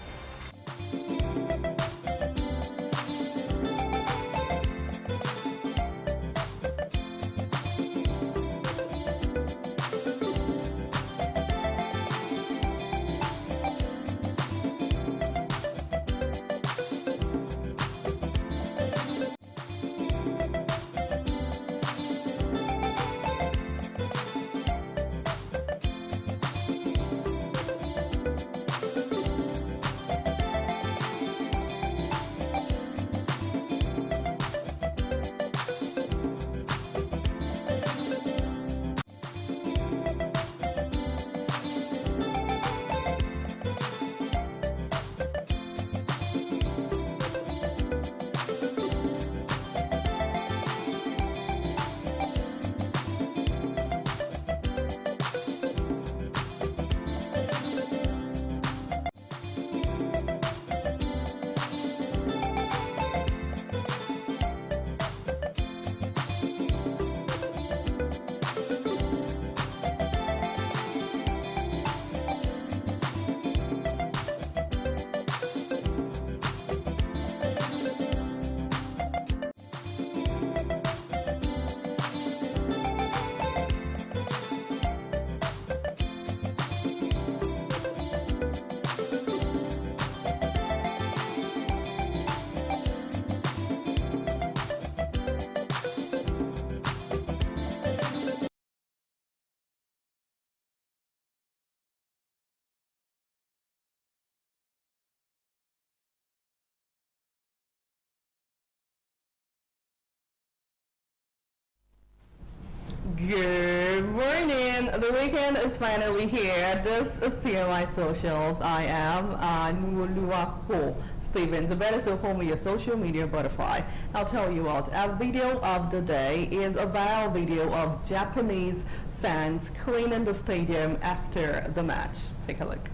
Speaker 1: Good morning. The weekend is finally here. This is TMI Socials. I am Nwoluwapo Stevens, better so call me your social media butterfly. I'll tell you what, our video of the day is a viral video of Japanese fans cleaning the stadium after the match. Take a look.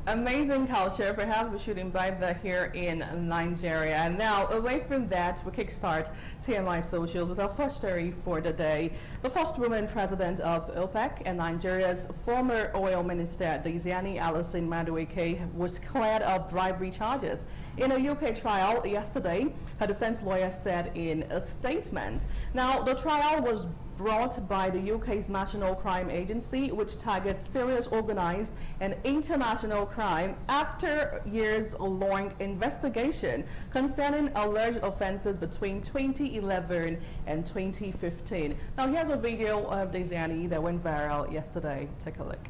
Speaker 1: Amazing culture. Perhaps we should invite that here in Nigeria. And now, away from that, we kickstart TMI Social with our first story for the day. The first woman president of OPEC and Nigeria's former oil minister, Diezani Alison Madueke, was cleared of bribery charges in a UK trial yesterday, her defense lawyer said in a statement. Now, the trial was brought by the UK's National Crime Agency, which targets serious organized and international crime after years-long investigation concerning alleged offenses between 2011 and 2015. Now, here's a video of Diezani that went viral yesterday. Take a look.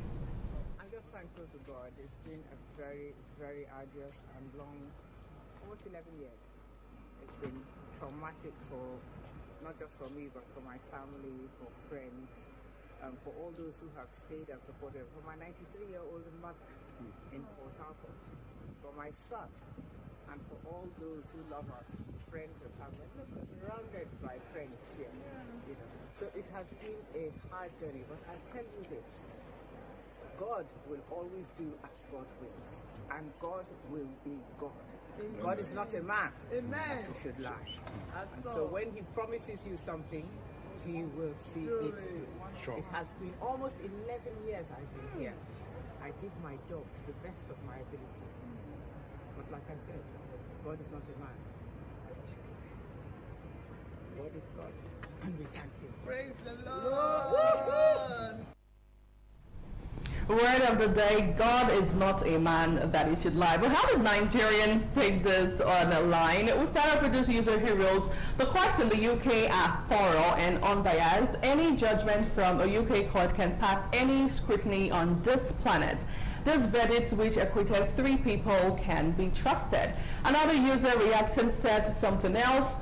Speaker 8: I'm just thankful to God. It's been a very, very arduous and long, almost 11 years. It's been traumatic for not just for me, but for my family, for friends, for all those who have stayed and supported, for my 93-year-old mother in Port Harcourt, for my son, and for all those who love us, friends and family. Look, we're surrounded by friends here, you know. So it has been a hard journey, but I tell you this, God will always do as God wills, and God will be God. Amen. God is not a man that he should lie. So when he promises you something, he will see it through. Sure. It has been almost 11 years I've been here. I did my job to the best of my ability. But like I said, God is not a man that he should lie. God is God, and we thank him. Praise the Lord!
Speaker 1: Word of the day, God is not a man that he should lie. But how did Nigerians take this on a line? We started with this user who wrote, the courts in the UK are thorough and unbiased. Any judgment from a UK court can pass any scrutiny on this planet. This verdict, which acquitted 3 people, can be trusted. Another user reacting said something else.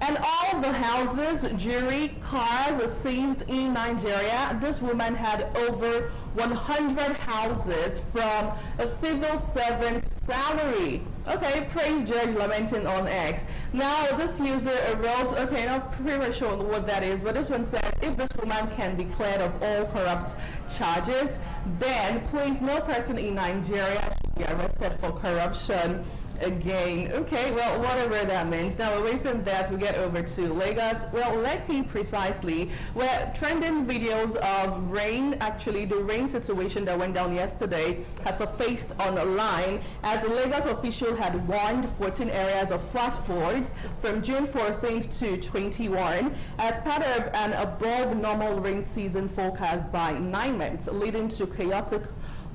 Speaker 1: And all the houses, jewelry, cars seized in Nigeria. This woman had over 100 houses from a civil servant salary. Okay, praise judge lamenting on X. Now this user wrote, okay, not pretty much sure what that is, but this one said, if this woman can be cleared of all corrupt charges, then please no person in Nigeria should be arrested for corruption again. Okay, well, whatever that means. Now, away from that, we get over to Lagos. Well, Lekki precisely, where trending videos of rain, actually the rain situation that went down yesterday has surfaced online, as a Lagos official had warned 14 areas of flash floods from June 14th to 21 as part of an above normal rain season forecast by NIMET, leading to chaotic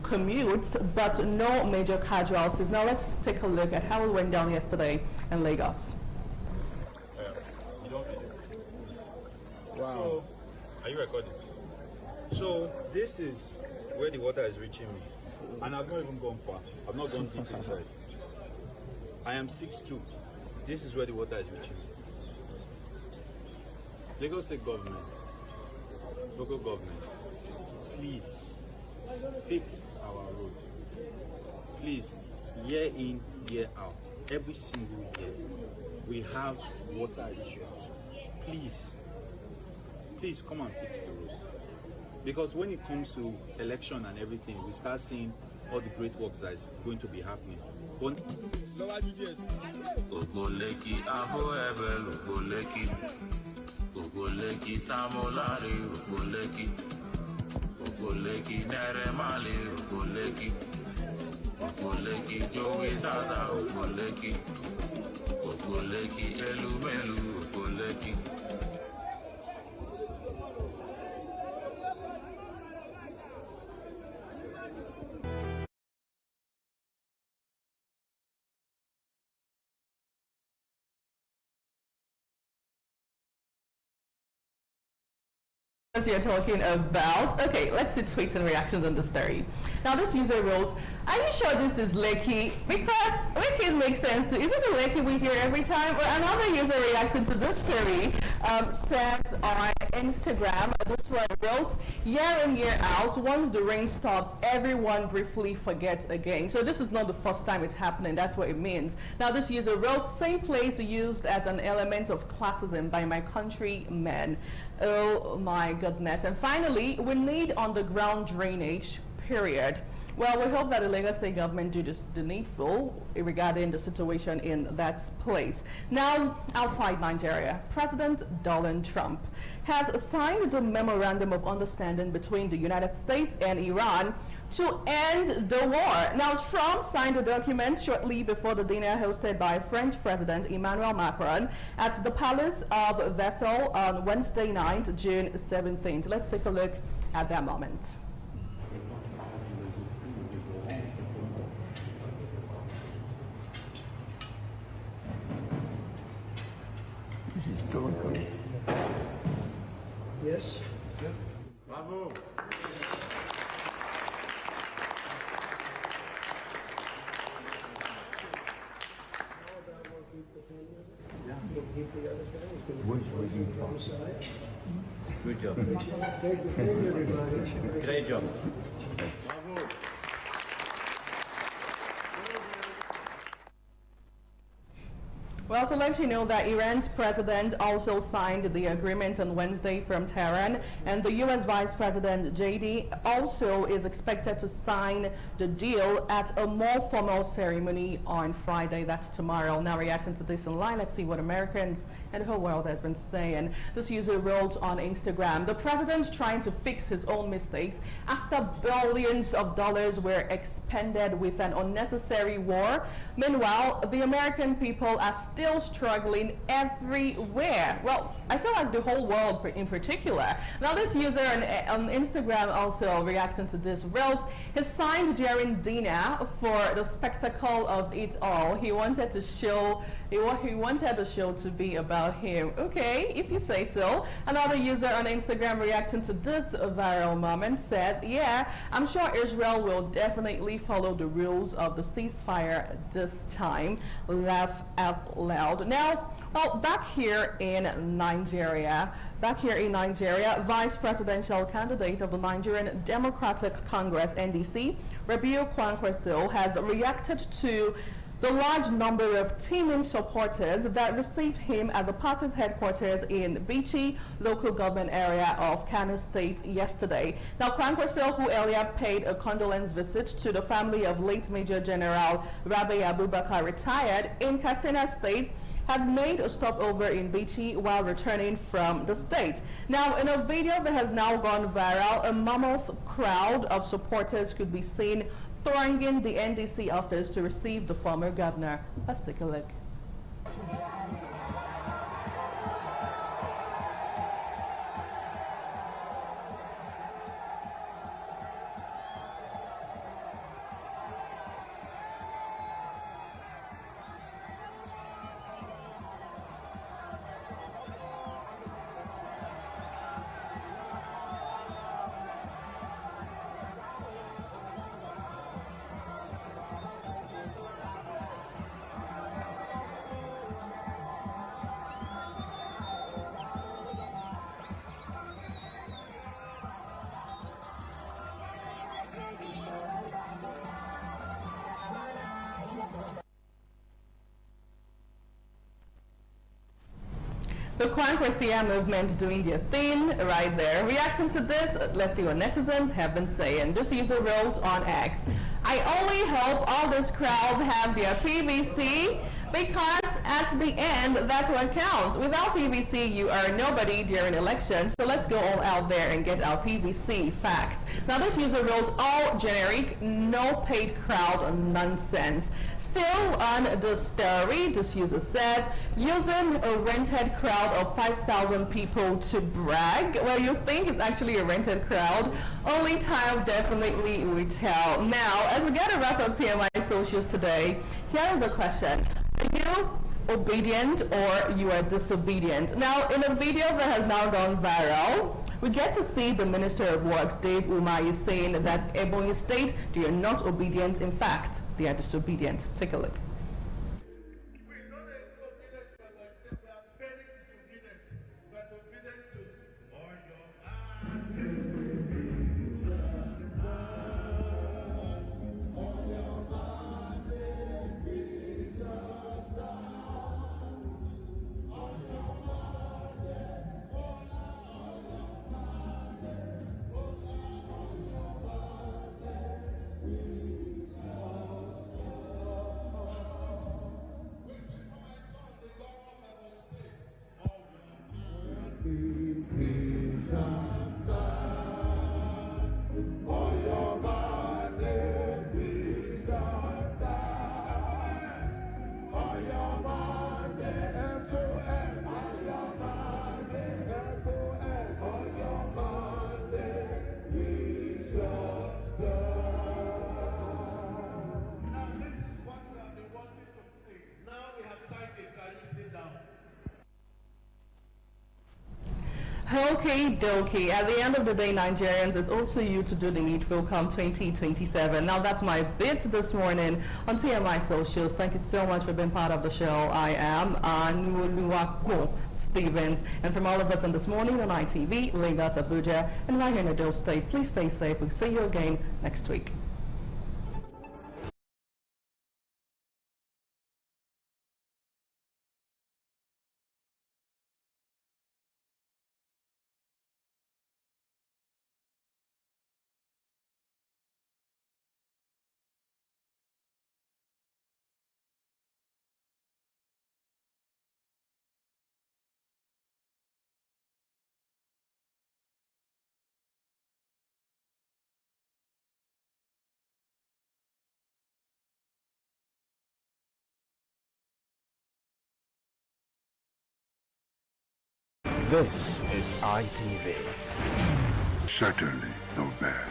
Speaker 1: commutes, but no major casualties. Now let's take a look at how it went down yesterday in Lagos.
Speaker 10: Wow. So, are you recording? So, this is where the water is reaching me. And I've not even gone far. I've not gone deep inside. I am 6'2". This is where the water is reaching me. Lagos State government, local government, please fix our road. Please, year in, year out, every single year, we have water issues. Please come and fix the road. Because when it comes to election and everything, we start seeing all the great works that is going to be happening.
Speaker 11: Ogoleki Neremali, Ogoleki Joey Zaza, Ogoleki Elumelu, Ogoleki.
Speaker 1: You're talking about. Okay, let's see tweets and reactions on the story. Now this user wrote, are you sure this is Lekki? Because Lekki makes sense too. Isn't it Lekki we hear every time? Or another user reacted to this story says on Instagram, this one wrote, year in, year out, once the rain stops, everyone briefly forgets again. So this is not the first time it's happening. That's what it means. Now this user wrote, same place used as an element of classism by my countrymen. Oh my goodness. And finally, we need underground drainage, period. Well, we hope that the Lagos State government do the needful regarding the situation in that place. Now, outside Nigeria, President Donald Trump has signed the Memorandum of Understanding between the United States and Iran to end the war. Now, Trump signed the document shortly before the dinner hosted by French President Emmanuel Macron at the Palace of Versailles on Wednesday night, June 17th. Let's take a look at that moment.
Speaker 14: This is historical. Yes.
Speaker 15: Bravo. Good job. Great job.
Speaker 1: Well, to let you know that Iran's president also signed the agreement on Wednesday from Tehran, and the U.S. Vice President JD also is expected to sign the deal at a more formal ceremony on Friday. That's tomorrow. Now, reacting to this online, let's see what Americans and the whole world has been saying. This user wrote on Instagram, the president's trying to fix his own mistakes after billions of dollars were expended with an unnecessary war. Meanwhile, the American people are still struggling everywhere. Well, I feel like the whole world in particular. Now, this user on Instagram also reacting to this wrote, he signed during dinner for the spectacle of it all. He wanted to show he wanted the show to be about him. Okay, if you say so. Another user on Instagram reacting to this viral moment says, yeah, I'm sure Israel will definitely follow the rules of the ceasefire this time. Laugh out loud. loud. Now, well, back here in Nigeria, Vice Presidential candidate of the Nigerian Democratic Congress, NDC, Rabiu Kwankwaso, has reacted to the large number of teaming supporters that received him at the party's headquarters in Bichi, local government area of Kano State yesterday. Now, Kwankwaso, who earlier paid a condolence visit to the family of late Major General Rabi Abubakar, retired in Katsina State, had made a stopover in Bichi while returning from the state. Now, in a video that has now gone viral, a mammoth crowd of supporters could be seen thronging the NDC office to receive the former governor. Let's take a look. The Kwankwaso movement doing their thing right there. Reacting to this, let's see what netizens have been saying. This user wrote on X, "I only hope all this crowd have their PVC because at the end, that's what counts. Without PVC, you are nobody during elections. So let's go all out there and get our PVC facts." Now, this user wrote, "All generic, no paid crowd nonsense." Still on the story, this user says, "Using a rented crowd of 5,000 people to brag." Well, you think it's actually a rented crowd. Only time definitely will tell. Now, as we get to wrap up TMI Socials today, here is a question. Are you obedient or you are disobedient? Now, in a video that has now gone viral, we get to see the Minister of Works, Dave Umahi, saying that Ebonyi State, they are not obedient. In fact, they are disobedient. Take a look. Okay, dokie. At the end of the day, Nigerians, it's up to you to do the needful come 2027. Now, that's my bit this morning on TMI Socials. Thank you so much for being part of the show. I am Anuoluwapo Stevens. And from all of us on This Morning on ITV, Lagos, Abuja, and right here in Edo State, please stay safe. We'll see you again next week.
Speaker 9: This is ITV.
Speaker 4: Certainly the best.